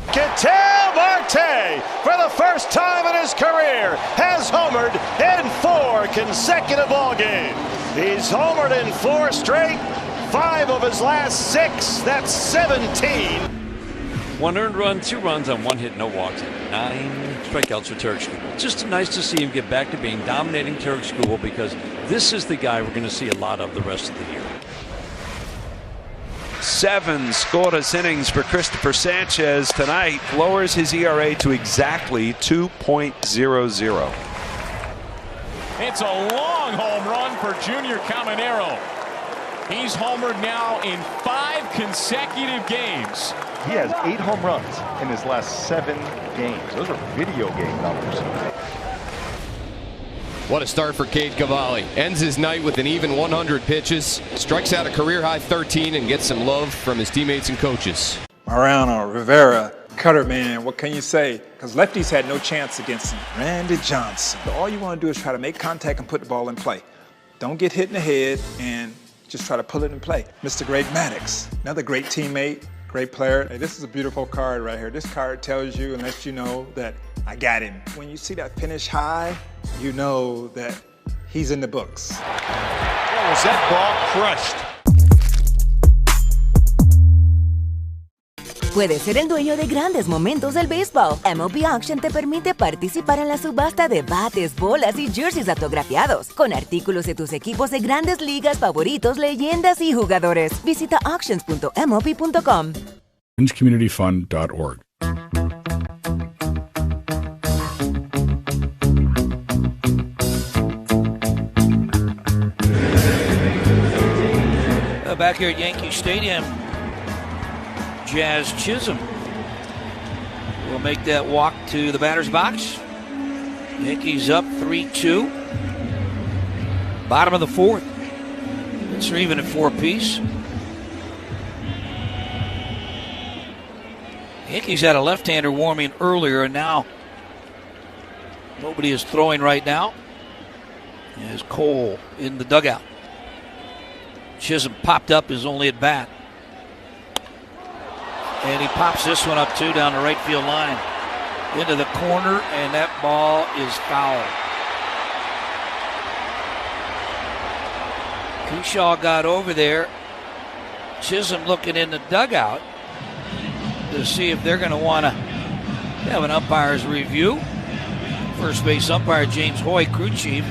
Ketel Marte, for the first time in his career, has homered in 4 consecutive ball games. He's homered in 4 straight. 5 of his last 6. That's 17. 1 earned run, 2 runs on 1 hit, no walks, and 9 strikeouts for Tarek Skubal. It's just nice to see him get back to being dominating Tarek Skubal, because this is the guy we're going to see a lot of the rest of the year. 7 scoreless innings for Christopher Sanchez tonight lowers his ERA to exactly 2.00. It's a long home run for Junior Caminero. He's homered now in 5 consecutive games. He has 8 home runs in his last 7 games. Those are video game numbers. What a start for Cade Cavalli. Ends his night with an even 100 pitches, strikes out a career-high 13, and gets some love from his teammates and coaches. Mariano Rivera, cutter man, what can you say? Because lefties had no chance against him. Randy Johnson. All you want to do is try to make contact and put the ball in play. Don't get hit in the head and just try to pull it in play. Mr. Greg Maddux, another great teammate, great player. Hey, this is a beautiful card right here. This card tells you and lets you know that I got him. When you see that finish high, you know that he's in the books. What was that ball crushed? Puedes ser el dueño de grandes momentos del béisbol. MLB Auction te permite participar en la subasta de bates, bolas y jerseys autografiados, con artículos de tus equipos de grandes ligas favoritos, leyendas y jugadores. Visita auctions.mlb.com. communityfund.org. Back here at Yankee Stadium, Jazz Chisholm will make that walk to the batter's box. Yankees up 3-2. Bottom of the 4th. It's even at 4 apiece. Yankees had a left-hander warming earlier, and now nobody is throwing right now. As Cole in the dugout. Chisholm popped up his only at bat. And he pops this one up too down the right field line. Into the corner, and that ball is foul. Kershaw got over there. Chisholm looking in the dugout to see if they're going to want to have an umpire's review. First base umpire James Hoy, crew chief.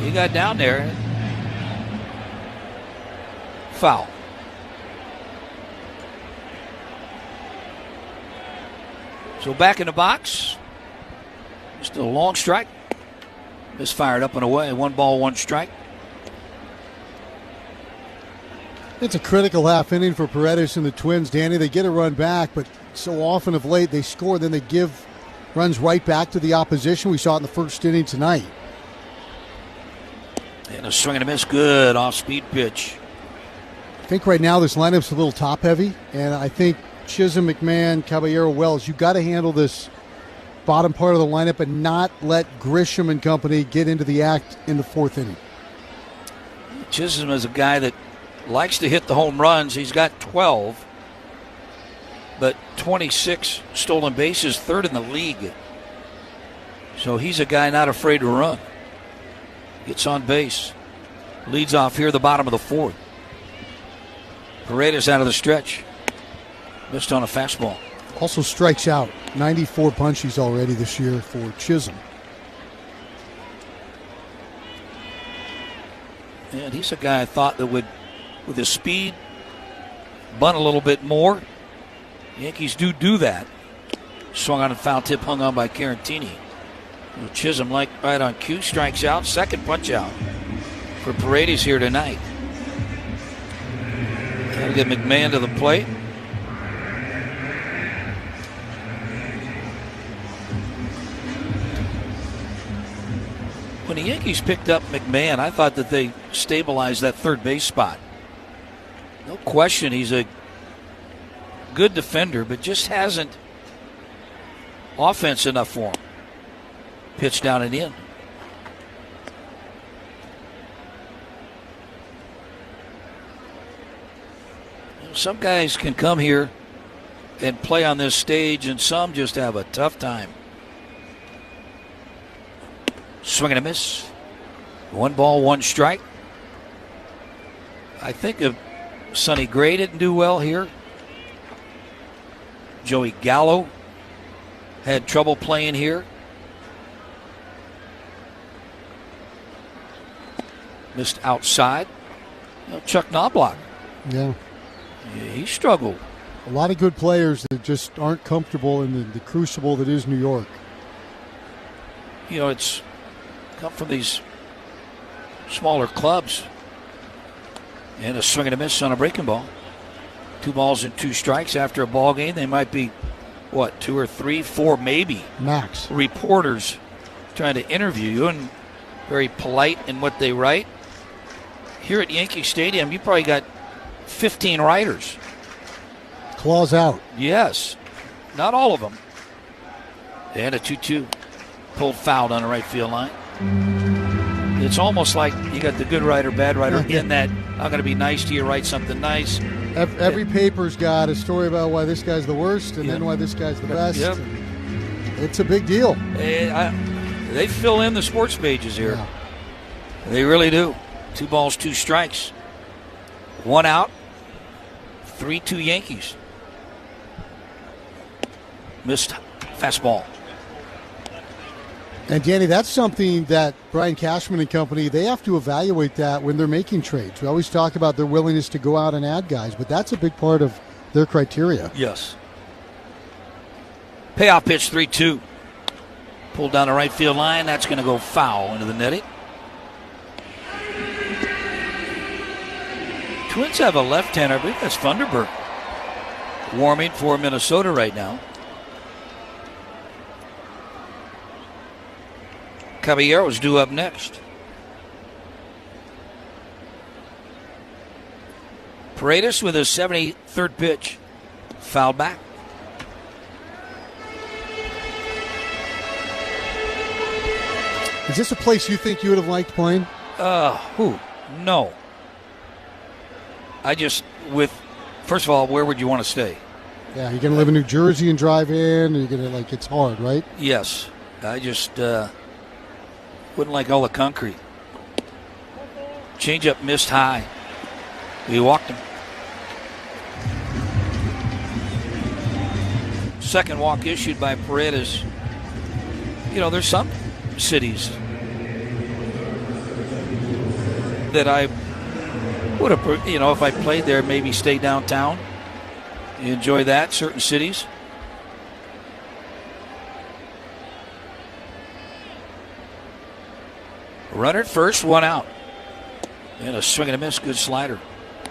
He got down there. Foul. So back in the box. Just a long strike. Misfired up and away. 1 ball, 1 strike. It's a critical half inning for Paredes and the Twins, Danny. They get a run back, but so often of late they score, then they give runs right back to the opposition. We saw it in the first inning tonight. And a swing and a miss. Good off-speed pitch. I think right now this lineup's a little top-heavy, and I think Chisholm, McMahon, Caballero, Wells, you've got to handle this bottom part of the lineup and not let Grisham and company get into the act in the 4th inning. Chisholm is a guy that likes to hit the home runs. He's got 12, but 26 stolen bases, 3rd in the league. So he's a guy not afraid to run. Gets on base. Leads off here the bottom of the 4th. Paredes out of the stretch. Missed on a fastball. Also strikes out. 94 punchies already this year for Chisholm. And he's a guy I thought that would, with his speed, bunt a little bit more. Yankees do that. Swung on a foul tip, hung on by Carantini. Chisholm, like right on cue, strikes out. Second punch out for Paredes here tonight. Got to get McMahon to the plate. When the Yankees picked up McMahon, I thought that they stabilized that third base spot. No question, he's a good defender, but just hasn't offense enough for him. Pitch down and in. Some guys can come here and play on this stage, and some just have a tough time. Swing and a miss. 1 ball, 1 strike. I think if Sonny Gray didn't do well here, Joey Gallo had trouble playing here. Missed outside. Chuck Knobloch. Yeah. He struggled. A lot of good players that just aren't comfortable in the crucible that is New York. It's come from these smaller clubs. And a swing and a miss on a breaking ball. 2 balls and 2 strikes after a ball game. They might be, 2 or 3, 4 maybe. Max. Reporters trying to interview you and very polite in what they write. Here at Yankee Stadium, you probably got 15 writers. Claws out. Yes. Not all of them. And a 2-2. Pulled foul on the right field line. It's almost like you got the good writer, bad writer in that I'm going to be nice to you, write something nice. Every paper's got a story about why this guy's the worst and then why this guy's the best. Yep. It's a big deal. They fill in the sports pages here. Yeah. They really do. 2 balls, 2 strikes. 1 out. 3-2 Yankees. Missed fastball. And Danny, that's something that Brian Cashman and company, they have to evaluate that when they're making trades. We always talk about their willingness to go out and add guys, but that's a big part of their criteria. Yes. Payoff pitch 3-2. Pulled down the right field line. That's going to go foul into the netting. Twins have a left-hander. I believe that's Funderburk. Warming for Minnesota right now. Caballero's due up next. Paredes with his 73rd pitch. Foul back. Is this a place you think you would have liked playing? No. First of all, where would you want to stay? Yeah, you're going to live in New Jersey and drive in, and you're going to, it's hard, right? Yes. I just wouldn't like all the concrete. Changeup missed high. We walked him. Second walk issued by Paredes. There's some cities that I would have, if I played there, maybe stay downtown. You enjoy that, certain cities. Runner at first, 1 out. And a swing and a miss, good slider.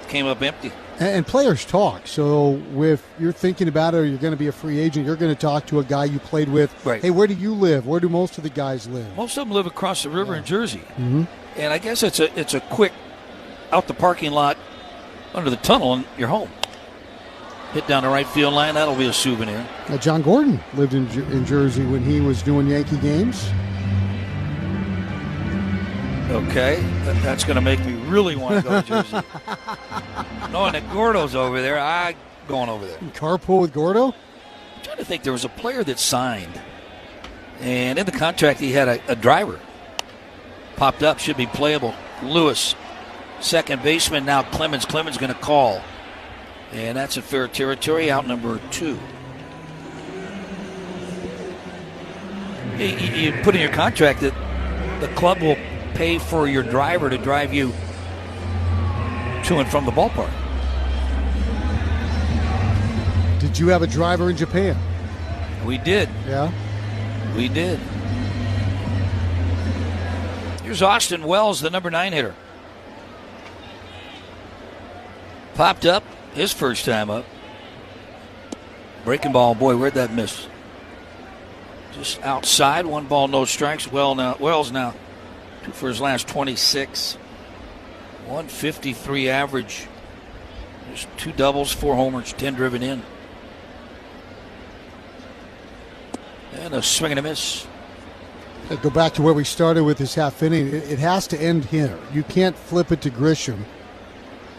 Came up empty. And players talk. So if you're thinking about it or you're going to be a free agent, you're going to talk to a guy you played with. Right. Hey, where do you live? Where do most of the guys live? Most of them live across the river in Jersey. Mm-hmm. And I guess it's a quick out the parking lot under the tunnel and you're home. Hit down the right field line. That'll be a souvenir. John Gordon lived in Jersey when he was doing Yankee games. Okay, that's going to make me really want to go to Jersey. Knowing that Gordo's over there, I'm going over there. Carpool with Gordo? I'm trying to think. There was a player that signed, and in the contract he had a driver. Popped up, should be playable. Lewis, second baseman now. Clemens going to call. And that's in fair territory, out number 2. You put in your contract that the club will pay for your driver to drive you to and from the ballpark. Did you have a driver in Japan? We did. Yeah? We did. Here's Austin Wells, the number 9 hitter. Popped up his first time up. Breaking ball, boy, where'd that miss? Just outside, 1 ball, no strikes. Wells now 2 for his last 26. 153 average. There's 2 doubles, 4 homers, 10 driven in. And a swing and a miss. Go back to where we started with this half inning. It has to end here. You can't flip it to Grisham.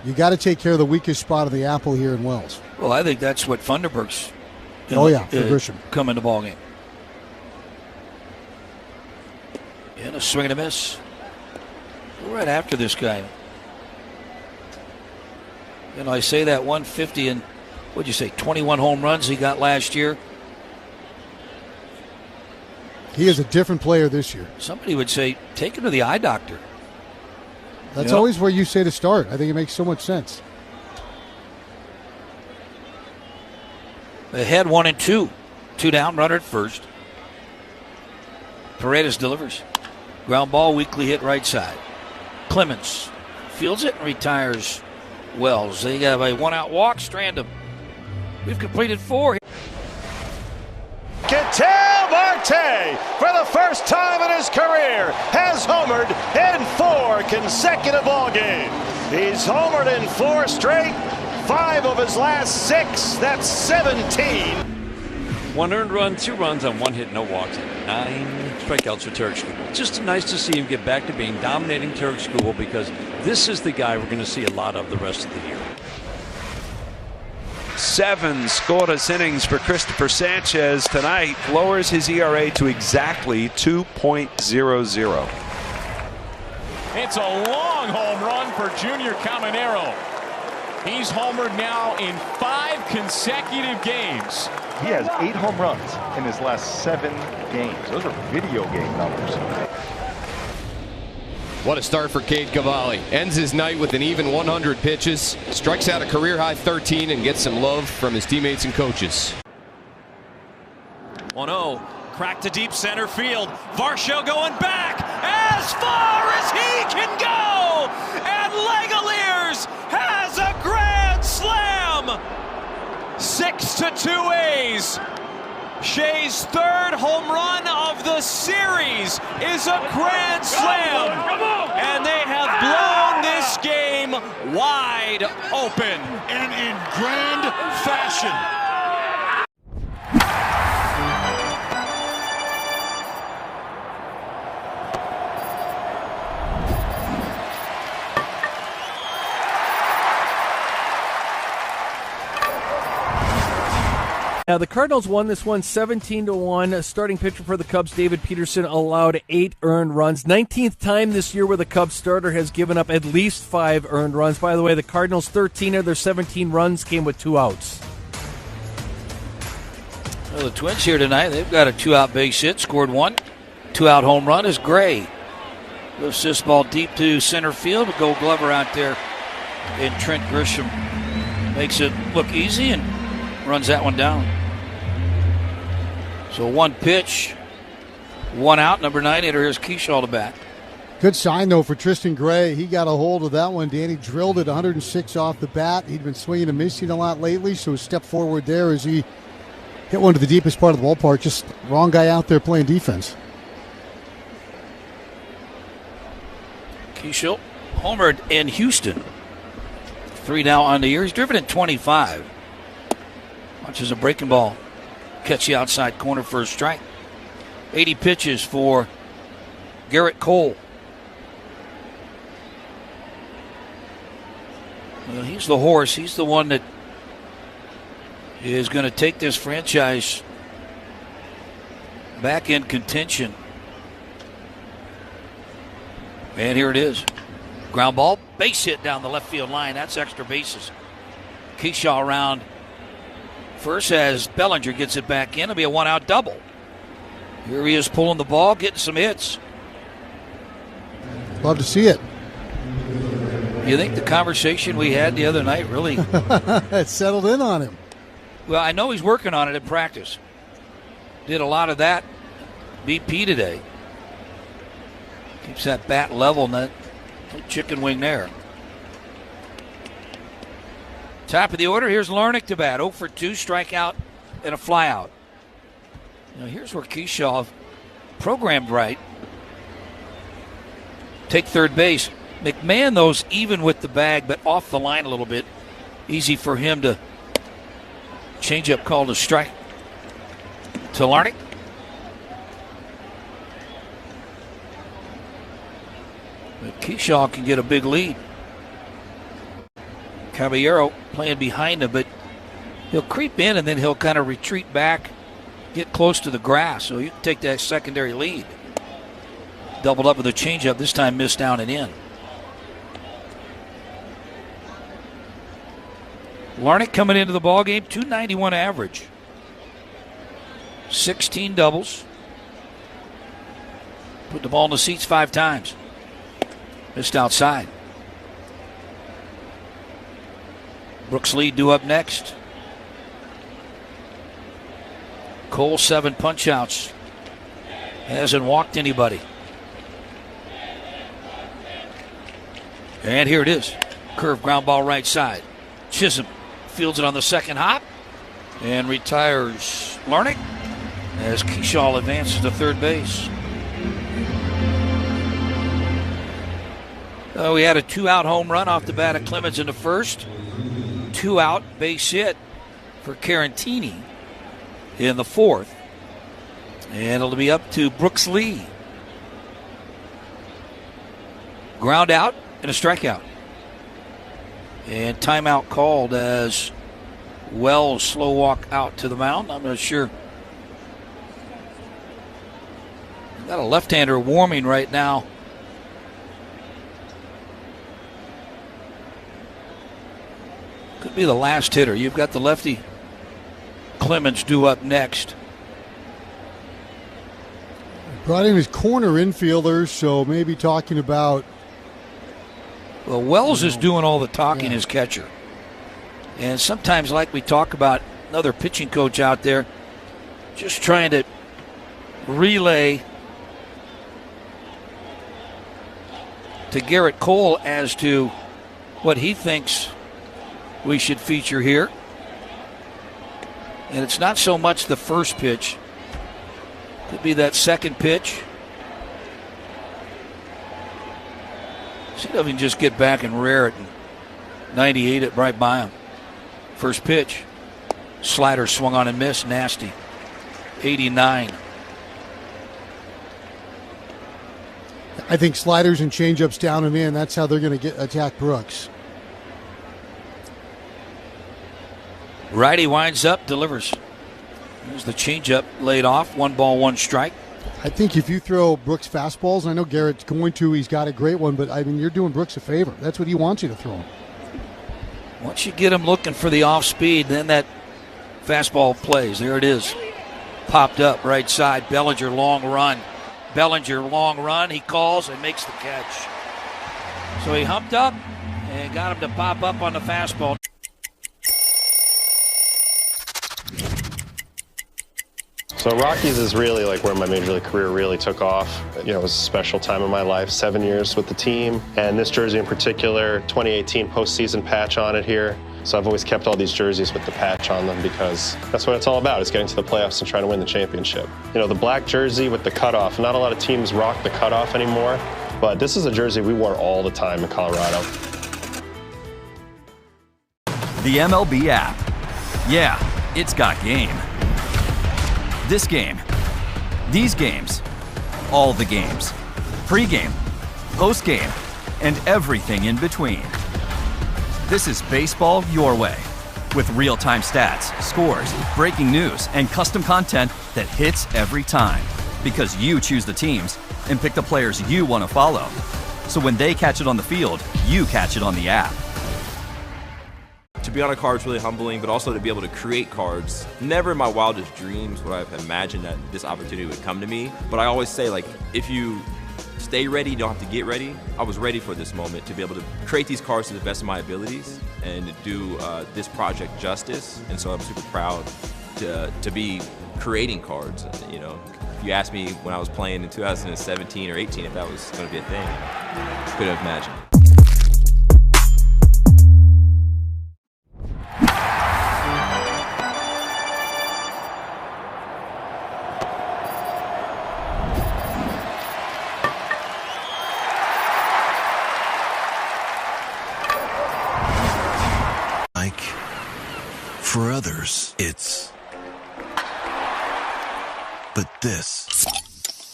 You got to take care of the weakest spot of the apple here in Wells. Well, I think that's what Funderburk's for Grisham. Come in the ballgame. And a swing and a miss. Right after this guy. I say that 150 and, what'd you say, 21 home runs he got last year? He is a different player this year. Somebody would say, take him to the eye doctor. That's always where you say to start. I think it makes so much sense. Ahead 1-2. 2 down, runner at first. Paredes delivers. Ground ball, weakly hit right side. Clemens fields it and retires Wells. They have a 1-out walk, Strandham. We've completed 4. Ketel Marte, for the first time in his career, has homered in 4 consecutive ball games. He's homered in 4 straight, 5 of his last 6. That's 17. 1 earned run, 2 runs on 1 hit, no walks, and 9 strikeouts for Turk Skubal. Just nice to see him get back to being dominating Turk Skubal, because this is the guy we're going to see a lot of the rest of the year. 7 scoreless innings for Christopher Sanchez tonight, lowers his ERA to exactly 2.00. It's a long home run for Junior Caminero. He's homered now in 5 consecutive games. He has 8 home runs in his last 7 games. Those are video game numbers. What a start for Cade Cavalli. Ends his night with an even 100 pitches, strikes out a career-high 13, and gets some love from his teammates and coaches. 1-0, crack to deep center field. Varsho going back as far as he can go! And Legaliers has a grand slam! 6-2 A's. Shea's 3rd home run of the series is a grand slam. And they have blown this game wide open. And in grand fashion. Now, the Cardinals won this one 17-1. Starting pitcher for the Cubs, David Peterson, allowed 8 earned runs. 19th time this year where the Cubs starter has given up at least 5 earned runs. By the way, the Cardinals, 13 of their 17 runs came with 2 outs. Well, the Twins here tonight, they've got a 2-out base hit, scored 1. 2-out home run is Gray. Lifts this ball deep to center field. A Gold Glover out there. And Trent Grisham makes it look easy and runs that one down. So 1 pitch, 1 out. Number 9 hitter, here's Keyshaw to bat. Good sign, though, for Tristan Gray. He got a hold of that one. Danny drilled it 106 off the bat. He'd been swinging and missing a lot lately, so a step forward there as he hit one to the deepest part of the ballpark. Just wrong guy out there playing defense. Keyshaw homered in Houston. 3 now on the year. He's driven in 25. Watches a breaking ball. Catch the outside corner for a strike. 80 pitches for Garrett Cole. Well, he's the horse. He's the one that is going to take this franchise back in contention. And here it is. Ground ball, base hit down the left field line. That's extra bases. Keyshaw around first as Bellinger gets it back in. It'll be a one-out double. Here he is pulling the ball, getting some hits. Love to see it. You think the conversation we had the other night really it settled in on him? Well, I know he's working on it in practice. Did a lot of that BP today. Keeps that bat level, no chicken wing there. Top of the order, here's Larnach to bat. 0 for 2, strikeout and a flyout. Now here's where Keyshaw programmed right. Take third base. McMahon, though's even with the bag, but off the line a little bit. Easy for him to change up call to strike to Larnach. But Keyshaw can get a big lead. Caballero playing behind him, but he'll creep in and then he'll kind of retreat back, get close to the grass, so you can take that secondary lead. Doubled up with a changeup, this time missed down and in. Larnach coming into the ballgame, .291 average. 16 doubles. Put the ball in the seats 5 times. Missed outside. Brooks Lee due up next. Cole 7 punch-outs. Hasn't walked anybody. And here it is. Curve ground ball right side. Chisholm fields it on the second hop and retires Larnach as Keyshaw advances to third base. We had a 2-out home run off the bat of Clemens in the first. 2-out base hit for Carantini in the fourth. And it'll be up to Brooks Lee. Ground out and a strikeout. And timeout called as Wells slow walk out to the mound. I'm not sure. Got a left-hander warming right now. Could be the last hitter. You've got the lefty Clemens due up next. Brought in his corner infielders, so maybe talking about. Well, Wells is doing all the talking as catcher. And sometimes, like we talk about, another pitching coach out there just trying to relay to Garrett Cole as to what he thinks we should feature here. And it's not so much the first pitch. Could be that second pitch. See if he can just get back and rear it. 98 it right by him. First pitch. Slider swung on and missed. Nasty. 89. I think sliders and changeups down and in. That's how they're going to attack Brooks. Righty winds up, delivers. There's the changeup laid off. 1 ball, 1 strike. I think if you throw Brooks fastballs, I know Garrett's going to, he's got a great one, but I mean, you're doing Brooks a favor. That's what he wants you to throw him. Once you get him looking for the off speed, then that fastball plays. There it is. Popped up right side. Bellinger long run. He calls and makes the catch. So he humped up and got him to pop up on the fastball. So Rockies is really like where my major league career really took off. You know, it was a special time in my life, 7 years with the team. And this jersey in particular, 2018 postseason patch on it here. So I've always kept all these jerseys with the patch on them because that's what it's all about, is getting to the playoffs and trying to win the championship. You know, the black jersey with the cutoff, not a lot of teams rock the cutoff anymore, but this is a jersey we wore all the time in Colorado. The MLB app. Yeah, it's got game. This game, these games, all the games, pre-game, post-game, and everything in between. This is baseball your way, with real-time stats, scores, breaking news, and custom content that hits every time, because you choose the teams and pick the players you want to follow. So when they catch it on the field, you catch it on the app. To be on a card is really humbling, but also to be able to create cards. Never in my wildest dreams would I have imagined that this opportunity would come to me. But I always say, like, if you stay ready, you don't have to get ready. I was ready for this moment to be able to create these cards to the best of my abilities and to do this project justice. And so I'm super proud to be creating cards. You know, if you asked me when I was playing in 2017 or 18 if that was going to be a thing, I couldn't have imagined. For others, it's... But this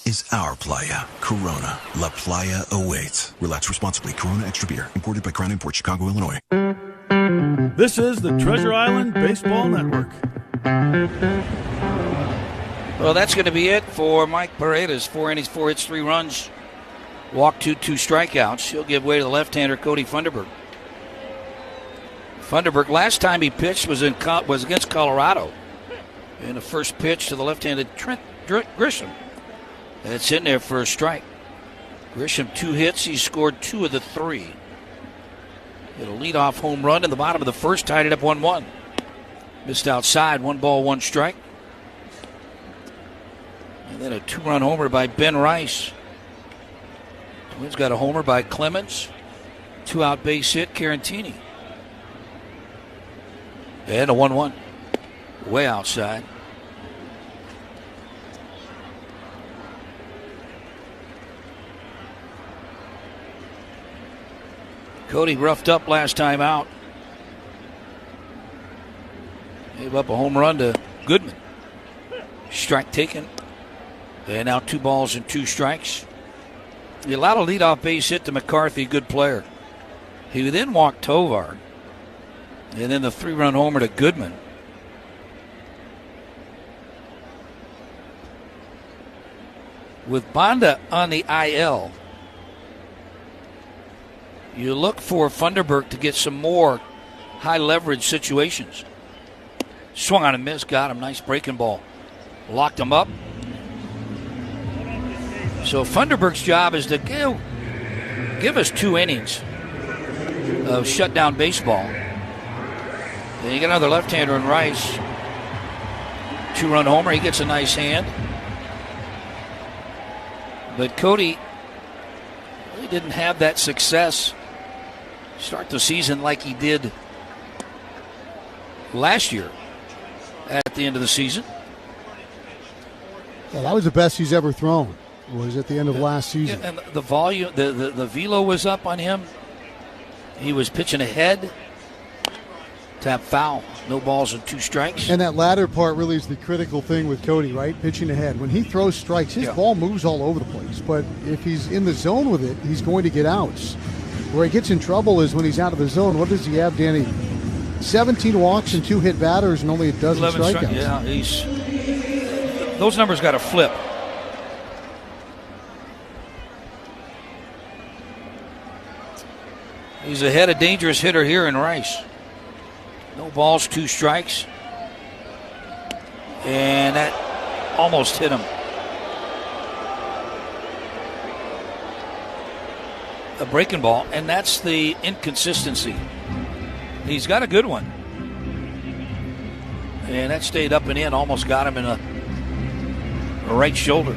is our playa. Corona. La Playa awaits. Relax responsibly. Corona Extra Beer. Imported by Crown Imports, Chicago, Illinois. This is the Treasure Island Baseball Network. Well, that's going to be it for Mike Paredes. 4 innings, 4 hits, 3 runs. Walk 2 strikeouts. He'll give way to the left-hander, Cody Funderburk. Funderburk, last time he pitched was against Colorado. And the first pitch to the left-handed Trent Grisham. That's in there for a strike. Grisham 2 hits. He scored 2 of the 3. Hit a leadoff home run in the bottom of the first, tied it up 1-1. Missed outside, 1 ball, 1 strike. And then a 2-run homer by Ben Rice. Twins got a homer by Clemens. 2-out base hit, Carantini. And a 1-1. Way outside. Cody roughed up last time out. Gave up a home run to Goodman. Strike taken. And now 2 balls and 2 strikes. He allowed a leadoff base hit to McCarthy, good player. He then walked Tovar. And then the 3-run homer to Goodman. With Banda on the IL, you look for Funderburk to get some more high leverage situations. Swung on and missed, got him. Nice breaking ball. Locked him up. So Funderburk's job is to give us 2 innings of shutdown baseball. Then you get another left-hander in Rice. 2-run homer. He gets a nice hand. But Cody really didn't have that success start the season like he did last year at the end of the season. Well, that was the best he's ever thrown. Was at the end of last season. And the volume, the velo was up on him. He was pitching ahead. Tap foul. No balls and 2 strikes. And that latter part really is the critical thing with Cody, right? Pitching ahead. When he throws strikes, his ball moves all over the place. But if he's in the zone with it, he's going to get outs. Where he gets in trouble is when he's out of the zone. What does he have, Danny? 17 walks and 2 hit batters and only a dozen strikeouts. Yeah, those numbers got to flip. He's ahead a dangerous hitter here in Rice. No balls, 2 strikes. And that almost hit him. A breaking ball, and that's the inconsistency. He's got a good one. And that stayed up and in, almost got him in a right shoulder.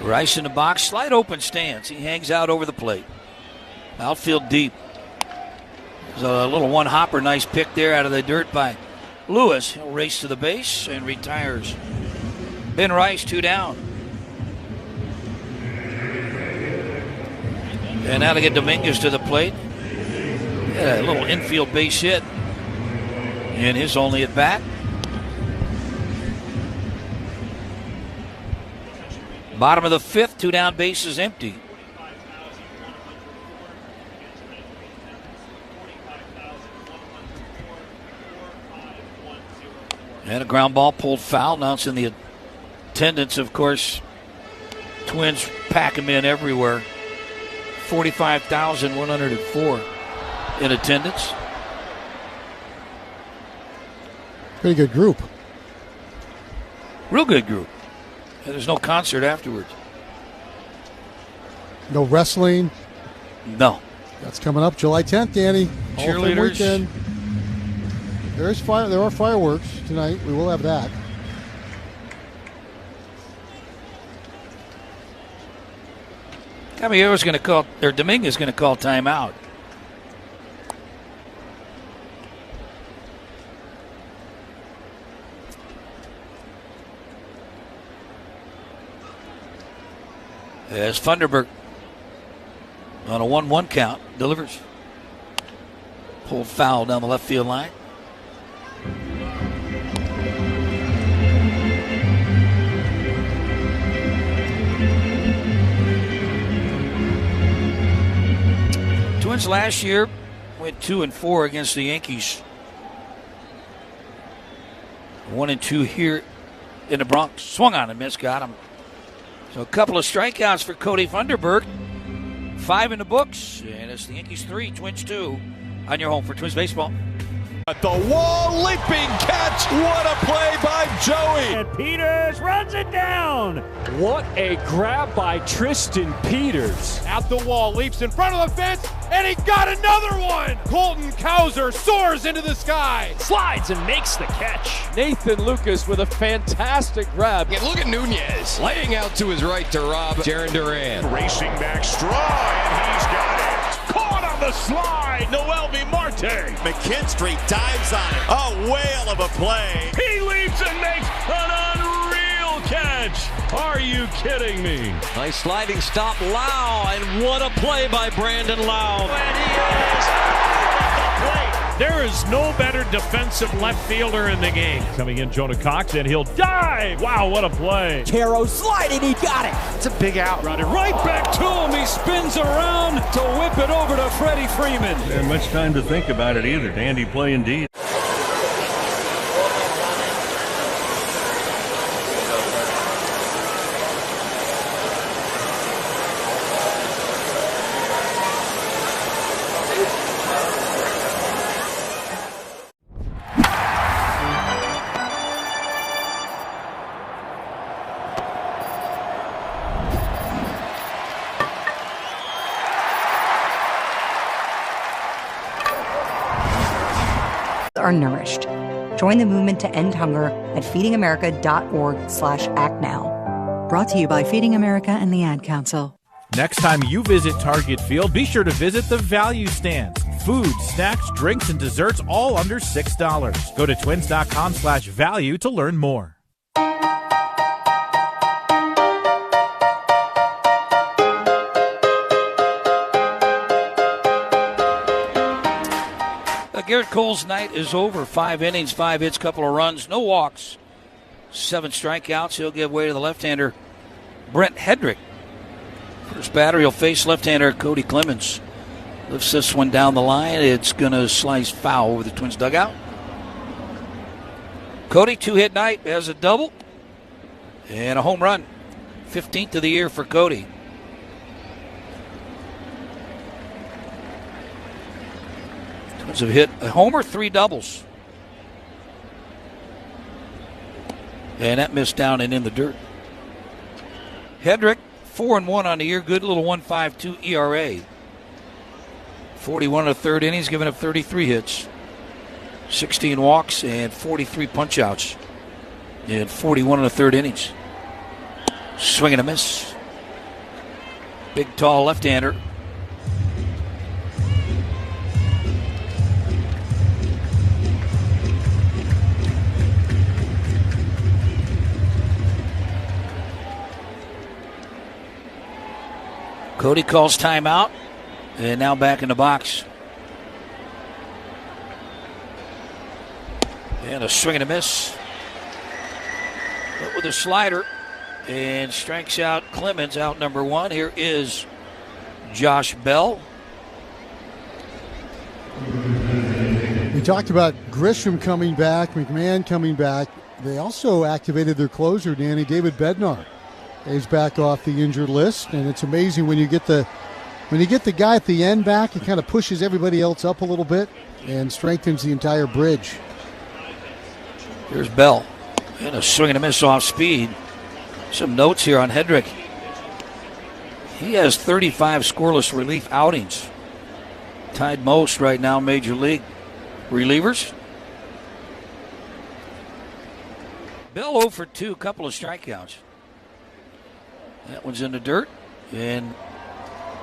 Rice in the box, slight open stance. He hangs out over the plate. Outfield deep. There's a little one-hopper, nice pick there out of the dirt by Lewis. He'll race to the base and retires. Ben Rice, 2 down. And now to get Dominguez to the plate. Yeah, a little infield base hit. And his only at bat. Bottom of the 5th, 2 down, bases empty. And a ground ball pulled foul. Now it's in the attendance, of course, Twins pack them in everywhere. 45,104 in attendance. Pretty good group. Real good group. And there's no concert afterwards. No wrestling. No. That's coming up July 10th, Danny. Cheerleaders. Weekend. There are fireworks tonight. We will have that. Caballero's going to call, or Dominguez going to call timeout. As Funderburk on a 1-1 count delivers. Pulled foul down the left field line. Twins last year went 2-4 against the Yankees. 1-2 here in the Bronx. Swung on and missed, got him. So a couple of strikeouts for Cody Funderburk. 5 in the books, and it's the Yankees 3, Twins 2 on your home for Twins baseball. At the wall, leaping catch. What a play by Joey. And Peters runs it down. What a grab by Tristan Peters. At the wall, leaps in front of the fence, and he got another one. Colton Cowser soars into the sky. Slides and makes the catch. Nathan Lucas with a fantastic grab. And look at Nunez laying out to his right to rob Jaron Duran. Racing back Straw, and he's got it. Caught on the slide, Noel B. Marte. McKinstry dives on it. A whale of a play. He leaps and makes an unreal catch. Are you kidding me? Nice sliding stop, Lau, and what a play by Brandon Lau. And he is at the plate. There is no better defensive left fielder in the game. Coming in, Jonah Cox, and he'll dive. Wow, what a play. Caro sliding, he got it. It's a big out. Rounded right back to him. He spins around to whip it over to Freddie Freeman. Didn't have much time to think about it either. Dandy play indeed. Are nourished. Join the movement to end hunger at feedingamerica.org/actnow. Brought to you by Feeding America and the Ad Council. Next time you visit Target Field, be sure to visit the value stands. Food, snacks, drinks, and desserts all under $6. Go to twins.com/value to learn more. Garrett Cole's night is over. 5 innings, 5 hits, couple of runs, no walks, 7 strikeouts. He'll give way to the left-hander, Brent Hedrick. First batter, he'll face left-hander Cody Clemens. Lifts this one down the line. It's going to slice foul over the Twins dugout. Cody, 2-hit night, has a double and a home run. 15th of the year for Cody. Twins have hit a homer, 3 doubles. And that missed down and in the dirt. Hedrick, 4-1 on the year. Good little 1.52 ERA. 41 1/3 innings, giving up 33 hits. 16 walks and 43 punch-outs. In 41 1/3 innings. Swing and a miss. Big, tall left-hander. Cody calls timeout, and now back in the box. And a swing and a miss. But with a slider, and strikes out Clemens, out number 1. Here is Josh Bell. We talked about Grisham coming back, McMahon coming back. They also activated their closer, Danny, David Bednar. is back off the injured list, and it's amazing when you get the guy at the end back, he kind of pushes everybody else up a little bit and strengthens the entire bridge. Here's Bell. And a swing and a miss off speed. Some notes here on Hedrick. He has 35 scoreless relief outings. Tied most right now, Major League relievers. Bell 0 for 2, couple of strikeouts. That one's in the dirt and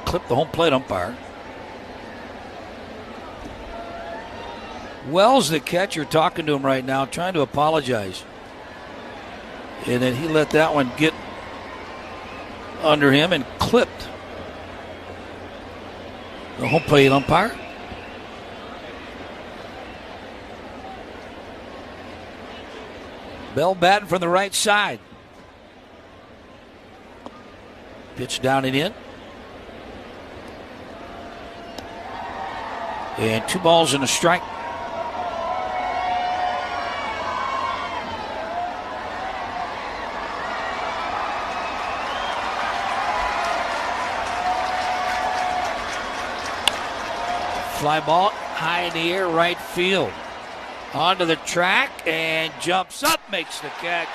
clipped the home plate umpire. Wells, the catcher, talking to him right now, trying to apologize. And then he let that one get under him and clipped the home plate umpire. Bell batting from the right side. Pitch down and in. And 2 balls and a strike. Fly ball high in the air, right field. Onto the track and jumps up, makes the catch.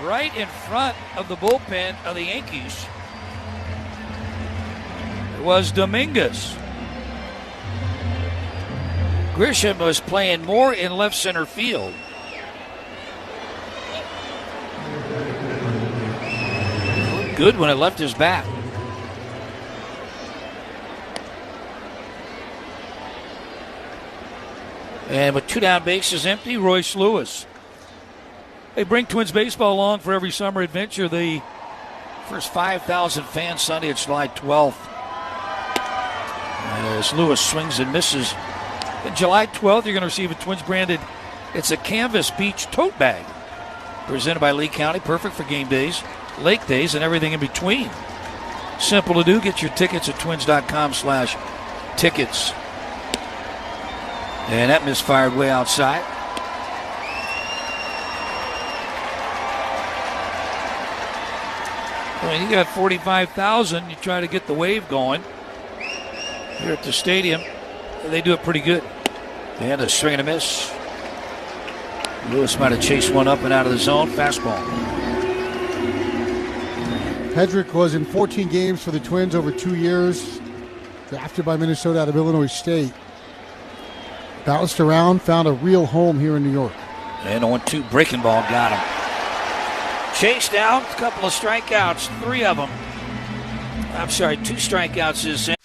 Right in front of the bullpen of the Yankees. It was Dominguez. Grisham was playing more in left center field. Good when it left his bat. And with 2 down bases empty, Royce Lewis. They bring Twins baseball along for every summer adventure. The first 5,000 fans Sunday, it's July 12th. As Lewis swings and misses. And July 12th, you're going to receive a Twins branded, it's a canvas beach tote bag. Presented by Lee County, perfect for game days, lake days, and everything in between. Simple to do. Get your tickets at twins.com/tickets. And that misfired way outside. I mean, you got 45,000. You try to get the wave going here at the stadium. They do it pretty good. They had a swing and a miss. Lewis might have chased one up and out of the zone. Fastball. Hedrick was in 14 games for the Twins over 2 years. Drafted by Minnesota out of Illinois State. Bounced around, found a real home here in New York. And 0-2 breaking ball got him. Chased out, a couple of strikeouts, 3 of them. I'm sorry, 2 strikeouts is in.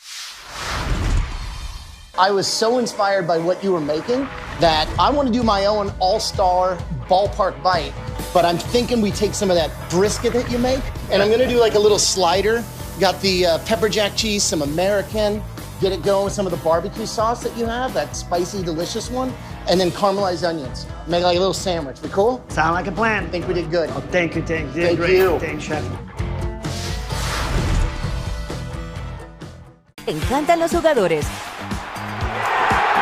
I was so inspired by what you were making that I want to do my own all-star ballpark bite, but I'm thinking we take some of that brisket that you make, and I'm going to do like a little slider. Got the pepper jack cheese, some American, get it going with some of the barbecue sauce that you have, that spicy, delicious one, and then caramelized onions. Make like a little sandwich. We cool? Sound like a plan. I think we did good. Oh, thank you. Thank great. you. Thanks, Chef. Te encantan los jugadores.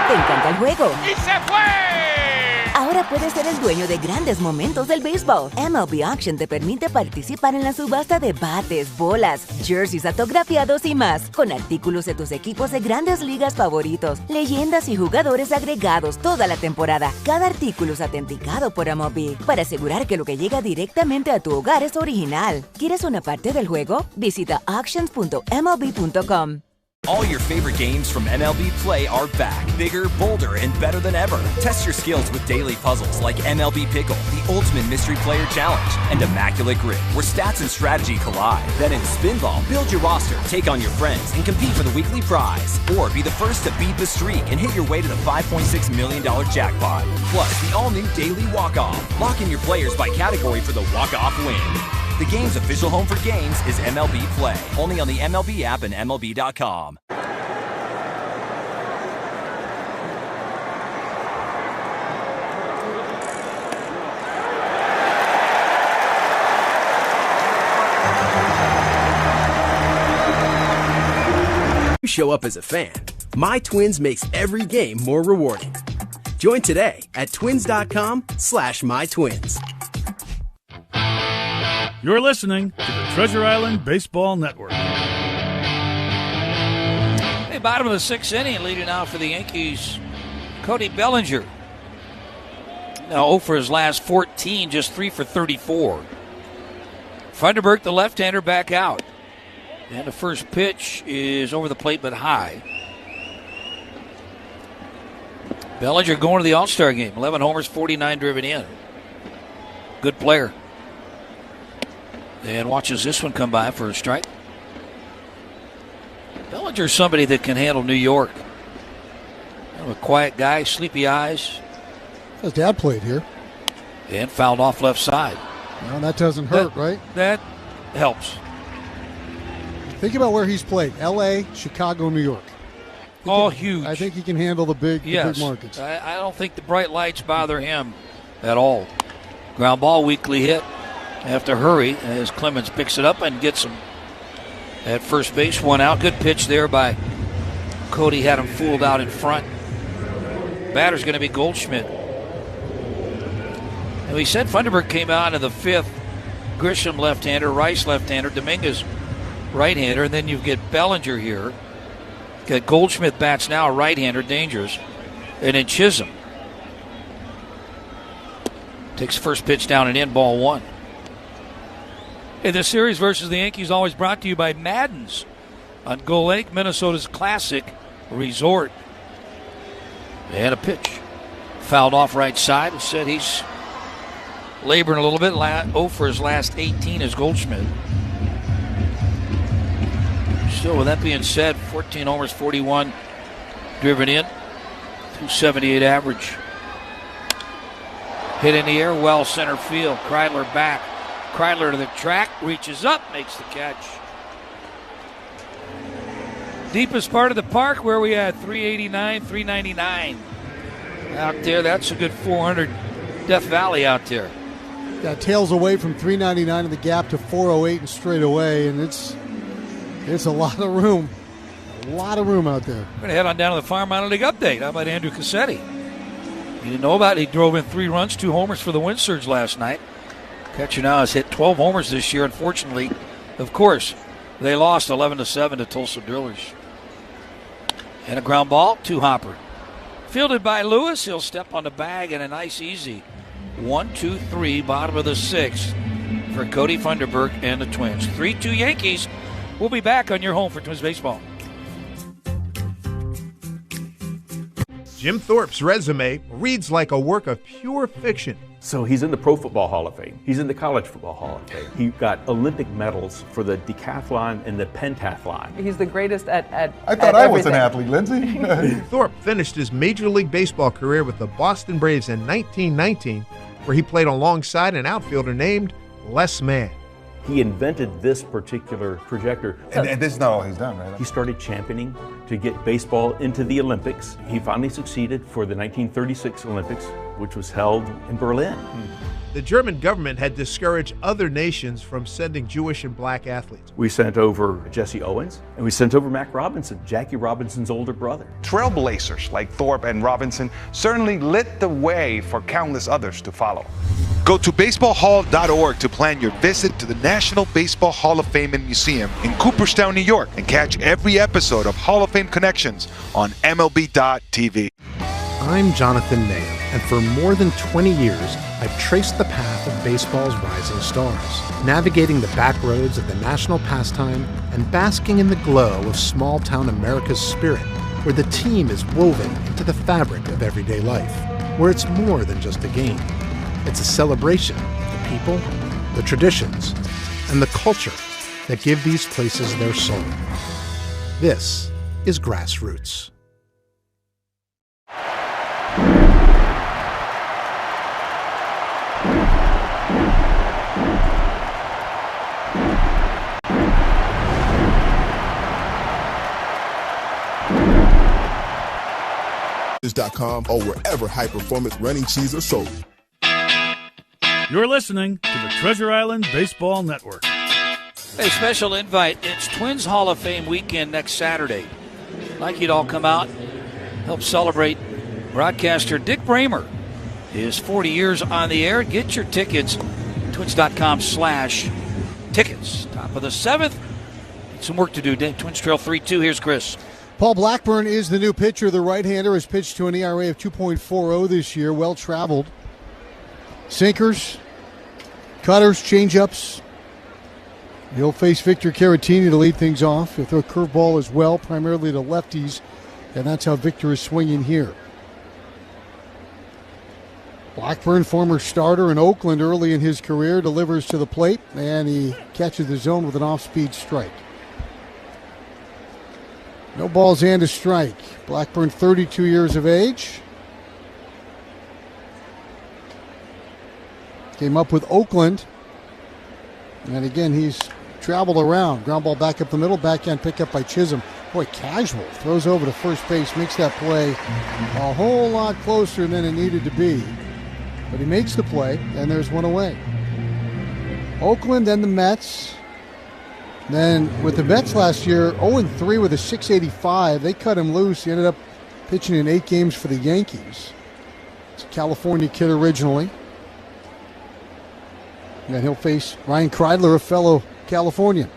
Te encanta el juego. ¡Y se fue! Ahora puedes ser el dueño de grandes momentos del béisbol. MLB Auction te permite participar en la subasta de bates, bolas, jerseys autografiados y más, con artículos de tus equipos de grandes ligas favoritos, leyendas y jugadores agregados toda la temporada. Cada artículo es autenticado por MLB para asegurar que lo que llega directamente a tu hogar es original. ¿Quieres una parte del juego? Visita auctions.mlb.com. All your favorite games from MLB Play are back, bigger, bolder, and better than ever. Test your skills with daily puzzles like MLB Pickle, the Ultimate Mystery Player Challenge, and Immaculate Grip, where stats and strategy collide. Then in Spinball, build your roster, take on your friends, and compete for the weekly prize. Or be the first to beat the streak and hit your way to the $5.6 million jackpot. Plus, the all-new Daily Walk-Off. Lock in your players by category for the walk-off win. The game's official home for games is MLB Play. Only on the MLB app and MLB.com. You show up as a fan. My Twins makes every game more rewarding. Join today at twins.com/mytwins. You're listening to the Treasure Island Baseball Network. Hey, bottom of the sixth inning, leading out for the Yankees, Cody Bellinger. Now 0 for his last 14, just 3 for 34. Funderburk, the left-hander, back out. And the first pitch is over the plate but high. Bellinger going to the All-Star game. 11 homers, 49 driven in. Good player. And watches this one come by for a strike. Bellinger's somebody that can handle New York. Kind of a quiet guy, sleepy eyes. His dad played here. And fouled off left side. Well, that doesn't hurt, right? That helps. Think about where he's played. L.A., Chicago, New York. All huge. I think he can handle the big markets. I don't think the bright lights bother him at all. Ground ball, weakly hit. Have to hurry as Clemens picks it up and gets him at first base. One out. Good pitch there by Cody. Had him fooled out in front. Batter's going to be Goldschmidt. And we said Funderburk came out in the fifth. Grisham left-hander, Rice left-hander, Dominguez right-hander, and then you get Bellinger here. Got Goldschmidt bats now, a right-hander, dangerous. And then Chisholm takes first pitch down and in, ball one. Hey, this series versus the Yankees always brought to you by Madden's on Gull Lake, Minnesota's classic resort. And a pitch. Fouled off right side. Said he's laboring a little bit. 0 for his last 18 is Goldschmidt. So with that being said, 14 homers, 41 driven in. 278 average. Hit in the air, well center field. Kreidler back. Kreidler to the track, reaches up, makes the catch. Deepest part of the park where we had 389, 399 out there. That's a good 400 Death Valley out there. Got tails away from 399 in the gap to 408 and straight away, and it's a lot of room. A lot of room out there. We're going to head on down to the Farm Minor League update. How about Andrew Cassetti? You didn't know about it. He drove in 3 runs, 2 homers for the Wind Surge last night. Catcher now has hit 12 homers this year. Unfortunately, of course, they lost 11-7 to Tulsa Drillers. And a ground ball, 2-hopper. Fielded by Lewis. He'll step on the bag and a nice easy 1-2-3, bottom of the 6th for Cody Funderburk and the Twins. 3-2 Yankees. We'll be back on your home for Twins baseball. Jim Thorpe's resume reads like a work of pure fiction. So he's in the Pro Football Hall of Fame. He's in the College Football Hall of Fame. He got Olympic medals for the decathlon and the pentathlon. He's the greatest at I thought I was an athlete, Lindsay. Thorpe finished his Major League Baseball career with the Boston Braves in 1919, where he played alongside an outfielder named Les Mann. He invented this particular projector. And this is not all he's done, right? He started championing to get baseball into the Olympics. He finally succeeded for the 1936 Olympics, which was held in Berlin. The German government had discouraged other nations from sending Jewish and black athletes. We sent over Jesse Owens, and we sent over Mac Robinson, Jackie Robinson's older brother. Trailblazers like Thorpe and Robinson certainly lit the way for countless others to follow. Go to baseballhall.org to plan your visit to the National Baseball Hall of Fame and Museum in Cooperstown, New York, and catch every episode of Hall of Fame Connections on MLB.tv. I'm Jonathan Mayo, and for more than 20 years, I've traced the path of baseball's rising stars, navigating the back roads of the national pastime and basking in the glow of small-town America's spirit, where the team is woven into the fabric of everyday life, where it's more than just a game. It's a celebration of the people, the traditions, and the culture that give these places their soul. This is Grassroots. .com or wherever high-performance running cheese are sold. You're listening to the Treasure Island Baseball Network. A special invite. It's Twins Hall of Fame weekend next Saturday. I'd like you to all come out, help celebrate broadcaster Dick Bramer. His 40 years on the air. Get your tickets, twins.com/ tickets. Top of the 7th. Some work to do. Twins trail 3-2. Here's Chris. Paul Blackburn is the new pitcher. The right-hander has pitched to an ERA of 2.40 this year. Well-traveled. Sinkers, cutters, changeups. He'll face Victor Caratini to lead things off. He'll throw a curveball as well, primarily to lefties, and that's how Victor is swinging here. Blackburn, former starter in Oakland early in his career, delivers to the plate, and he catches the zone with an off-speed strike. No balls and a strike. Blackburn, 32 years of age. Came up with Oakland. And again, he's traveled around. Ground ball back up the middle. Backhand pickup by Chisholm. Boy, casual. Throws over to first base. Makes that play a whole lot closer than it needed to be. But he makes the play, and there's one away. Oakland, then the Mets. Then with the Mets last year, 0-3 with a 685. They cut him loose. He ended up pitching in 8 games for the Yankees. He's a California kid originally. And he'll face Ryan Kreidler, a fellow Californian.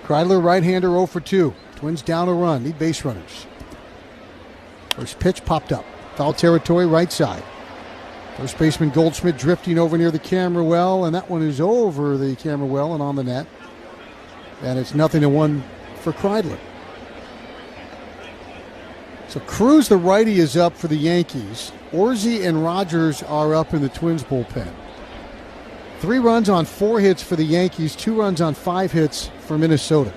Kreidler, right-hander, 0-2. Twins down a run. Need base runners. First pitch popped up. Foul territory, right side. First baseman Goldschmidt drifting over near the camera well, and that one is over the camera well and on the net. And it's 0-1 for Kreidler. So Cruz, the righty, is up for the Yankees. Orsi and Rogers are up in the Twins bullpen. 3 runs on 4 hits for the Yankees, 2 runs on 5 hits for Minnesota.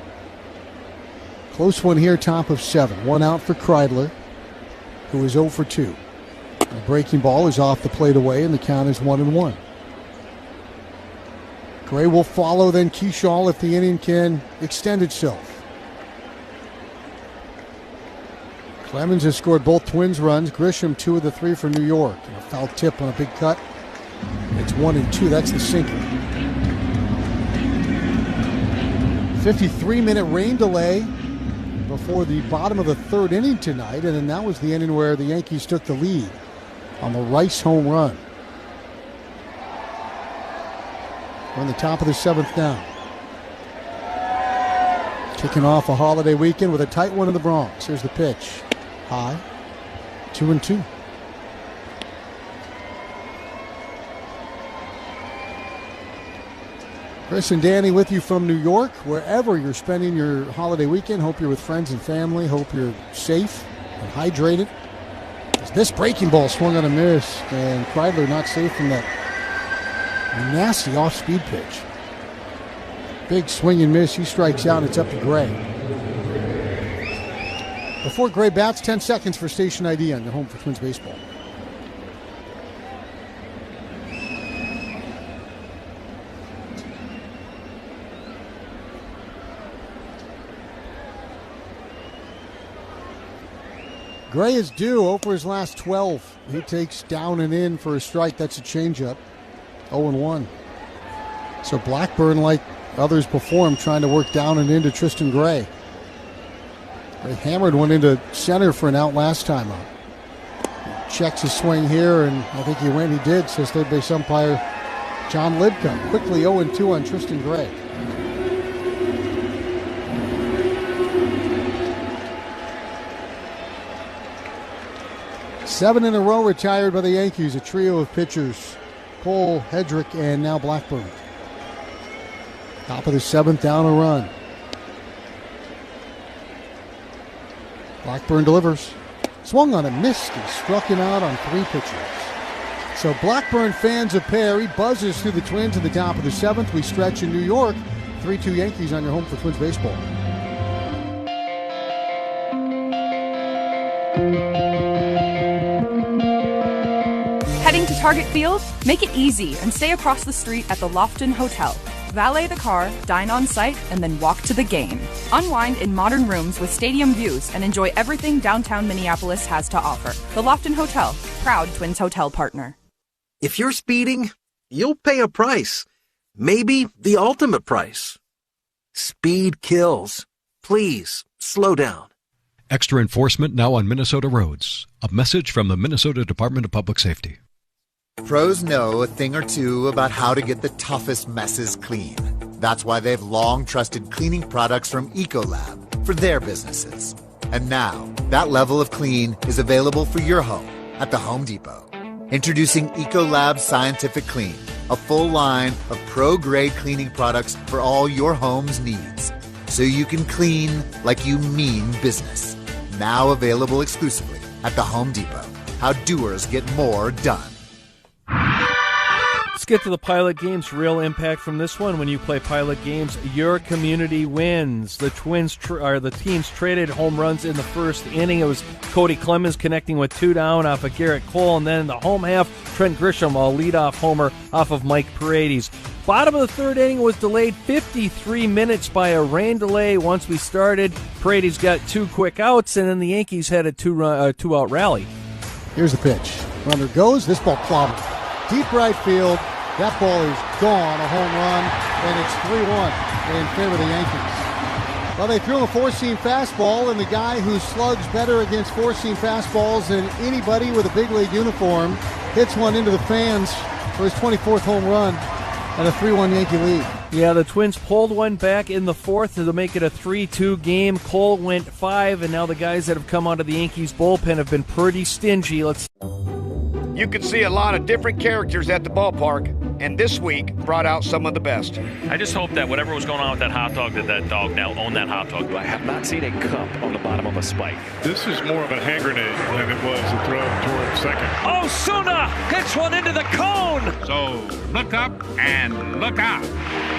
Close one here, top of 7. 1 out for Kreidler, who is 0-2. The breaking ball is off the plate away, and the count is 1-1. Gray will follow, then Keyshaw if the inning can extend itself. Clemens has scored both Twins runs. Grisham 2 of the 3 for New York. And a foul tip on a big cut. It's 1-2. That's the sinker. 53-minute rain delay before the bottom of the 3rd inning tonight, and then that was the inning where the Yankees took the lead on the Rice home run. We're on the top of the 7th now. Kicking off a holiday weekend with a tight one in the Bronx. Here's the pitch. High. 2-2. Chris and Danny with you from New York. Wherever you're spending your holiday weekend, hope you're with friends and family. Hope you're safe and hydrated. This breaking ball swung on a miss, and Kreidler not safe from that nasty off-speed pitch. Big swing and miss. He strikes out, and it's up to Gray. Before Gray bats, 10 seconds for station ID on the home for Twins baseball. Gray is due 0 for his last 12. He takes down and in for a strike. That's a changeup. 0-1. So Blackburn, like others before him, trying to work down and into Tristan Gray. They hammered one into center for an out last time out. He checks his swing here, and I think he went. He did, says third base umpire John Lidcomb. Quickly 0-2 on Tristan Gray. Seven in a row retired by the Yankees, a trio of pitchers. Cole, Hedrick, and now Blackburn. Top of the 7th, down a run. Blackburn delivers. Swung on a miss and struck him out on 3 pitches. So Blackburn fans a pair. He buzzes through the Twins at the top of the 7th. We stretch in New York. 3-2 Yankees on your home for Twins baseball. Heading to Target Field? Make it easy and stay across the street at the Lofton Hotel. Valet the car, dine on site, and then walk to the game. Unwind in modern rooms with stadium views and enjoy everything downtown Minneapolis has to offer. The Lofton Hotel, proud Twins hotel partner. If you're speeding, you'll pay a price. Maybe the ultimate price. Speed kills. Please, slow down. Extra enforcement now on Minnesota roads. A message from the Minnesota Department of Public Safety. Pros know a thing or two about how to get the toughest messes clean. That's why they've long trusted cleaning products from Ecolab for their businesses. And now, that level of clean is available for your home at the Home Depot. Introducing Ecolab Scientific Clean, a full line of pro-grade cleaning products for all your home's needs. So you can clean like you mean business. Now available exclusively at the Home Depot. How doers get more done. Let's get to the Pilot Games. Real impact from this one. When you play Pilot Games, your community wins. The the teams traded home runs in the first inning. It was Cody Clemens connecting with 2 down off of Garrett Cole, and then in the home half, Trent Grisham, a leadoff homer off of Mike Paredes. Bottom of the third inning was delayed 53 minutes by a rain delay. Once we started, Paredes got 2 quick outs, and then the Yankees had a 2-out rally. Here's the pitch. Runner goes. This ball clobbered. Deep right field. That ball is gone, a home run, and it's 3-1 in favor of the Yankees. Well, they threw him a 4-seam fastball, and the guy who slugs better against 4-seam fastballs than anybody with a big league uniform hits one into the fans for his 24th home run and a 3-1 Yankee lead. Yeah, the Twins pulled one back in the fourth to make it a 3-2 game. Cole went 5, and now the guys that have come out of the Yankees bullpen have been pretty stingy. You can see a lot of different characters at the ballpark, and this week brought out some of the best. I just hope that whatever was going on with that hot dog, that dog now own that hot dog. I have not seen a cup on the bottom of a spike. This is more of a hand grenade than it was a throw toward second. Osuna gets one into the cone. So look up and look out.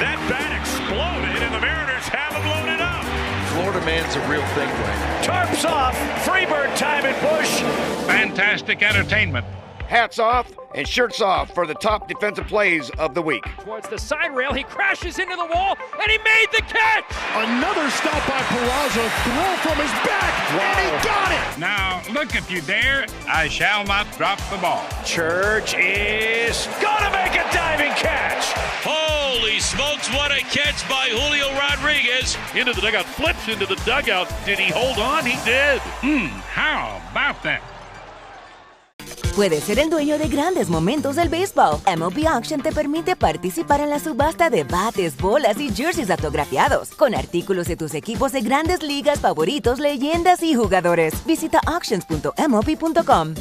That bat exploded, and the Mariners have him loaded up. Florida man's a real thing, right? Tarps off. Freebird time at Busch. Fantastic entertainment. Hats off and shirts off for the top defensive plays of the week. Towards the side rail, he crashes into the wall, and he made the catch! Another stop by Peraza, throw from his back, and he got it! Now, look, if you dare, I shall not drop the ball. Church is gonna make a diving catch! Holy smokes, what a catch by Julio Rodriguez. Into the dugout, flips into the dugout. Did he hold on? He did. How about that? Puedes ser el dueño de grandes momentos del béisbol. MLB Auction te permite participar en la subasta de bates, bolas y jerseys autografiados, con artículos de tus equipos de grandes ligas favoritos, leyendas y jugadores. Visita auctions.mlb.com.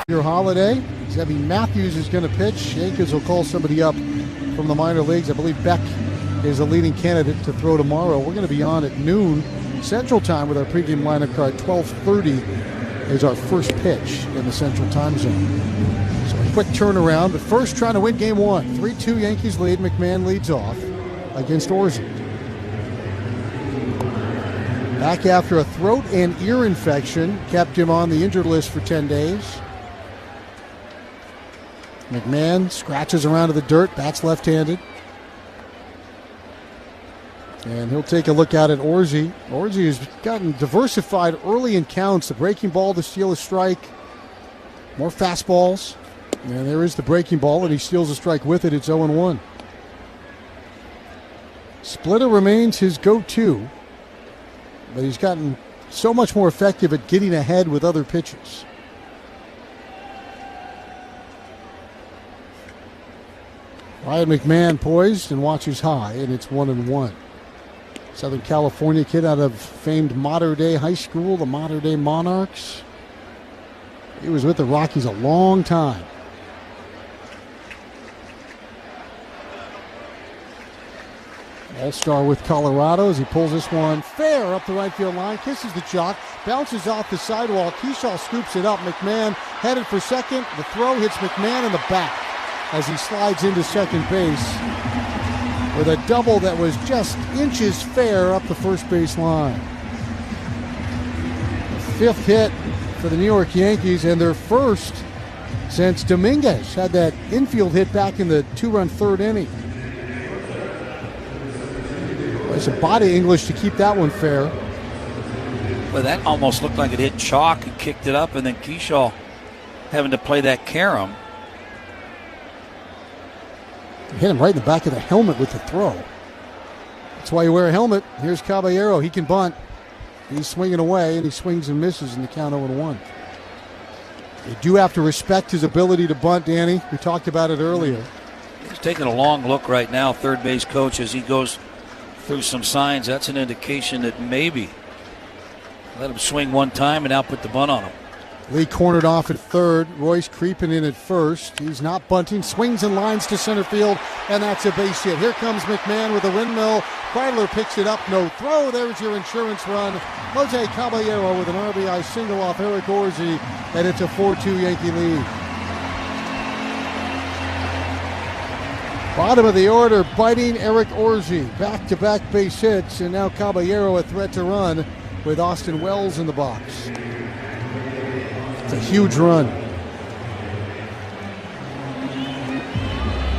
Your holiday. Zebby Matthews is going to pitch. Yankees will call somebody up from the minor leagues. I believe Beck is a leading candidate to throw tomorrow. We're going to be on at noon Central Time with our pregame lineup card. 12:30 is our first pitch in the Central Time Zone. So a quick turnaround, but first trying to win game 1. 3-2 Yankees lead. McMahon leads off against Orsi. Back after a throat and ear infection, kept him on the injured list for 10 days. McMahon scratches around to the dirt, bats left-handed. And he'll take a look out at Orsi. Orsi has gotten diversified early in counts. The breaking ball to steal a strike. More fastballs. And there is the breaking ball, and he steals a strike with it. It's 0-1. Splitter remains his go-to, but he's gotten so much more effective at getting ahead with other pitches. Ryan McMahon poised and watches high, and it's 1-1. Southern California kid out of famed Mater Dei High School, the Mater Dei Monarchs. He was with the Rockies a long time. All-star with Colorado as he pulls this one fair up the right field line, kisses the chalk, bounces off the sidewalk. Kershaw scoops it up. McMahon headed for second. The throw hits McMahon in the back as he slides into second base with a double that was just inches fair up the first base line. The 5th hit for the New York Yankees, and their first since Dominguez had that infield hit back in the 2-run 3rd inning. There's a body English to keep that one fair. Well, that almost looked like it hit chalk and kicked it up, and then Kershaw having to play that carom. Hit him right in the back of the helmet with the throw. That's why you wear a helmet. Here's Caballero. He can bunt. He's swinging away, and he swings and misses in the count 0-1. You do have to respect his ability to bunt, Danny. We talked about it earlier. He's taking a long look right now, third base coach, as he goes through some signs. That's an indication that maybe let him swing one time and now put the bunt on him. Lee cornered off at third. Royce creeping in at first. He's not bunting. Swings and lines to center field, and that's a base hit. Here comes McMahon with a windmill. Kreidler picks it up. No throw. There's your insurance run. Jose Caballero with an RBI single off Eric Orsi, and it's a 4-2 Yankee lead. Bottom of the order, biting Eric Orsi. Back-to-back base hits, and now Caballero a threat to run with Austin Wells in the box. It's a huge run.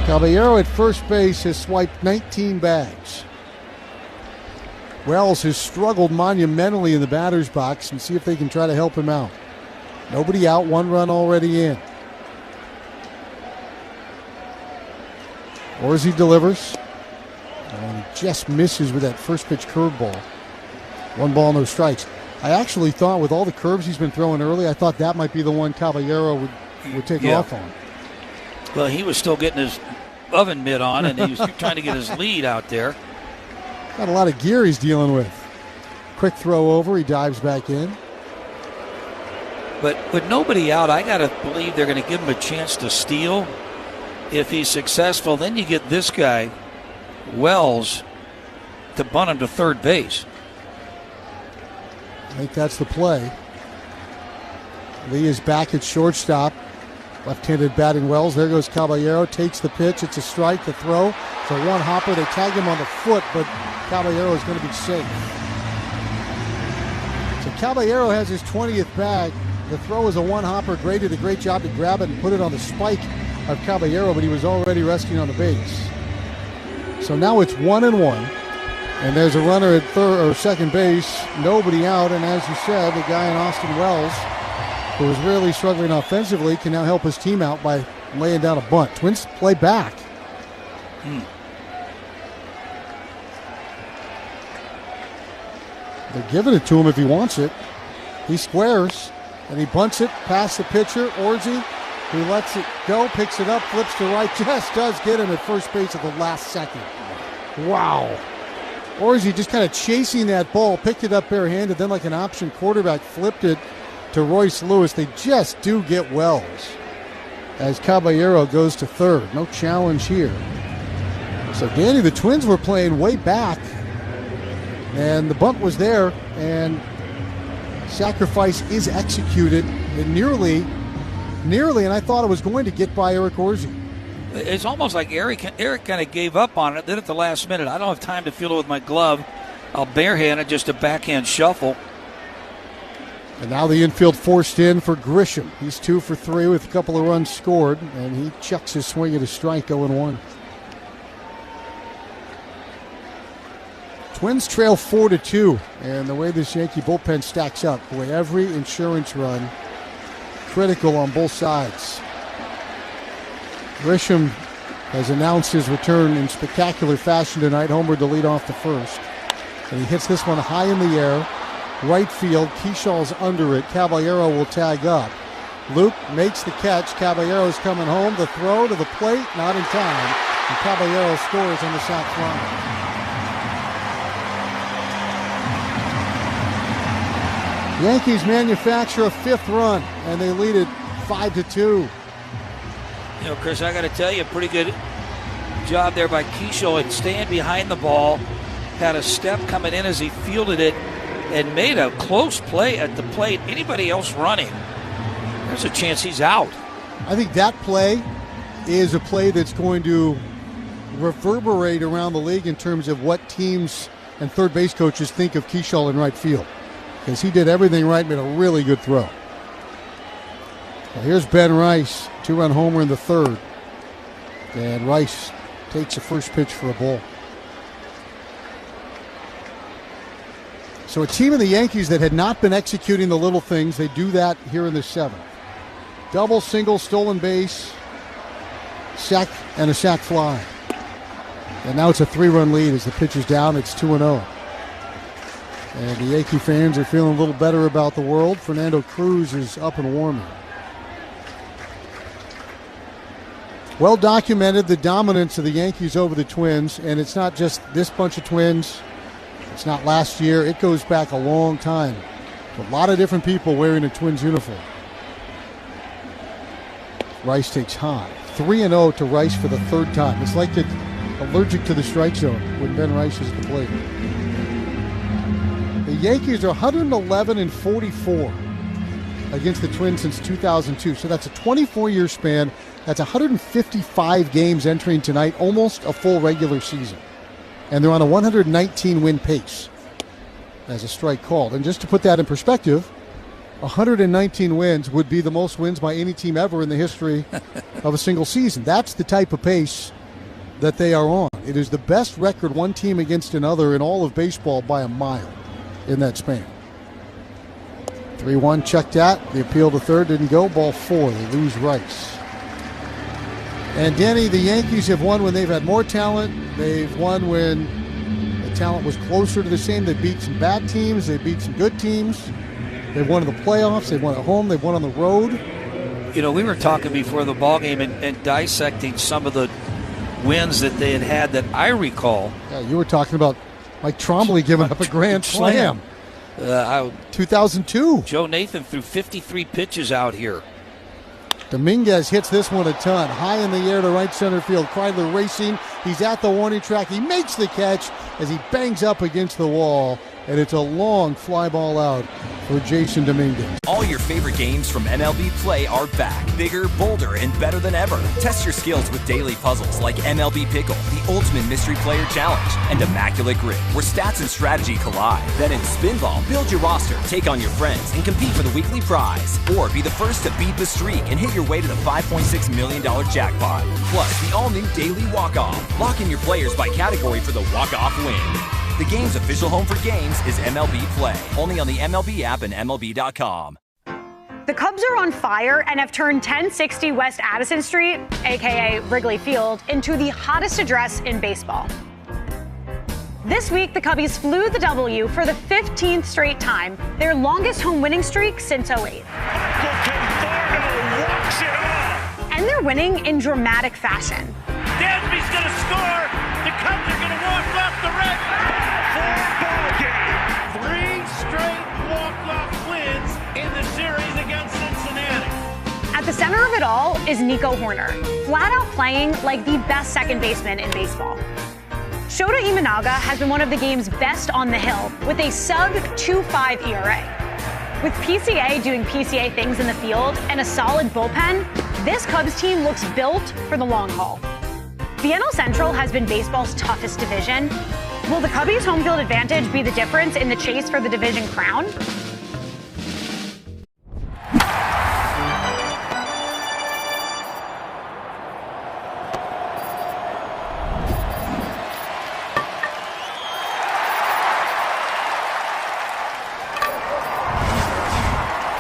Caballero at first base has swiped 19 bags. Wells has struggled monumentally in the batter's box, and see if they can try to help him out. Nobody out, one run already in. Orsi delivers, and he just misses with that first pitch curveball. 1 ball, no strikes. I actually thought with all the curves he's been throwing early, I thought that might be the one Caballero would take off on. Well, he was still getting his oven mitt on, and he was trying to get his lead out there. Got a lot of gear he's dealing with. Quick throw over, he dives back in. But with nobody out, I got to believe they're going to give him a chance to steal. If he's successful, then you get this guy, Wells, to bunt him to third base. I think that's the play. Lee is back at shortstop. Left-handed batting Wells. There goes Caballero. Takes the pitch. It's a strike. The throw. It's a one-hopper. They tag him on the foot, but Caballero is going to be safe. So Caballero has his 20th bag. The throw is a one-hopper. Gray did a great job to grab it and put it on the spike of Caballero, but he was already resting on the base. So now it's 1-1. And there's a runner at third or second base, nobody out, and as you said, the guy in Austin Wells, who was really struggling offensively, can now help his team out by laying down a bunt. Twins play back. They're giving it to him if he wants it. He squares, and he bunts it past the pitcher, Orsi, who lets it go, picks it up, flips to right, just does get him at first base at the last second. Wow. Orsi just kind of chasing that ball, picked it up barehanded, then like an option quarterback, flipped it to Royce Lewis. They just do get Wells as Caballero goes to third. No challenge here. So, Danny, the Twins were playing way back, and the bunt was there, and sacrifice is executed. And nearly, and I thought it was going to get by Eric Orsi. It's almost like Eric kind of gave up on it. Then at the last minute, I don't have time to feel it with my glove. I'll barehand it, just a backhand shuffle. And now the infield forced in for Grisham. He's 2 for 3 with a couple of runs scored, and he chucks his swing at a strike 0-1. Twins trail 4-2, and the way this Yankee bullpen stacks up, boy, every insurance run critical on both sides. Grisham has announced his return in spectacular fashion tonight. Homer to lead off the first. And he hits this one high in the air. Right field. Keeshaw's under it. Caballero will tag up. Luke makes the catch. Caballero's coming home. The throw to the plate, not in time. And Caballero scores on the sac fly. Yankees manufacture a 5th run, and they lead it 5-2. You know, Chris, I got to tell you, pretty good job there by Keeshaw and staying behind the ball. Had a step coming in as he fielded it and made a close play at the plate. Anybody else running, there's a chance he's out. I think that play is a play that's going to reverberate around the league in terms of what teams and third base coaches think of Keeshaw's in right field. Because he did everything right, made a really good throw. Well, here's Ben Rice, 2-run homer in the third. And Rice takes the first pitch for a ball. So a team of the Yankees that had not been executing the little things, they do that here in the 7th. Double, single, stolen base, sack, and a sac fly. And now it's a 3-run lead as the pitch is down. It's 2-0. And the Yankee fans are feeling a little better about the world. Fernando Cruz is up and warming. Well documented, the dominance of the Yankees over the Twins. And it's not just this bunch of Twins. It's not last year. It goes back a long time. A lot of different people wearing a Twins uniform. Rice takes high. 3-0 to Rice for the third time. It's like it's allergic to the strike zone when Ben Rice is at the plate. The Yankees are 111-44 against the Twins since 2002. So that's a 24-year span. That's 155 games entering tonight, almost a full regular season. And they're on a 119-win pace as a strike called. And just to put that in perspective, 119 wins would be the most wins by any team ever in the history of a single season. That's the type of pace that they are on. It is the best record one team against another in all of baseball by a mile in that span. 3-1 checked at. The appeal to third didn't go. Ball 4. They lose Rice. And Denny, the Yankees have won when they've had more talent. They've won when the talent was closer to the same. They beat some bad teams. They beat some good teams. They've won in the playoffs. They've won at home. They've won on the road. You know, we were talking before the ballgame and dissecting some of the wins that they had that I recall. Yeah, you were talking about Mike Trombley giving up a grand slam. 2002. Joe Nathan threw 53 pitches out here. Dominguez hits this one a ton. High in the air to right center field. Kreidler racing. He's at the warning track. He makes the catch as he bangs up against the wall. And it's a long fly ball out for Jason Dominguez. All your favorite games from MLB Play are back. Bigger, bolder, and better than ever. Test your skills with daily puzzles like MLB Pickle, the Ultimate Mystery Player Challenge, and Immaculate Grid, where stats and strategy collide. Then in Spinball, build your roster, take on your friends, and compete for the weekly prize. Or be the first to beat the streak and hit your way to the $5.6 million jackpot. Plus, the all-new Daily Walk-Off. Lock in your players by category for the walk-off win. The game's official home for games is MLB Play. Only on the MLB app and MLB.com. The Cubs are on fire and have turned 1060 West Addison Street, a.k.a. Wrigley Field, into the hottest address in baseball. This week, the Cubbies flew the W for the 15th straight time, their longest home winning streak since 08. And they're winning in dramatic fashion. Dansby's going to score. The Cubs are going to walk off the red. 4-ball game. 3 straight walk-off wins in the series against Cincinnati. At the center of it all is Nico Horner, flat out playing like the best second baseman in baseball. Shota Imanaga has been one of the game's best on the hill with a sub-2.5 ERA. With PCA doing PCA things in the field and a solid bullpen, this Cubs team looks built for the long haul. The NL Central has been baseball's toughest division. Will the Cubbies' home field advantage be the difference in the chase for the division crown?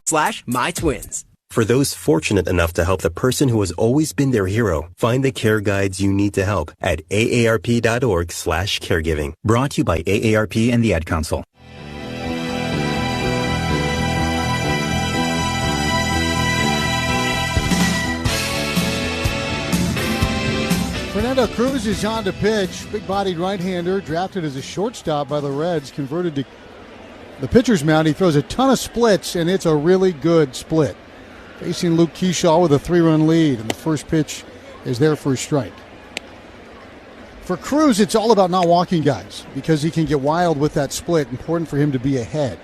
/MyTwins. For those fortunate enough to help the person who has always been their hero, find the care guides you need to help at aarp.org/caregiving. Brought to you by AARP and the Ad Council. Fernando Cruz is on to pitch. Big-bodied right-hander, drafted as a shortstop by the Reds, converted to the pitcher's mound. He throws a ton of splits, and it's a really good split. Facing Luke Keyshaw with a 3-run lead, and the first pitch is there for a strike. For Cruz, it's all about not walking guys because he can get wild with that split. Important for him to be ahead.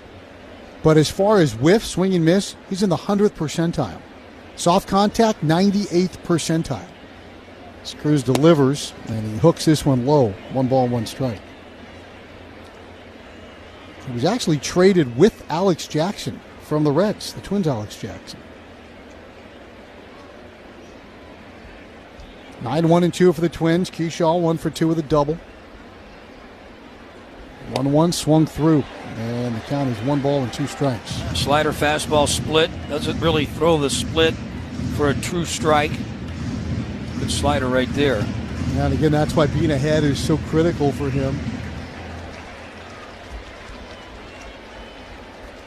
But as far as whiff, swing and miss, he's in the 100th percentile. Soft contact, 98th percentile. As Cruz delivers, and he hooks this one low. 1 ball, 1 strike. He was actually traded with Alex Jackson from the Reds, the Twins' Alex Jackson. 9-1-2 for the Twins. Keyshaw 1 for 2 with a double. 1-1 swung through, and the count is 1 ball and 2 strikes. Slider fastball split. Doesn't really throw the split for a true strike. Good slider right there. And again, that's why being ahead is so critical for him.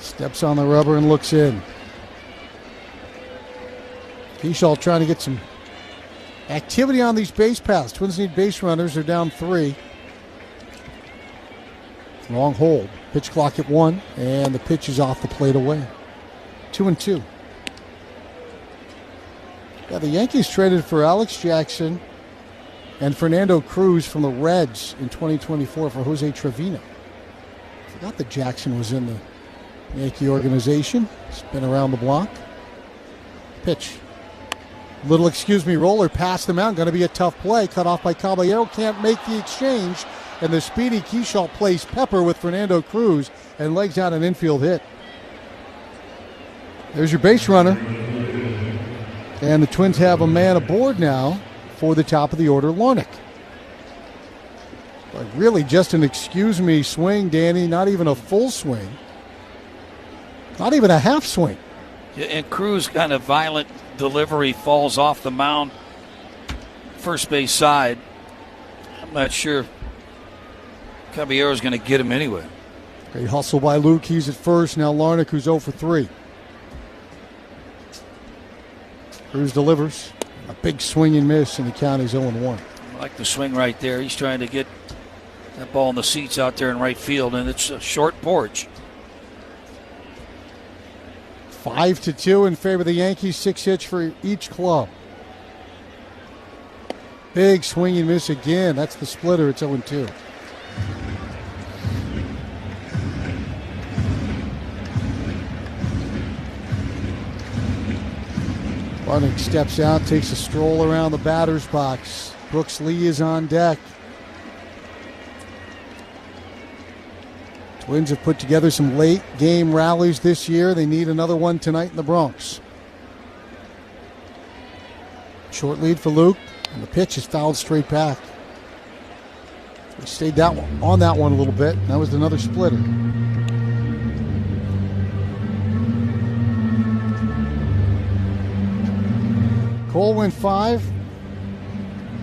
Steps on the rubber and looks in. Keyshaw trying to get some activity on these base paths. Twins need base runners. They're down 3. Long hold. Pitch clock at 1, and the pitch is off the plate away. 2-2. Yeah, the Yankees traded for Alex Jackson and Fernando Cruz from the Reds in 2024 for Jose Trevino. Forgot that Jackson was in the Yankee organization. He's been around the block. Pitch. Little roller past the mound. Going to be a tough play. Cut off by Caballero. Can't make the exchange. And the speedy Keyshaw plays Pepper with Fernando Cruz and legs out an infield hit. There's your base runner. And the Twins have a man aboard now for the top of the order, Larnach. Like really just an swing, Danny. Not even a full swing. Not even a half swing. Yeah, and Cruz kind of violent delivery, falls off the mound, first base side. I'm not sure Caballero's going to get him anyway. Great hustle by Luke. He's at first. Now Larnach, who's 0 for 3. Cruz delivers. A big swing and miss, and the count is 0-1. I like the swing right there. He's trying to get that ball in the seats out there in right field, and it's a short porch. 5-2 in favor of the Yankees. 6 hits for each club. Big swing and miss again. That's the splitter. It's 0-2. Larnach steps out, takes a stroll around the batter's box. Brooks Lee is on deck. Twins have put together some late game rallies this year. They need another one tonight in the Bronx. Short lead for Luke, and the pitch is fouled straight back. We stayed on that one a little bit. That was another splitter. Cole went 5.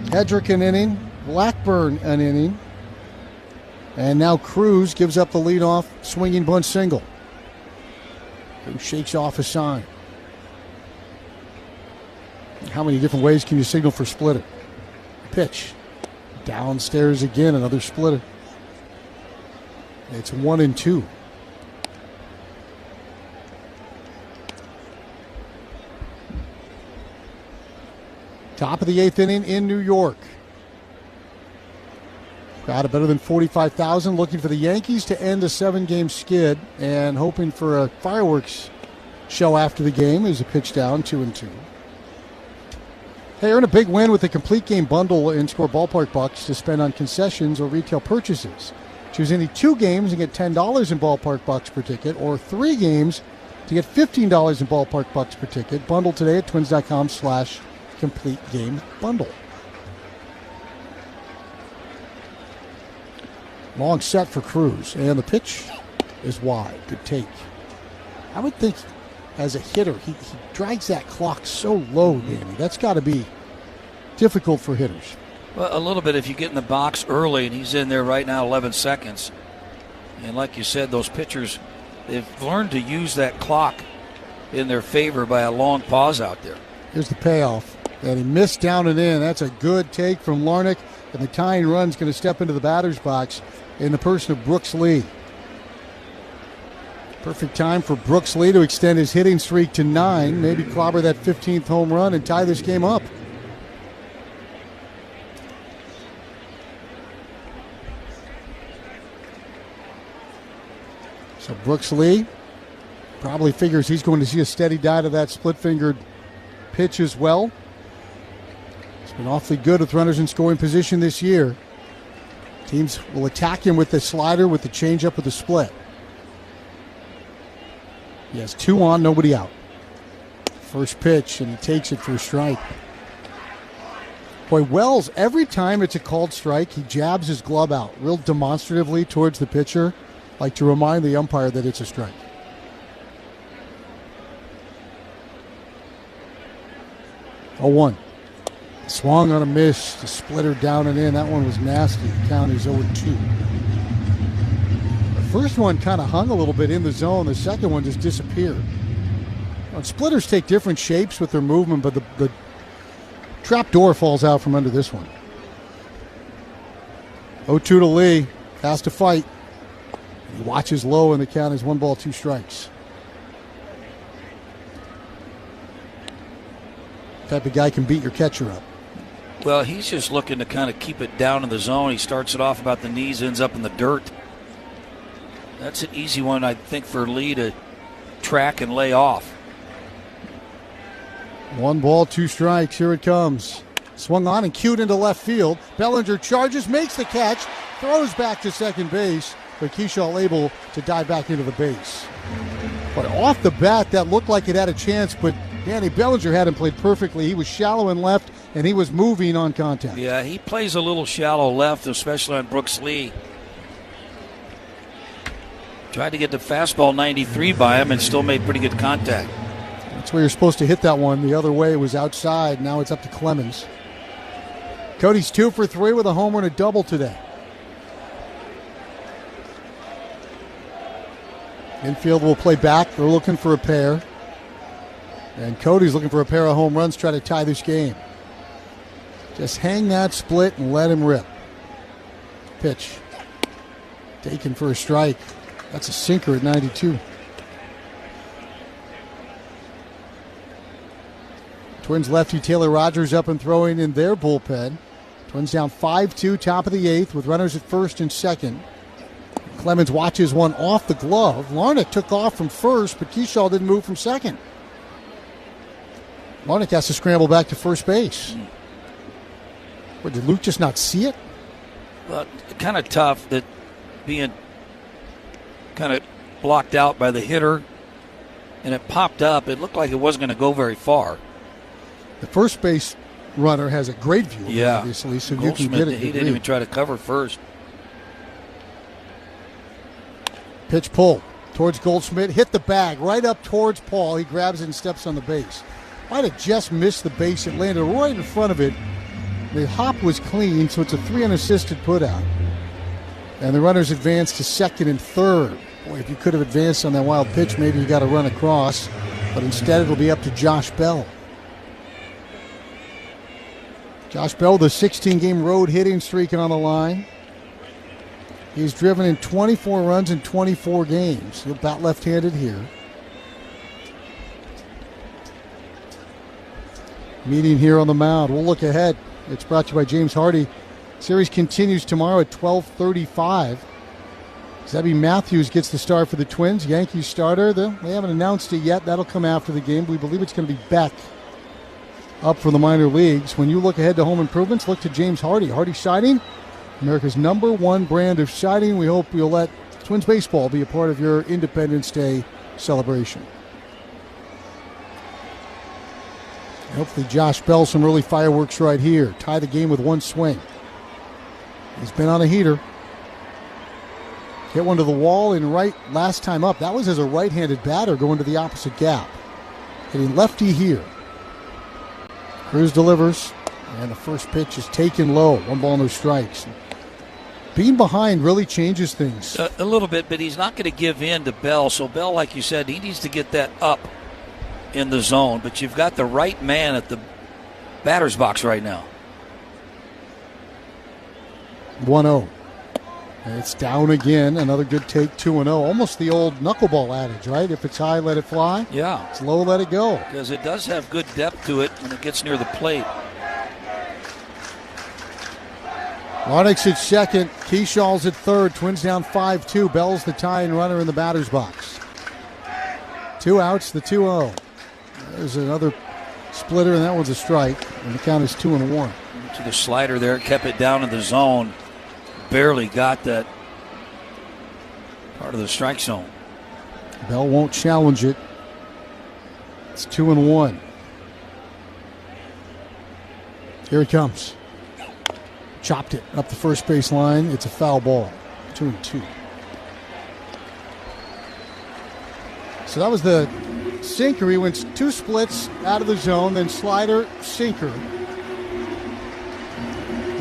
Hedrick an inning. Blackburn an inning. And now Cruz gives up the leadoff swinging bunt single. Who shakes off a sign. How many different ways can you signal for splitter? Pitch. Downstairs again, another splitter. It's 1-2. Top of the 8th inning in New York. Crowd of better than 45,000 looking for the Yankees to end a 7-game skid and hoping for a fireworks show after the game as a pitch down 2-2. Hey, earn a big win with the complete game bundle in Score Ballpark Bucks to spend on concessions or retail purchases. Choose any 2 games and get $10 in Ballpark Bucks per ticket, or 3 games to get $15 in Ballpark Bucks per ticket. Bundle today at twins.com/complete game bundle. Long set for Cruz, and the pitch is wide. Good take. I would think as a hitter, he drags that clock so low, Danny. That's got to be difficult for hitters. Well, a little bit if you get in the box early, and he's in there right now 11 seconds. And like you said, those pitchers, they've learned to use that clock in their favor by a long pause out there. Here's the payoff. And he missed down and in. That's a good take from Larnach. And the tying run's going to step into the batter's box in the person of Brooks Lee. Perfect time for Brooks Lee to extend his hitting streak to 9, maybe clobber that 15th home run and tie this game up. So Brooks Lee probably figures he's going to see a steady diet of that split-fingered pitch as well. He's been awfully good with runners in scoring position this year. Teams will attack him with the slider, with the changeup, with the split. He has 2 on, nobody out. First pitch, and he takes it for a strike. Boy, Wells, every time it's a called strike, he jabs his glove out real demonstratively towards the pitcher, like to remind the umpire that it's a strike. Oh, 1. Swung on a miss. The splitter down and in. That one was nasty. The count is 0-2. The first one kind of hung a little bit in the zone. The second one just disappeared. Splitters take different shapes with their movement, but the trap door falls out from under this one. 0-2 to Lee. Has to fight. He watches low, and the count is 1 ball, 2 strikes. Type of guy can beat your catcher up. Well, he's just looking to kind of keep it down in the zone. He starts it off about the knees, ends up in the dirt. That's an easy one, I think, for Lee to track and lay off. 1 ball, 2 strikes. Here it comes. Swung on and cued into left field. Bellinger charges, makes the catch, throws back to second base, but Kershaw able to dive back into the base. But off the bat, that looked like it had a chance, but Danny Bellinger hadn't played perfectly. He was shallow in left, and he was moving on contact. Yeah, he plays a little shallow left, especially on Brooks Lee. Tried to get the fastball 93 by him and still made pretty good contact. That's where you're supposed to hit that one. The other way was outside. Now it's up to Clemens. Cody's 2 for 3 with a homer and a double today. Infield will play back. They're looking for a pair. And Cody's looking for a pair of home runs, try to tie this game. Just hang that split and let him rip. Pitch. Taken for a strike. That's a sinker at 92. Twins lefty Taylor Rogers up and throwing in their bullpen. Twins down 5-2, top of the 8th with runners at first and second. Clemens watches one off the glove. Larnach took off from first, but Kershaw didn't move from second. Larnach has to scramble back to first base. What, did Luke just not see it? Well, kind of tough that being kind of blocked out by the hitter, and it popped up. It looked like it wasn't going to go very far. The first base runner has a great view, yeah, obviously, so Goldschmidt, you can get it. He didn't even try to cover first. Pitch pull towards Goldschmidt, hit the bag right up towards Paul. He grabs it and steps on the base. Might have just missed the base. It landed right in front of it. The hop was clean, so it's a 3 unassisted putout. And the runners advance to second and third. Boy, if you could have advanced on that wild pitch, maybe you got to run across. But instead, it'll be up to Josh Bell. Josh Bell, the 16-game road hitting streak on the line. He's driven in 24 runs in 24 games. He'll bat left-handed here. Meeting here on the mound. We'll look ahead. It's brought to you by James Hardy. Series continues tomorrow at 12:35. Zebby Matthews gets the start for the Twins. Yankees starter. They haven't announced it yet. That'll come after the game. We believe it's going to be Beck up for the minor leagues. When you look ahead to home improvements, look to James Hardy. Hardy Siding, America's #1 brand of siding. We hope you'll let Twins baseball be a part of your Independence Day celebration. Hopefully Josh Bell, some early fireworks right here. Tie the game with 1 swing. He's been on a heater. Hit one to the wall in right last time up. That was as a right-handed batter going to the opposite gap. Hitting lefty here. Cruz delivers, and the first pitch is taken low. 1 ball, no strikes. Being behind really changes things. A little bit, but he's not going to give in to Bell. So Bell, like you said, he needs to get that up in the zone. But you've got the right man at the batter's box right now. 1-0. And it's down again. Another good take, 2-0. Almost the old knuckleball adage, right? If it's high, let it fly. Yeah. It's low, let it go. Because it does have good depth to it when it gets near the plate. Larnach's at second. Keyshaw's at third. Twins down 5-2. Bell's the tying runner in the batter's box. 2 outs, the 2-0. There's another splitter, and that one's a strike. And the count is 2-1. To the slider there, kept it down in the zone. Barely got that part of the strike zone. Bell won't challenge it. It's 2-1. Here it comes. Chopped it up the first base line. It's a foul ball. 2-2. So that was the sinker. He went 2 splits out of the zone, then slider, sinker.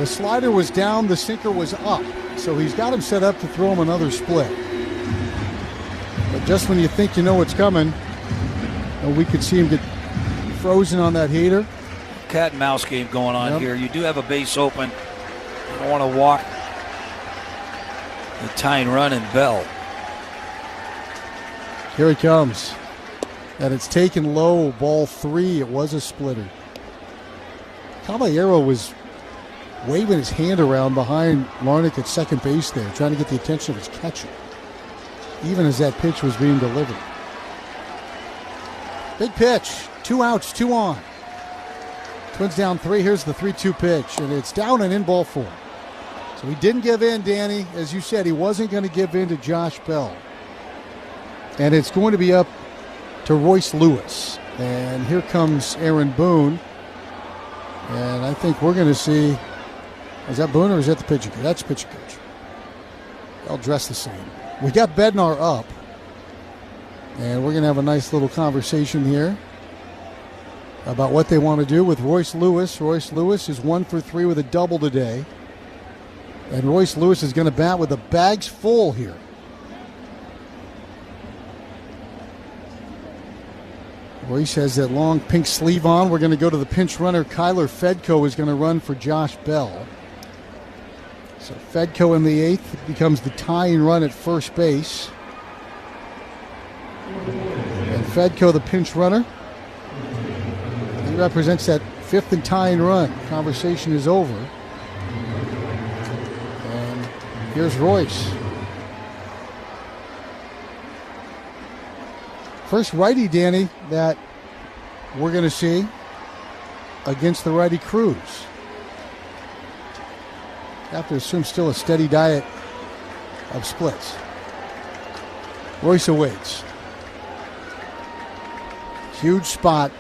The slider was down, the sinker was up. So he's got him set up to throw him another split. But just when you think you know what's coming, we could see him get frozen on that heater. Cat and mouse game going on here. You do have a base open. You don't want to walk the tying run and Bell. Here he comes. And it's taken low, ball 3. It was a splitter. Caballero was waving his hand around behind Larnach at second base there, trying to get the attention of his catcher, even as that pitch was being delivered. Big pitch. 2 outs, 2 on. Twins down 3. Here's the 3-2 pitch, and it's down and in ball 4. So he didn't give in, Danny. As you said, he wasn't going to give in to Josh Bell. And it's going to be up to Royce Lewis. And here comes Aaron Boone. And I think we're going to see, is that Boone or is that the pitching coach? That's the pitching coach. They'll dress the same. We got Bednar up. And we're going to have a nice little conversation here about what they want to do with Royce Lewis. Royce Lewis is 1 for 3 with a double today. And Royce Lewis is going to bat with the bags full here. Royce has that long pink sleeve on. We're going to go to the pinch runner. Kyler Fedko is going to run for Josh Bell. So Fedko in the 8th becomes the tying run at first base. And Fedko, the pinch runner, he represents that 5th and tying run. Conversation is over. And here's Royce. First righty, Danny, that we're going to see against the righty Cruz. Have to assume still a steady diet of splits. Royce awaits. Huge spot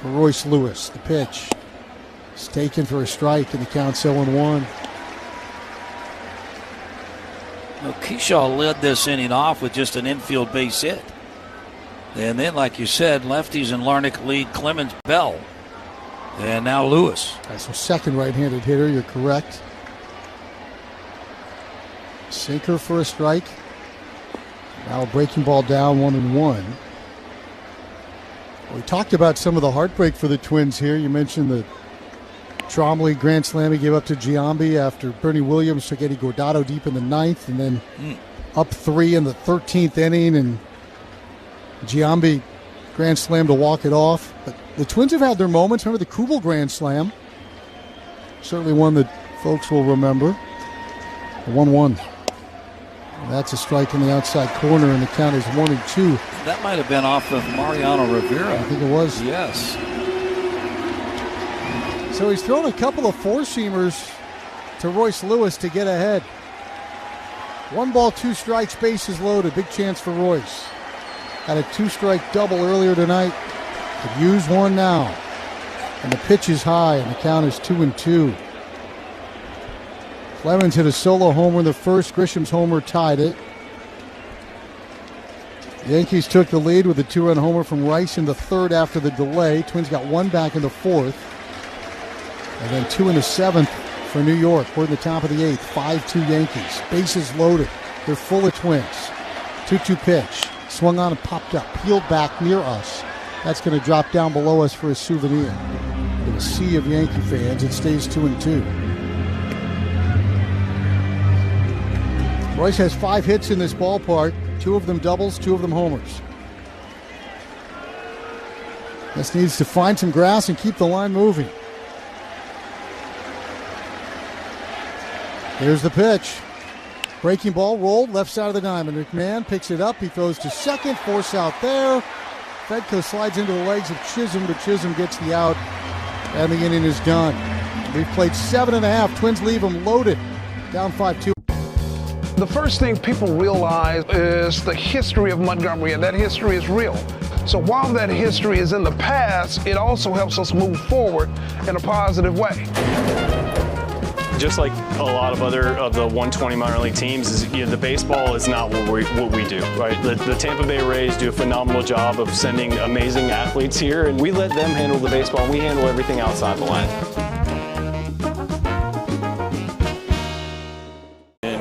for Royce Lewis. The pitch is taken for a strike, and the count's 0-1. Keyshaw led this inning off with just an infield base hit. And then, like you said, lefties and Larnach lead Clemens, Bell, and now Lewis. Right, so second right-handed hitter, you're correct. Sinker for a strike. Now a breaking ball down, 1-1. We talked about some of the heartbreak for the Twins here. You mentioned the Trombley grand slam he gave up to Giambi after Bernie Williams took Eddie Guardado deep in the 9th, and then up 3 in the 13th inning, and Giambi grand slam to walk it off. But the Twins have had their moments. Remember the Kubel grand slam? Certainly one that folks will remember. 1-1. That's a strike in the outside corner, and the count is 1-2. That might have been off of Mariano Rivera. I think it was. Yes. So he's thrown a couple of four-seamers to Royce Lewis to get ahead. 1 ball, 2 strikes, bases loaded. Big chance for Royce. Had a 2-strike double earlier tonight. Could use one now. And the pitch is high, and the count is 2-2. Clemens hit a solo homer in the first. Grisham's homer tied it. The Yankees took the lead with a 2-run homer from Rice in the 3rd after the delay. Twins got 1 back in the 4th. And then 2 in the 7th for New York. We're in the top of the 8th. 5-2 Yankees. Bases loaded. They're full of Twins. 2-2 pitch. Swung on and popped up. Peeled back near us. That's going to drop down below us for a souvenir. In a sea of Yankee fans, it stays 2-2. Royce has 5 hits in this ballpark. 2 of them doubles, 2 of them homers. Just needs to find some grass and keep the line moving. Here's the pitch. Breaking ball rolled left side of the diamond. McMahon picks it up. He throws to second. Force out there. Fedko slides into the legs of Chisholm, but Chisholm gets the out, and the inning is done. We've played 7.5. Twins leave them loaded. Down 5-2. The first thing people realize is the history of Montgomery, and that history is real. So while that history is in the past, it also helps us move forward in a positive way. Just like a lot of other of the 120 minor league teams, is the baseball is not what we do, right? The Tampa Bay Rays do a phenomenal job of sending amazing athletes here, and we let them handle the baseball, and we handle everything outside the line.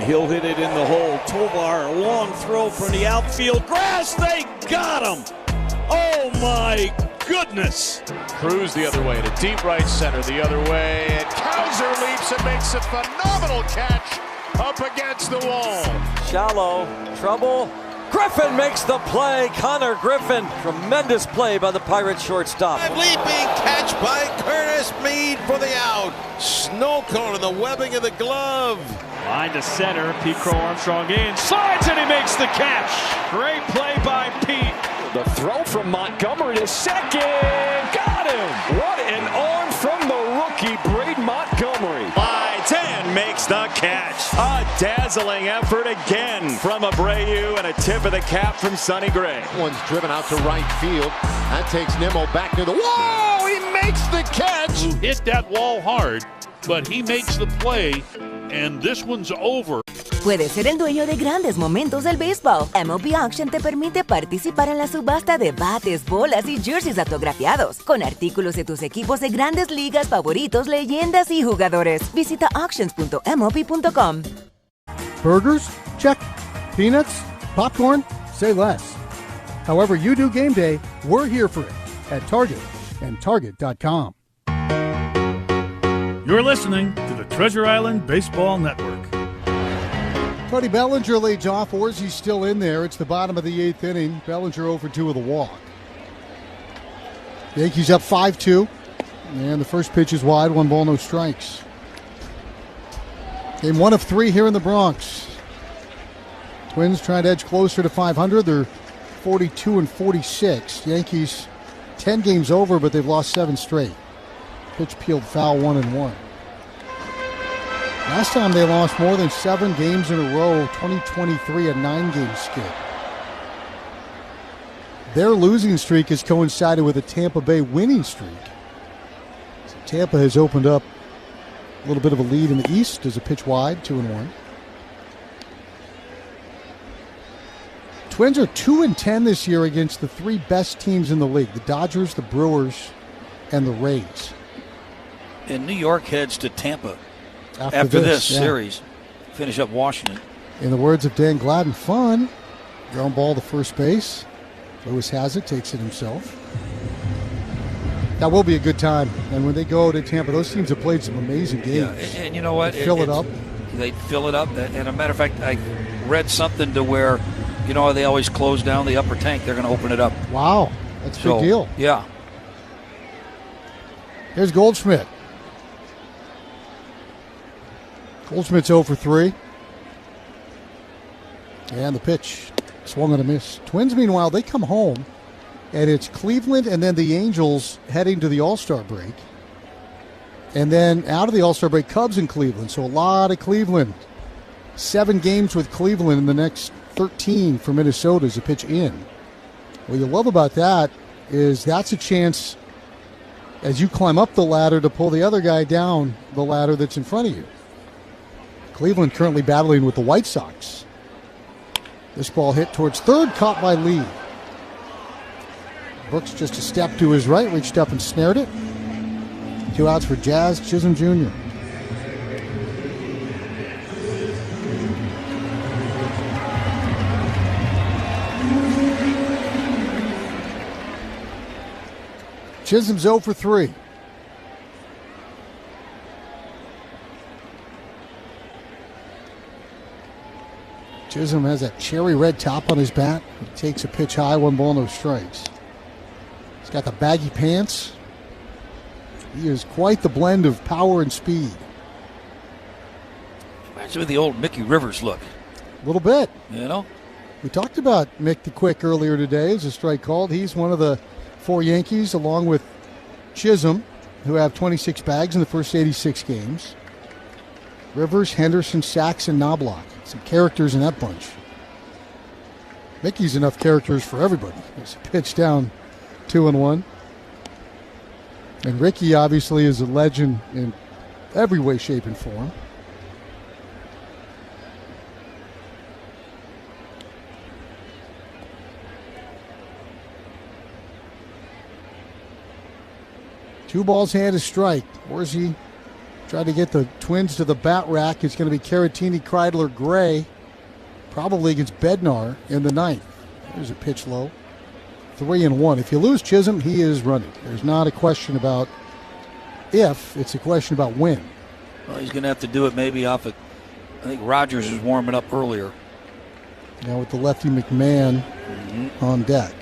he'll hit it in the hole. Tovar, a long throw from the outfield. Grass, they got him! Oh my goodness! Cruz the other way to deep right center, the other way, and Kaiser leaps and makes a phenomenal catch up against the wall. Shallow, trouble. Griffin makes the play. Connor Griffin. Tremendous play by the Pirates shortstop. Leaping catch by Curtis Mead for the out. Snow cone in the webbing of the glove. Line to center. Pete Crow Armstrong in. Slides and he makes the catch. Great play by Pete. The throw from Montgomery to second. Got him. What an arm from the rookie, Braden Montgomery. 10 makes the catch. A dazzling effort again from Abreu and a tip of the cap from Sonny Gray. One's driven out to right field. That takes Nimmo back to the wall. He makes the catch. Who hit that wall hard, but he makes the play, and this one's over. Puedes ser el dueño de grandes momentos del béisbol. MLB Auction te permite participar en la subasta de bates, bolas y jerseys autografiados, con artículos de tus equipos de grandes ligas favoritos, leyendas y jugadores. Visita auctions.mlb.com. Burgers? Check. Peanuts? Popcorn? Say less. However you do game day, we're here for it at Target and Target.com. You're listening to the Treasure Island Baseball Network. Cody Bellinger leads off. Orsi's still in there. It's the bottom of the 8th inning. Bellinger 0 for 2 with a walk. Yankees up 5-2. And the first pitch is wide. 1 ball, no strikes. Game 1 of 3 here in the Bronx. Twins trying to edge closer to 500. They're 42-46. Yankees 10 games over, but they've lost 7 straight. Pitch peeled foul 1-1. Last time they lost more than 7 games in a row, 2023, a 9-game skid. Their losing streak has coincided with a Tampa Bay winning streak. So Tampa has opened up a little bit of a lead in the East as a pitch wide, 2-1. Twins are 2-10 this year against the 3 best teams in the league, the Dodgers, the Brewers, and the Rays. And New York heads to Tampa. After this series, finish up Washington. In the words of Dan Gladden, fun. Ground ball to first base. Lewis has it, takes it himself. That will be a good time. And when they go to Tampa, those teams have played some amazing games. Yeah, and you know what? They fill it up. They fill it up. And a matter of fact, I read something to where, you know, they always close down the upper tank. They're going to open it up. Wow, that's a big deal. Yeah. Here's Goldschmidt. Goldschmidt's 0 for 3. And the pitch swung and a miss. Twins, meanwhile, they come home, and it's Cleveland and then the Angels heading to the All-Star break. And then out of the All-Star break, Cubs in Cleveland. So a lot of Cleveland. 7 games with Cleveland in the next 13 for Minnesota as a pitch in. What you love about that is that's a chance as you climb up the ladder to pull the other guy down the ladder that's in front of you. Cleveland currently battling with the White Sox. This ball hit towards third, caught by Lee. Brooks just a step to his right, reached up and snared it. 2 outs for Jazz Chisholm Jr. Chisholm's 0 for 3. Chisholm has that cherry red top on his bat. He takes a pitch high, 1 ball, no strikes. He's got the baggy pants. He is quite the blend of power and speed. Reminds me of the old Mickey Rivers look. A little bit. You know? We talked about Mick the Quick earlier today as a strike called. He's one of the 4 Yankees, along with Chisholm, who have 26 bags in the first 86 games. Rivers, Henderson, Sachs, and Knobloch. Some characters in that bunch. Mickey's enough characters for everybody. It's a pitch down, 2-1. And Ricky obviously is a legend in every way, shape, and form. Two balls, hand a strike. Orsi Try to get the Twins to the bat rack. It's going to be Caratini, Kreidler, Gray, probably against Bednar in the ninth. There's a pitch low. 3-1. If you lose Chisholm, he is running. There's not a question about if, it's a question about when. Well, he's going to have to do it maybe off of, I think Rogers is warming up earlier. Now with the lefty McMahon on deck.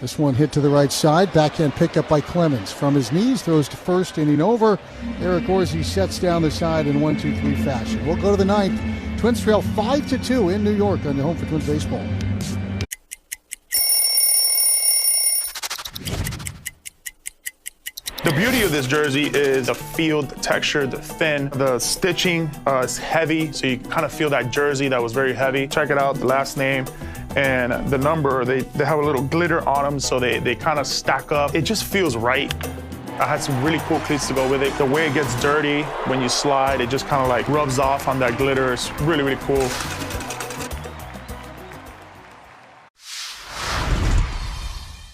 This one hit to the right side. Backhand pickup by Clemens. From his knees, throws to first, inning over. Eric Orsi sets down the side in 1-2-3 fashion. We'll go to the ninth. Twins trail 5-2 in New York on the Home for Twins baseball. The beauty of this jersey is the field, the texture, the thin, the stitching is heavy, so you kind of feel that jersey that was very heavy. Check it out, the last name and the number, they have a little glitter on them, so they kind of stack up. It just feels right. I had some really cool cleats to go with it. The way it gets dirty when you slide, it just kind of like rubs off on that glitter. It's really, really cool.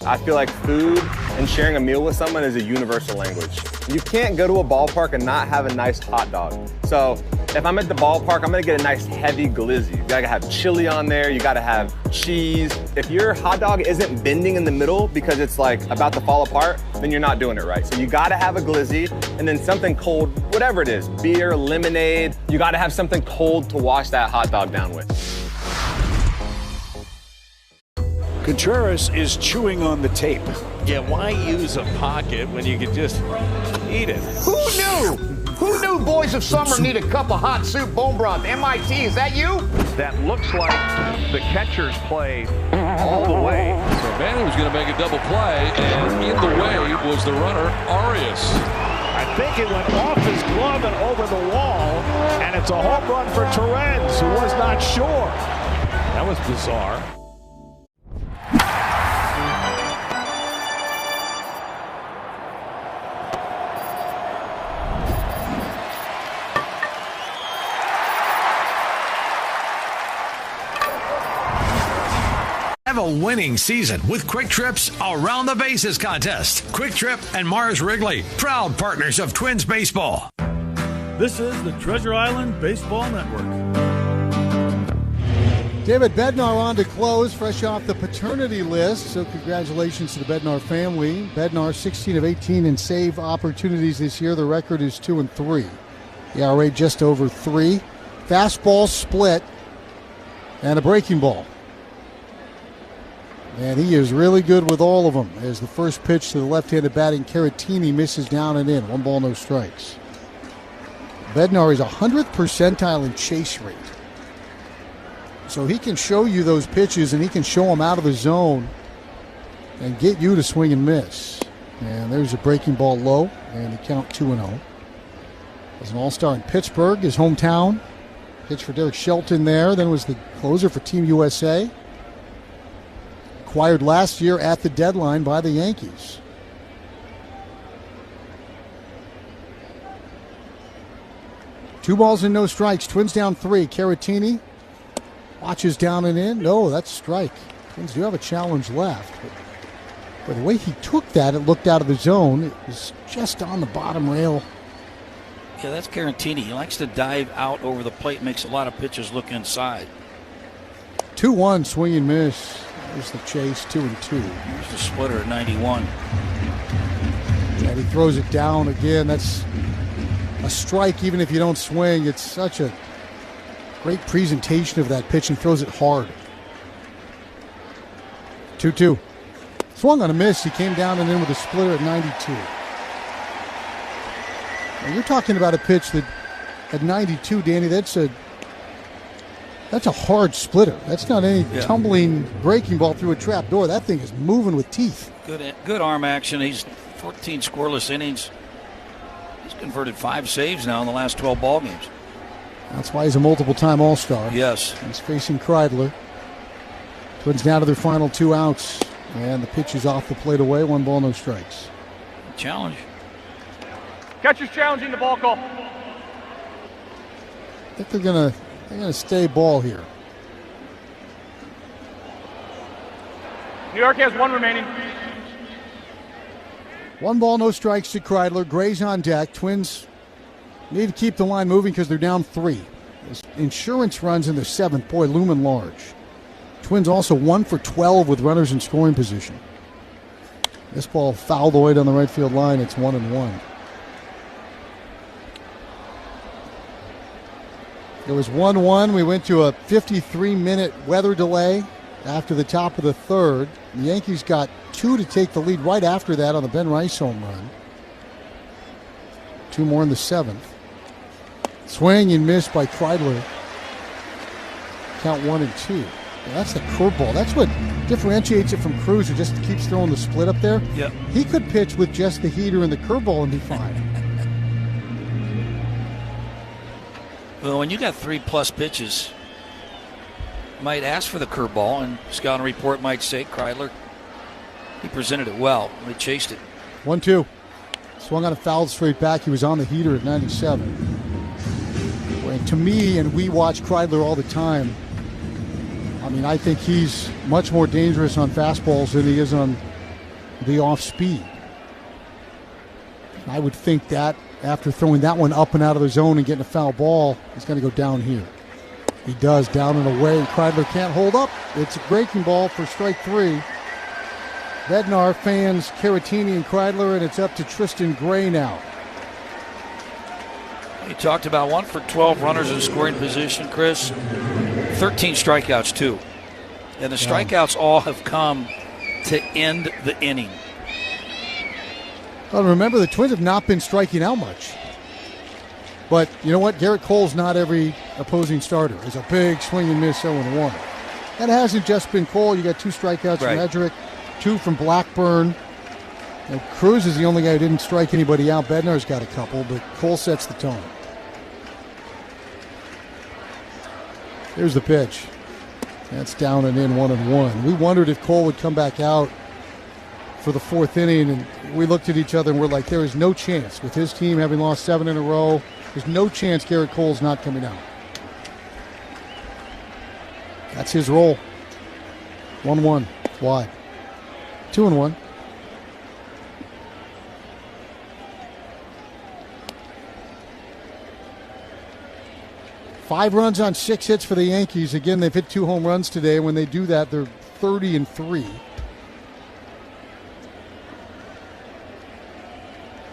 I feel like food and sharing a meal with someone is a universal language. You can't go to a ballpark and not have a nice hot dog. So if I'm at the ballpark, I'm gonna get a nice heavy glizzy. You gotta have chili on there, you gotta have cheese. If your hot dog isn't bending in the middle because it's like about to fall apart, then you're not doing it right. So you gotta have a glizzy and then something cold, whatever it is, beer, lemonade. You gotta have something cold to wash that hot dog down with. Contreras is chewing on the tape. Yeah, why use a pocket when you could just eat it? Who knew? Who knew boys of summer need a cup of hot soup bone broth? MIT, is that you? That looks like the catcher's play all the way. So Manny was going to make a double play, and in the way was the runner, Arias. I think it went off his glove and over the wall, and it's a home run for Torrens, who was not sure. That was bizarre. Have a winning season with Quick Trip's Around the Bases contest. Quick Trip and Mars Wrigley, proud partners of Twins baseball. This is the Treasure Island Baseball Network. David Bednar on to close, fresh off the paternity list. So congratulations to the Bednar family. Bednar 16 of 18 in save opportunities this year. The record is 2-3. The ERA just over 3. Fastball split and a breaking ball. And he is really good with all of them as the first pitch to the left-handed batting Caratini misses down and in. 1 ball, no strikes. Bednar is 100th percentile in chase rate. So he can show you those pitches and he can show them out of the zone and get you to swing and miss. And there's a breaking ball low and the count 2-0. As an all-star in Pittsburgh, his hometown. Pitch for Derek Shelton there, then was the closer for Team USA. Acquired last year at the deadline by the Yankees. Two balls and no strikes. Twins down 3. Caratini watches down and in. No, that's strike. Twins do have a challenge left. But the way he took that, it looked out of the zone. It was just on the bottom rail. Yeah, that's Caratini. He likes to dive out over the plate, makes a lot of pitchers look inside. 2-1, swing and miss. There's the chase, 2-2. Here's the splitter at 91. And he throws it down again. That's a strike even if you don't swing. It's such a great presentation of that pitch and throws it hard. 2-2. Swung on a miss. He came down and in with a splitter at 92. Now you're talking about a pitch that at 92, Danny, that's a hard splitter. That's not any tumbling breaking ball through a trap door. That thing is moving with teeth. Good arm action. He's 14 scoreless innings. He's converted 5 saves now in the last 12 ball games. That's why he's a multiple-time All-Star. Yes. He's facing Kreidler. Twins down to their final 2 outs. And the pitch is off the plate away. 1 ball, no strikes. Challenge. Catcher's challenging the ball call. I think they're gonna stay ball here. New York has 1 remaining. 1 ball, no strikes to Kreidler. Gray's on deck. Twins need to keep the line moving because they're down 3. Insurance runs in the 7th. Boy, looming large. Twins also 1 for 12 with runners in scoring position. This ball fouled away down the right field line. It's 1-1. It was 1-1. We went to a 53-minute weather delay after the top of the 3rd. The Yankees got 2 to take the lead right after that on the Ben Rice home run. 2 more in the 7th. Swing and miss by Kreidler. Count 1-2. That's the curveball. That's what differentiates it from Cruz, who just keeps throwing the split up there. Yep. He could pitch with just the heater and the curveball and be fine. Well, when you got 3+ pitches, you might ask for the curveball, and scouting report might say Kreidler, he presented it well. They chased it. 1-2. Swung on a foul straight back. He was on the heater at 97. And to me, and we watch Kreidler all the time, I mean, I think he's much more dangerous on fastballs than he is on the off speed. I would think that after throwing that one up and out of the zone and getting a foul ball, he's going to go down here. He does, down and away. Kreidler can't hold up. It's a breaking ball for strike 3. Bednar fans Caratini and Kreidler, and it's up to Tristan Gray now. You talked about 1 for 12 runners in scoring position, Chris. 13 strikeouts, too. And the strikeouts all have come to end the inning. Well, remember, the Twins have not been striking out much. But you know what? Garrett Cole's not every opposing starter. It's a big swing and miss 0-1. That hasn't just been Cole. You got 2 strikeouts from Hedrick, 2 from Blackburn. And Cruz is the only guy who didn't strike anybody out. Bednar's got a couple, but Cole sets the tone. Here's the pitch. That's down and in, 1-1. We wondered if Cole would come back out for the 4th inning, and we looked at each other and we're like, there is no chance, with his team having lost 7 in a row, there's no chance Garrett Cole's not coming out. That's his role. 1-1, wide. 2-1. Five runs on 6 hits for the Yankees. Again, they've hit 2 home runs today. When they do that, they're 30-3.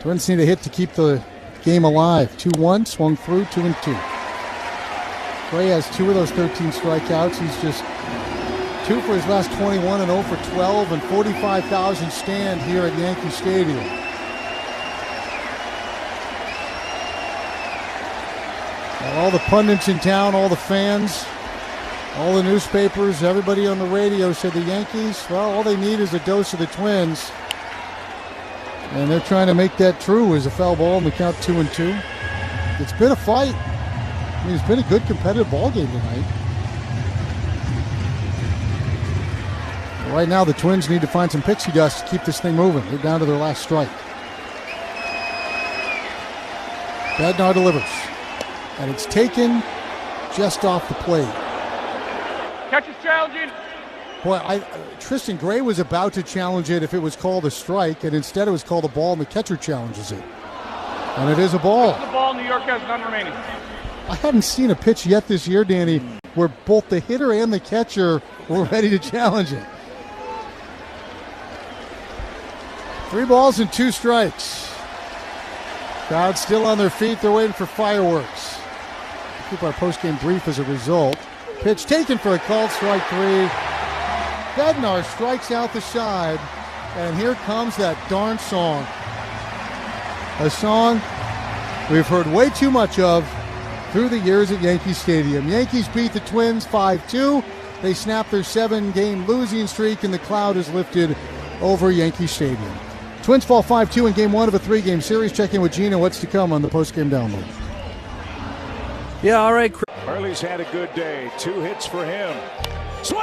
Twins need a hit to keep the game alive. 2-1, swung through, 2-2. Gray has 2 of those 13 strikeouts. He's just 2 for his last 21 and 0 for 12, and 45,000 stand here at Yankee Stadium. All the pundits in town, all the fans, all the newspapers, everybody on the radio said the Yankees, well, all they need is a dose of the Twins. And they're trying to make that true as a foul ball and we count 2-2. It's been a fight. I mean, it's been a good competitive ball game tonight. Right now, the Twins need to find some pixie dust to keep this thing moving. They're down to their last strike. Bednar delivers. And it's taken just off the plate. Catcher's challenging. Boy, Tristan Gray was about to challenge it if it was called a strike, and instead it was called a ball, and the catcher challenges it. And it is a ball. The ball, New York has none remaining. I hadn't seen a pitch yet this year, Danny, where both the hitter and the catcher were ready to challenge it. 3 balls and 2 strikes. Crowd still on their feet. They're waiting for fireworks. Keep our postgame brief as a result. Pitch taken for a called strike 3. Bednar strikes out the side, and here comes that darn song. A song we've heard way too much of through the years at Yankee Stadium. Yankees beat the Twins 5-2. They snap their 7-game losing streak, and the cloud is lifted over Yankee Stadium. Twins fall 5-2 in Game 1 of a 3-game series. Check in with Gino. What's to come on the postgame download? Yeah, all right. Hurley's had a good day. 2 hits for him. Swing!